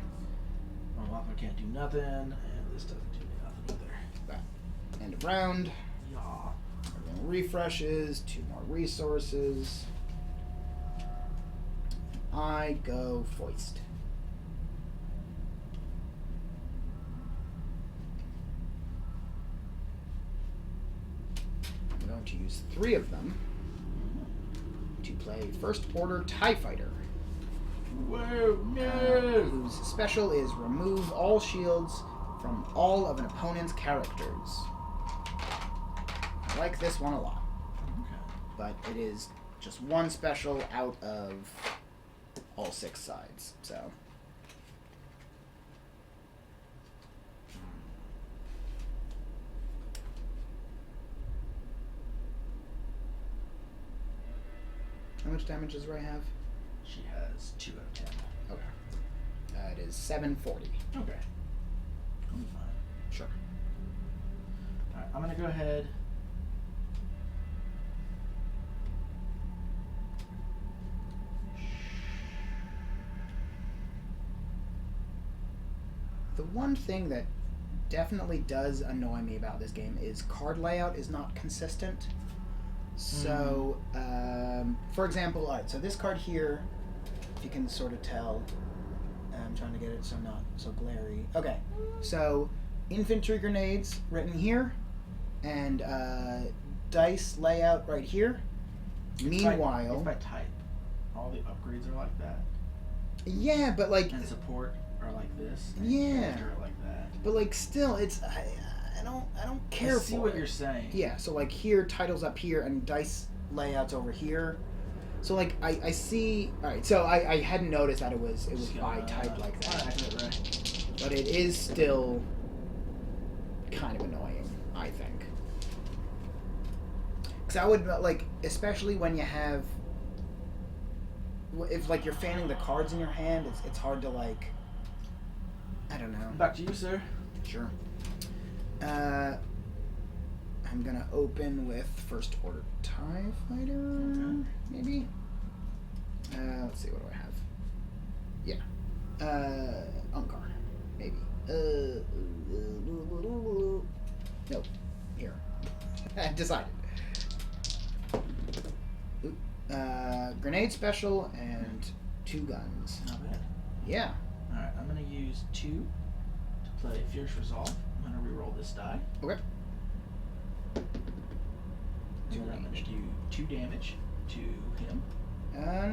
My Mothma can't do nothing, and this doesn't do nothing either. Right. End of round. Yeah. Everything refreshes. 2 more resources. I go foist. I'm going to use 3 of them to play First Order TIE Fighter. Whoa, no! Whose special is remove all shields from all of an opponent's characters. I like this one a lot. Okay. But it is just one special out of all 6 sides, so. How much damage does Ray have? She has 2 out of 10. Okay. It is 740. Okay. I'm fine. Sure. Alright, I'm gonna go ahead. The one thing that definitely does annoy me about this game is card layout is not consistent. So, for example, alright, so this card here, if you can sort of tell, I'm trying to get it so not so glary. Okay, so infantry grenades written here, and dice layout right here. Meanwhile, it's by type. All the upgrades are like that. Yeah, but like, And support are like this. And Yeah. character are like that. but like still, it's I don't care I see for what it. you're saying. Yeah, so like here, titles up here, and dice layouts over here. So like I see. All right, so I hadn't noticed that it was by type like that, Right. but it is still kind of annoying, I think. Because I would like, especially when you have, if like you're fanning the cards in your hand, it's hard to like. I don't know. Back to you, sir. Sure. I'm gonna open with First Order TIE Fighter, Okay. maybe? Let's see, what do I have? Yeah. Unkar, maybe. Nope. Here. I decided. Oop. Grenade special and 2 guns. Not bad. Yeah. Alright, I'm going to use 2 to play Fierce Resolve. I'm going to reroll this die. Okay. And then I'm going to do 2 damage to him.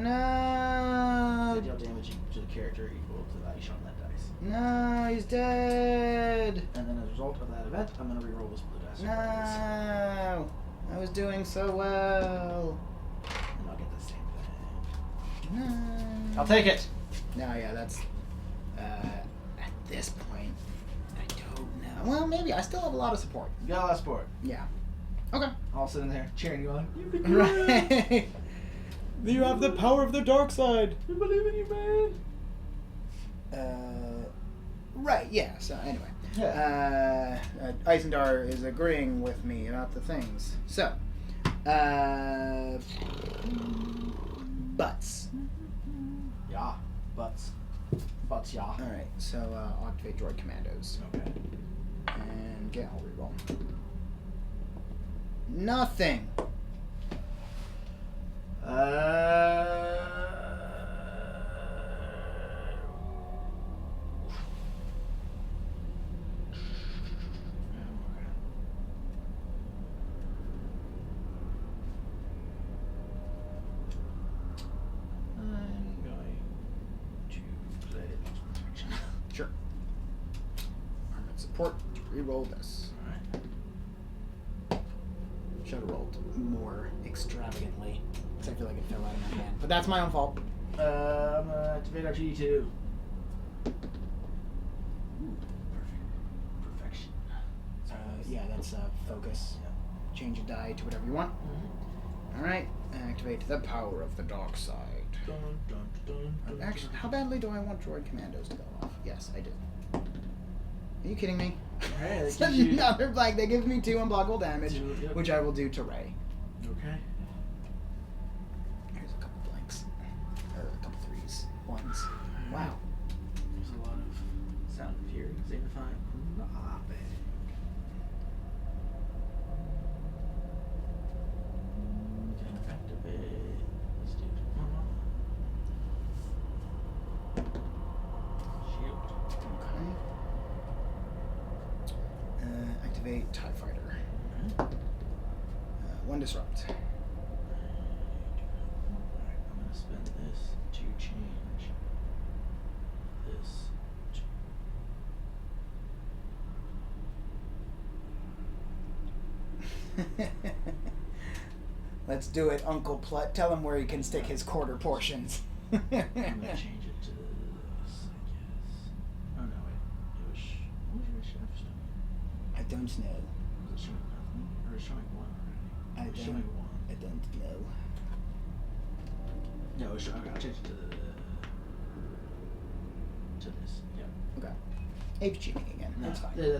No! To deal damage to the character equal to the value shown on that dice. No, he's dead! And then as a result of that event, I'm going to reroll this blue dice. No! I was doing so well. And I'll get the same thing. No. I'll take it! No, yeah, that's... at this point, I don't know. Well, maybe. I still have a lot of support. You got a lot of support. Yeah. Okay. All sitting there cheering you on. You can do it! Right. You have the power of the dark side. We believe in you, Uh, right, yeah, so anyway. Yeah. Isendar is agreeing with me about the things. So, butts. man! Yeah. Butts. Butts, yeah. Alright, so I'll activate Droid Commandos. Okay. And get I'll reroll. Nothing! I'm going to play Protection. Sure. Armored support to reroll this. Alright. Should have rolled more extravagantly. Because I feel like it fell out of my hand. But that's my own fault. I'm gonna activate our GD2. Ooh, perfect. Perfection. Yeah, that's focus. Yeah. Change a die to whatever you want. Alright, activate the power of the dark side. Dun, dun, dun, dun, Actually, how badly do I want Droid Commandos to go off? Yes, I do. Are you kidding me? Hey, that It's gives you- another blank. That gives me 2 unblockable damage, Yep. which I will do to Ray. Okay. Here's a couple blanks. Or a couple 3s. 1s. Wow. There's a lot of sound of hearing. Signifying. a TIE Fighter. 1 disrupt. Alright, I'm gonna spend this to change this. Let's do it, Uncle Plutt. Tell him where he can stick his quarter portions. I'm gonna change it to this, I guess. Oh no, wait. It was. What was your chef's doing? I don't know. Was it showing nothing? Or was it showing one already? I It was don't- showing one. I don't know. No, it was showing. Okay, I'll change it to this. Yeah. Okay. Ape's cheating again. No, That's fine. yeah.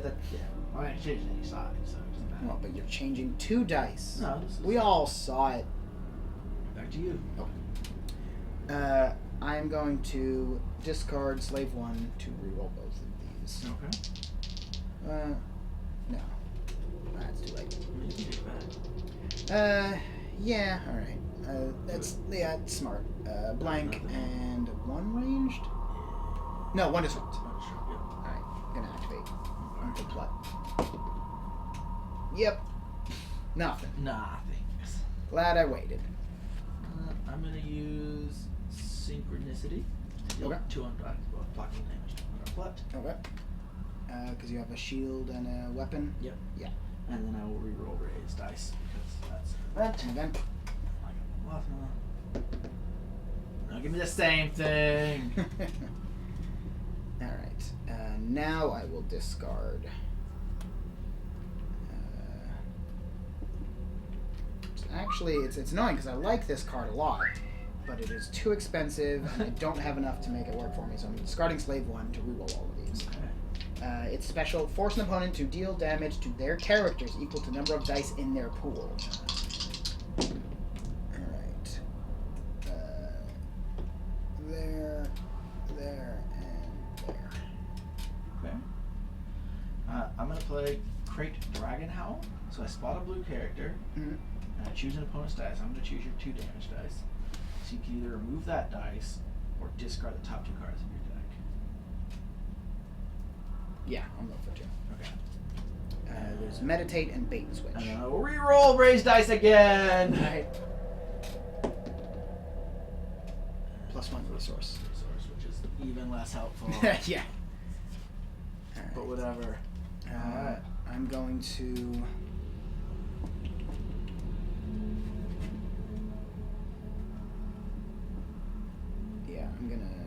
I mean, I changed any side, so it doesn't matter. Well, but you're changing 2 dice. No, this is. We all saw it. Back to you. I'm going to discard Slave 1 to reroll both of these. Okay. No. That's too late. You can take that. Yeah, alright. It's smart. Blank Nothing. and 1 ranged? No, 1 disrupt. Oh, sure, yeah. Alright, gonna activate. Uncle Plutt. Yep. Nothing. Nothing. Glad I waited. I'm gonna use synchronicity to deal Okay. 2 blocking damage to Plutt. Okay. Because you have a shield and a weapon. Yep. Yeah. And then I will reroll raised dice because that's An event. I got one off now. Now give me the same thing. Alright. Now I will discard. Actually, it's annoying because I like this card a lot, but it is too expensive and I don't have enough to make it work for me, so I'm discarding Slave 1 to reroll all of these. Okay. It's special. Force an opponent to deal damage to their characters equal to the number of dice in their pool. Alright. There, and there. Okay. I'm gonna play Crate Dragon Howl. So I spot a blue character. Mhm. And I choose an opponent's dice. I'm going to choose your 2 damage dice. So you can either remove that dice or discard the top 2 cards of your deck. Yeah, I'll go for 2. Okay. There's Meditate and Bait and Switch. And then I will reroll raised dice again. Alright. +1 resource. Resource, which is even less helpful. Yeah. But whatever. Alright. I'm going to. Yeah, I'm gonna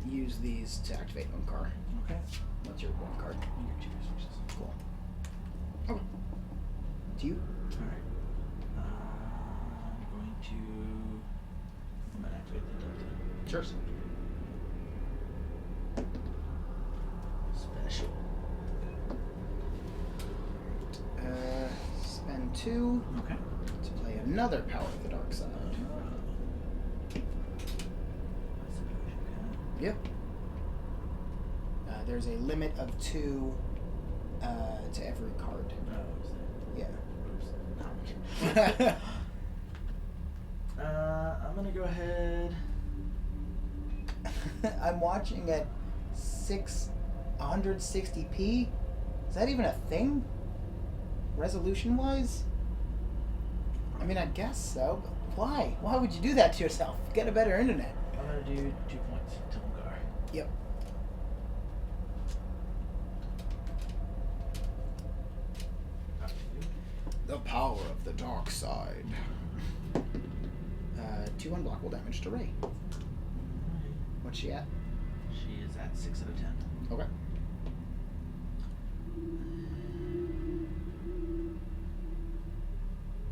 use these to activate Unkar. Okay. What's your 1 card? Your 2 resources. Cool. Okay. To you? Alright. I'm going to activate the Delta. Sure. Special. Spend 2 Okay. to play another Power of the Dark Side. Yep. There's a limit of 2 to every card. Yeah. I'm gonna go ahead. I'm watching at 160p. Is that even a thing? Resolution wise? I mean, I guess so, but why? Why would you do that to yourself? Get a better internet. I'm gonna do 2 points to Ungar. Yep. Up to you. The power of the dark side. 2 unblockable damage to Ray. What's she at? She is at 6 out of 10. Okay. I'm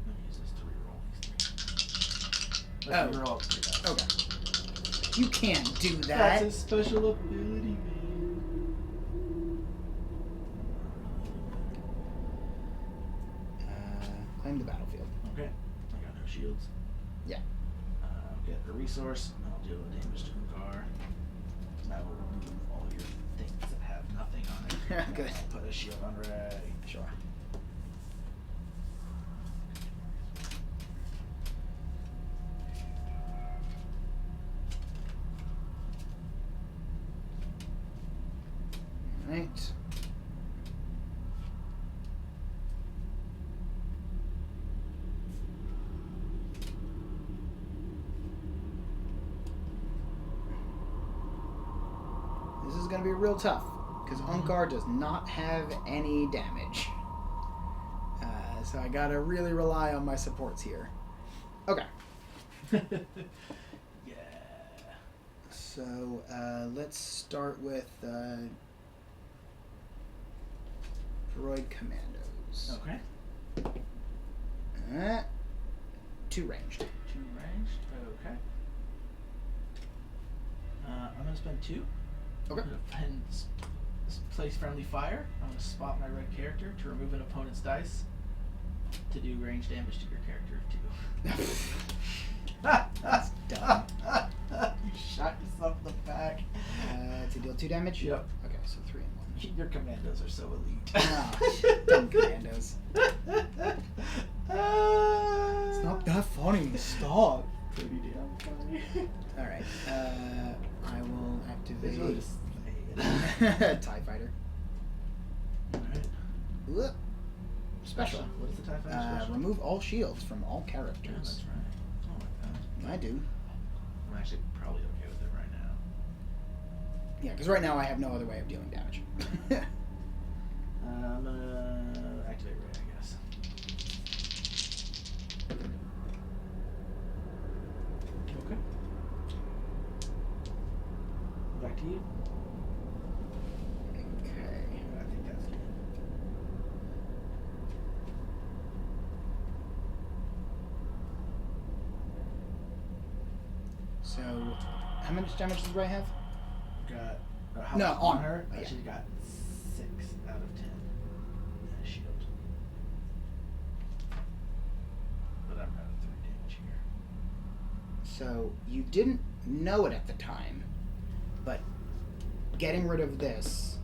gonna use this to reroll these 3. Oh. Let's reroll 3 dice. Okay. You can't do that. That's a special ability, man. Claim the battlefield. Okay. I got no shields. Yeah. I'll get a resource, and I'll deal the damage to Ungar. That will remove all your things that have nothing on it. Good. I'll put a shield on Ray. Sure. Alright. This is going to be real tough, because Unkar does not have any damage. So I gotta really rely on my supports here. Okay. Yeah. So let's start with Droid Commandos. Okay. 2 ranged. 2 ranged. Okay. I'm gonna spend 2. Okay. And place friendly fire. I'm gonna spot my red character to remove an opponent's dice to do range damage to your character too. That's dumb. You shot yourself in the back. To deal 2 damage? Yep. Okay, so 3 and 1. Your commandos are so elite. Oh, dumb commandos. It's not that funny. Stop. Pretty damn funny. Alright. I will activate It's really just TIE Fighter. Alright. Whoop. Special. What is the TIE Fighter special? Remove all shields from all Yeah, characters. that's right. Oh my god. I do. I'm actually probably okay with it right now. Yeah, because right now I have no other way of dealing damage. I'm gonna activate Ray, I guess. Okay. Back to you. Okay. I think that's good. So, how much damage does Ray have? Got how No, much on her? yeah. She's got 6 out of 10. And a shield. But I'm out of 3 damage here. So, you didn't know it at the time, but getting rid of this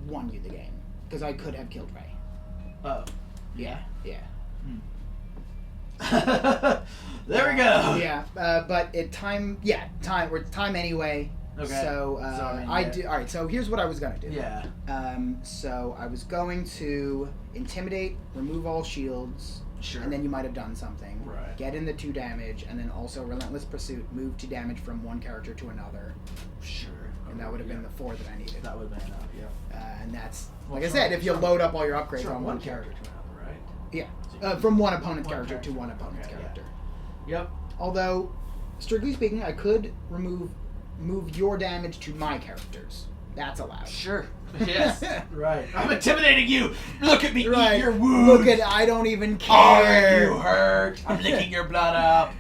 won you the game. Because I could have killed Ray. Oh. Yeah. There we go. Yeah, but time anyway. Okay. So, So, I mean, I yeah. do. All right. So here's what I was gonna do. Yeah. So I was going to intimidate, remove all shields, Sure. and then you might have done something. Right. Get in the 2 damage, and then also relentless pursuit, move 2 damage from one character to another, Sure. and that would have been the 4 that I needed. That would have been enough. Yeah. And that's Well, like I sure, said, if you sure. load up all your upgrades Sure, on one one character to another, right? Yeah. So you From one opponent's one character to character. one opponent's Okay, yeah. character. Yep. Although, strictly speaking, I could move your damage to my characters. That's allowed. Sure. Yes. Right. I'm intimidating you. Look at me. Right. Eat your wounds. Look at I don't even Are care. you hurt? I'm licking your blood up.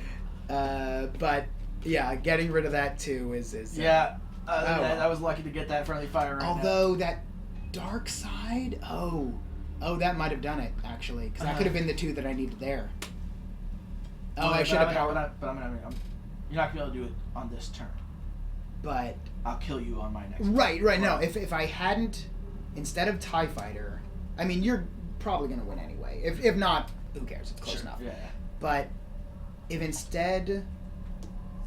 But yeah, getting rid of that too is Yeah. well. I was lucky to get that friendly fire right although that dark side, oh, that might have done it actually, because that could have been the 2 that I needed there. now. Oh, I should have powered. But I'm you're not gonna be able to do it on this turn. But I'll kill you on my next. right. No, Right. if I hadn't, instead of TIE Fighter, I mean you're probably gonna win anyway. If not, who cares? It's close Sure. enough. Yeah. But if instead,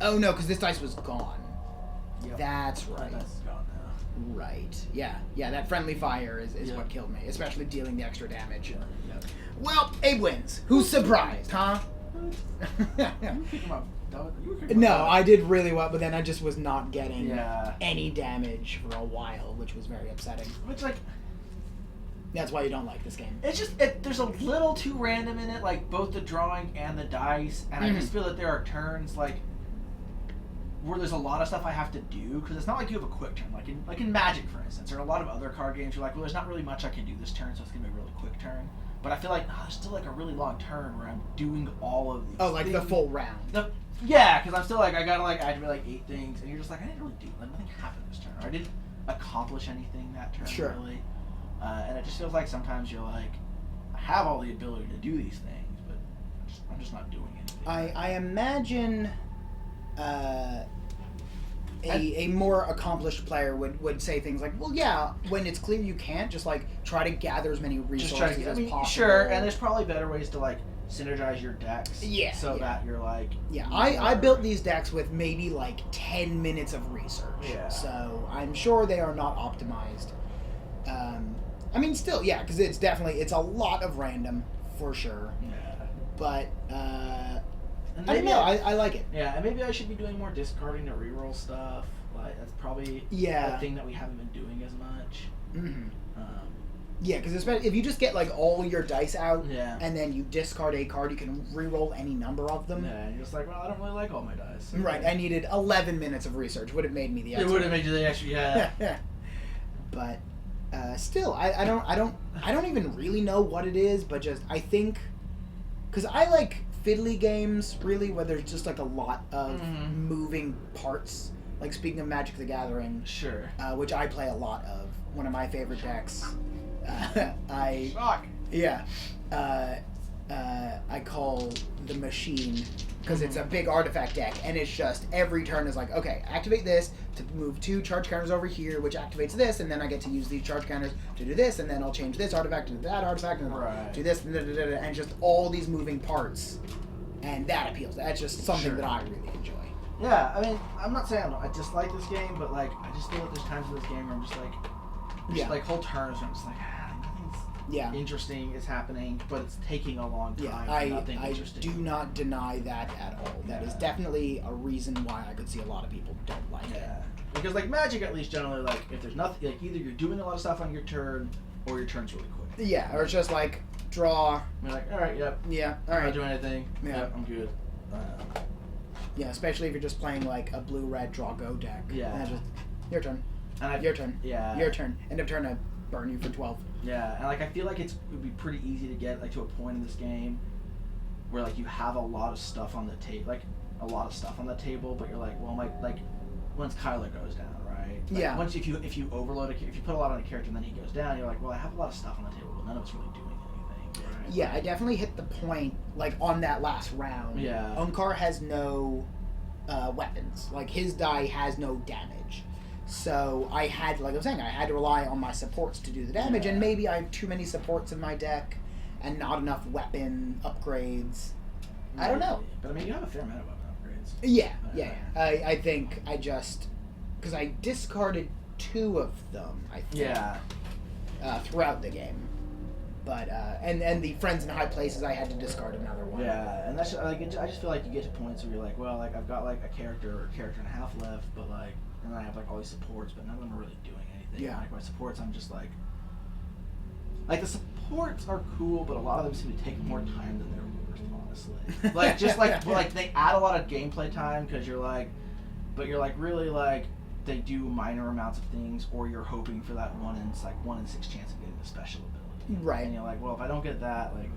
oh no, because this dice was gone. Yep. That's right. That's gone now. Right. Yeah. That friendly fire is Yeah. what killed me, especially dealing the extra damage. Yep. Well, Abe wins. Who's surprised, huh? You kicked him up. You were kicking him No, up. I did really well, but then I just was not getting Yeah. any damage for a while, which was very upsetting. Which like That's why you don't like this game. it's just there's a little too random in it, like both the drawing and the dice, and I just feel that there are turns like where there's a lot of stuff I have to do because it's not like you have a quick turn, like in Magic for instance, or a lot of other card games. You're like, well, there's not really much I can do this turn, so it's gonna be a really quick turn. But I feel like there's still like a really long turn where I'm doing all of these. Oh, like the things. full round. Yeah, because I'm still like I gotta like activate like 8 things, and you're just like I didn't really do like nothing happened this turn, or I didn't accomplish anything that turn Sure. really. And it just feels like sometimes you're like, I have all the ability to do these things, but I'm just not doing anything. I imagine a more accomplished player would say things like, well, yeah, when it's clear you can't, just like try to gather as many resources just try to get, as I mean, possible. sure, and there's probably better ways to like synergize your decks. Yeah, So yeah. that you're like. Yeah, I built these decks with maybe like 10 minutes of research. Yeah. So I'm sure they are not optimized. I mean, still, yeah, because it's a lot of random for sure. Yeah. But And I don't maybe know. I like it. Yeah, and maybe I should be doing more discarding to reroll stuff. That's probably Yeah. a thing that we haven't been doing as much. Mm-hmm. Um, Yeah, because especially if you just get like all your dice out yeah. and then you discard a card, you can re-roll any number of them. Yeah, and you're just like, well, I don't really like all my dice. Right. I needed 11 minutes of research. Would have made me the It expert. would have made you the extra. Yeah. But still, I don't even really know what it is, but just I think because I like fiddly games really where there's just like a lot of moving parts. Like speaking of Magic the Gathering, Sure. which I play a lot of, one of my favorite decks. Shock. Yeah. I call the Machine because it's a big artifact deck, and it's just every turn is like, okay, activate this to move 2 charge counters over here, which activates this, and then I get to use these charge counters to do this, and then I'll change this artifact into that artifact, and Right. do this, and just all these moving parts, and that appeals. That's just something Sure. that I really enjoy. Yeah, I mean, I'm not saying I dislike this game, but like, I just feel like there's times in this game where I'm just like, like whole turns where I'm just like, nothing's Yeah. interesting is happening, but it's taking a long time. Yeah, for nothing I interesting. do not deny that at all. That is Yeah. definitely a reason why I could see a lot of people don't like it. Yeah, because like Magic, at least generally, like if there's nothing, like either you're doing a lot of stuff on your turn, or your turn's really quick. Yeah, or it's just like draw. You're like, all right, yep, Yeah, all I'm not right. doing anything. Yeah. Yep, I'm good. Yeah, especially if you're just playing like a blue-red draw-go deck. Yeah. And it's just your turn, And I, your turn, yeah, your turn. End of turn, I burn you for 12. yeah, and like I feel like it would be pretty easy to get like to a point in this game where like you have a lot of stuff on the table, like a lot of stuff on the table, but you're like, well, like once Kyler goes down, right? Like, Yeah. Once if you overload if you put a lot on a character and then he goes down, you're like, well, I have a lot of stuff on the table, but none of it's really doing anything. Right? Yeah, I definitely hit the point like on that last round. Yeah. Unkar has no weapons. Like his die has no damage. So I had, like I was saying, I had to rely on my supports to do the damage, and Yeah. maybe I have too many supports in my deck and not enough weapon upgrades. I don't know. But I mean, you have a fair amount of weapon upgrades. Yeah. I think I just because I discarded 2 of them. I think. Yeah. Throughout the game, but and the friends in high places I had to discard another one. Yeah, and that's like I just feel like you get to points where you're like, well, like I've got like a character or a character and a half left, but like, and then I have like all these supports, but none of them are really doing anything. Yeah. Like my supports, I'm just like the supports are cool, but a lot of them seem to take more time than they're worth, honestly. Like just like they add a lot of gameplay time because you're like, but you're like really like they do minor amounts of things, or you're hoping for that 1 in 6 chance of getting the special ability. Right. And you're like, well, if I don't get that, like.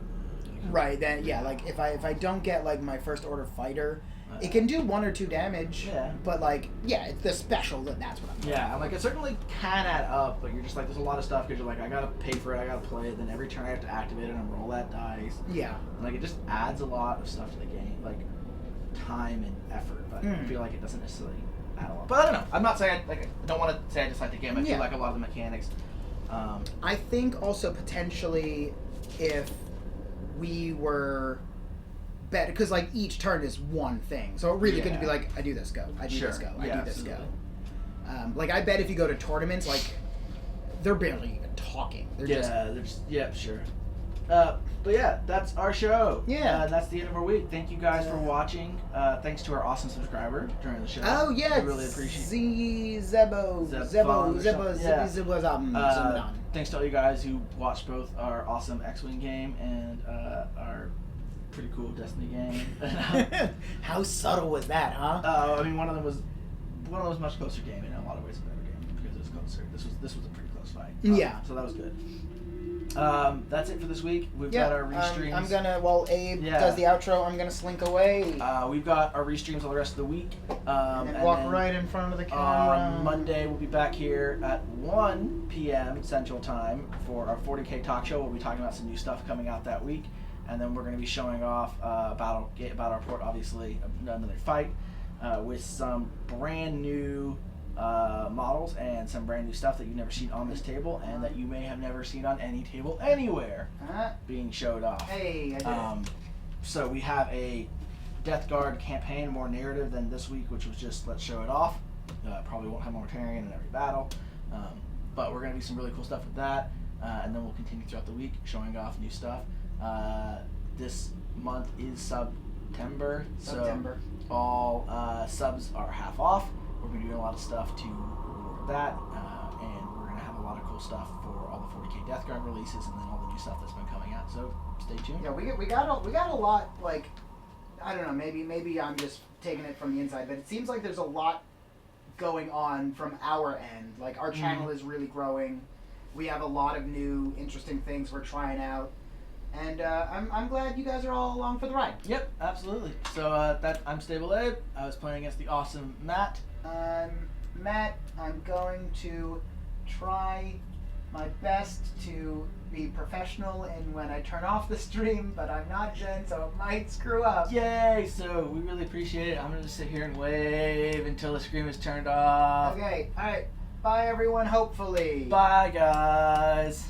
Right, then yeah, like if I don't get like my first order fighter, it can do 1 or 2 damage. Yeah. But like it's the special that's what I'm Yeah, like it certainly can add up, but you're just like there's a lot of stuff because you're like I gotta pay for it, I gotta play it, then every turn I have to activate it and roll that dice. Yeah. And like it just adds a lot of stuff to the game, like time and effort. But I feel like it doesn't necessarily add a lot. But I don't know. I'm not saying I don't want to say I dislike the game. I feel like a lot of the mechanics. I think also potentially if we were better, because like each turn is one thing, so it really could be like I do this go, I do this go, I do this go. Like I bet if you go to tournaments, like they're barely even talking. They're just sure. But yeah, that's our show. Yeah. That's the end of our week. Thank you guys for watching. Thanks to our awesome subscriber during the show. Oh yeah, we really appreciate Zebo. Thanks to all you guys who watched both our awesome X-Wing game and our pretty cool Destiny game. How subtle was that, huh? I mean, one of them was much closer game, and in a lot of ways a better game because it was closer. This was a pretty close fight. Yeah. So that was good. That's it for this week. We've got our restreams. I'm gonna, while Abe does the outro, I'm gonna slink away. We've got our restreams all the rest of the week. And walk right in front of the camera. On Monday, we'll be back here at 1 p.m. Central Time for our 40K talk show. We'll be talking about some new stuff coming out that week. And then we're going to be showing off Battle Report, obviously, another fight, with some brand new models and some brand new stuff that you've never seen on this table and that you may have never seen on any table anywhere being showed off. Hey, I did it. So we have a Death Guard campaign, more narrative than this week, which was just let's show it off. Probably won't have Mortarion in every battle, but we're going to do some really cool stuff with that, and then we'll continue throughout the week showing off new stuff. This month is September, so all subs are half off. we're going to be doing a lot of stuff to reward that, and we're going to have a lot of cool stuff for all the 40k Death Guard releases, and then all the new stuff that's been coming out. So stay tuned. Yeah, we got a lot. Like, I don't know. Maybe I'm just taking it from the inside, but it seems like there's a lot going on from our end. Like, our channel is really growing. We have a lot of new interesting things we're trying out. And I'm glad you guys are all along for the ride. Yep, absolutely. So I'm Stable Abe. I was playing against the awesome Matt. Matt, I'm going to try my best to be professional in when I turn off the stream, but I'm not Jen, so it might screw up. Yay! So we really appreciate it. I'm going to just sit here and wave until the screen is turned off. Okay, alright. Bye everyone, hopefully. Bye, guys.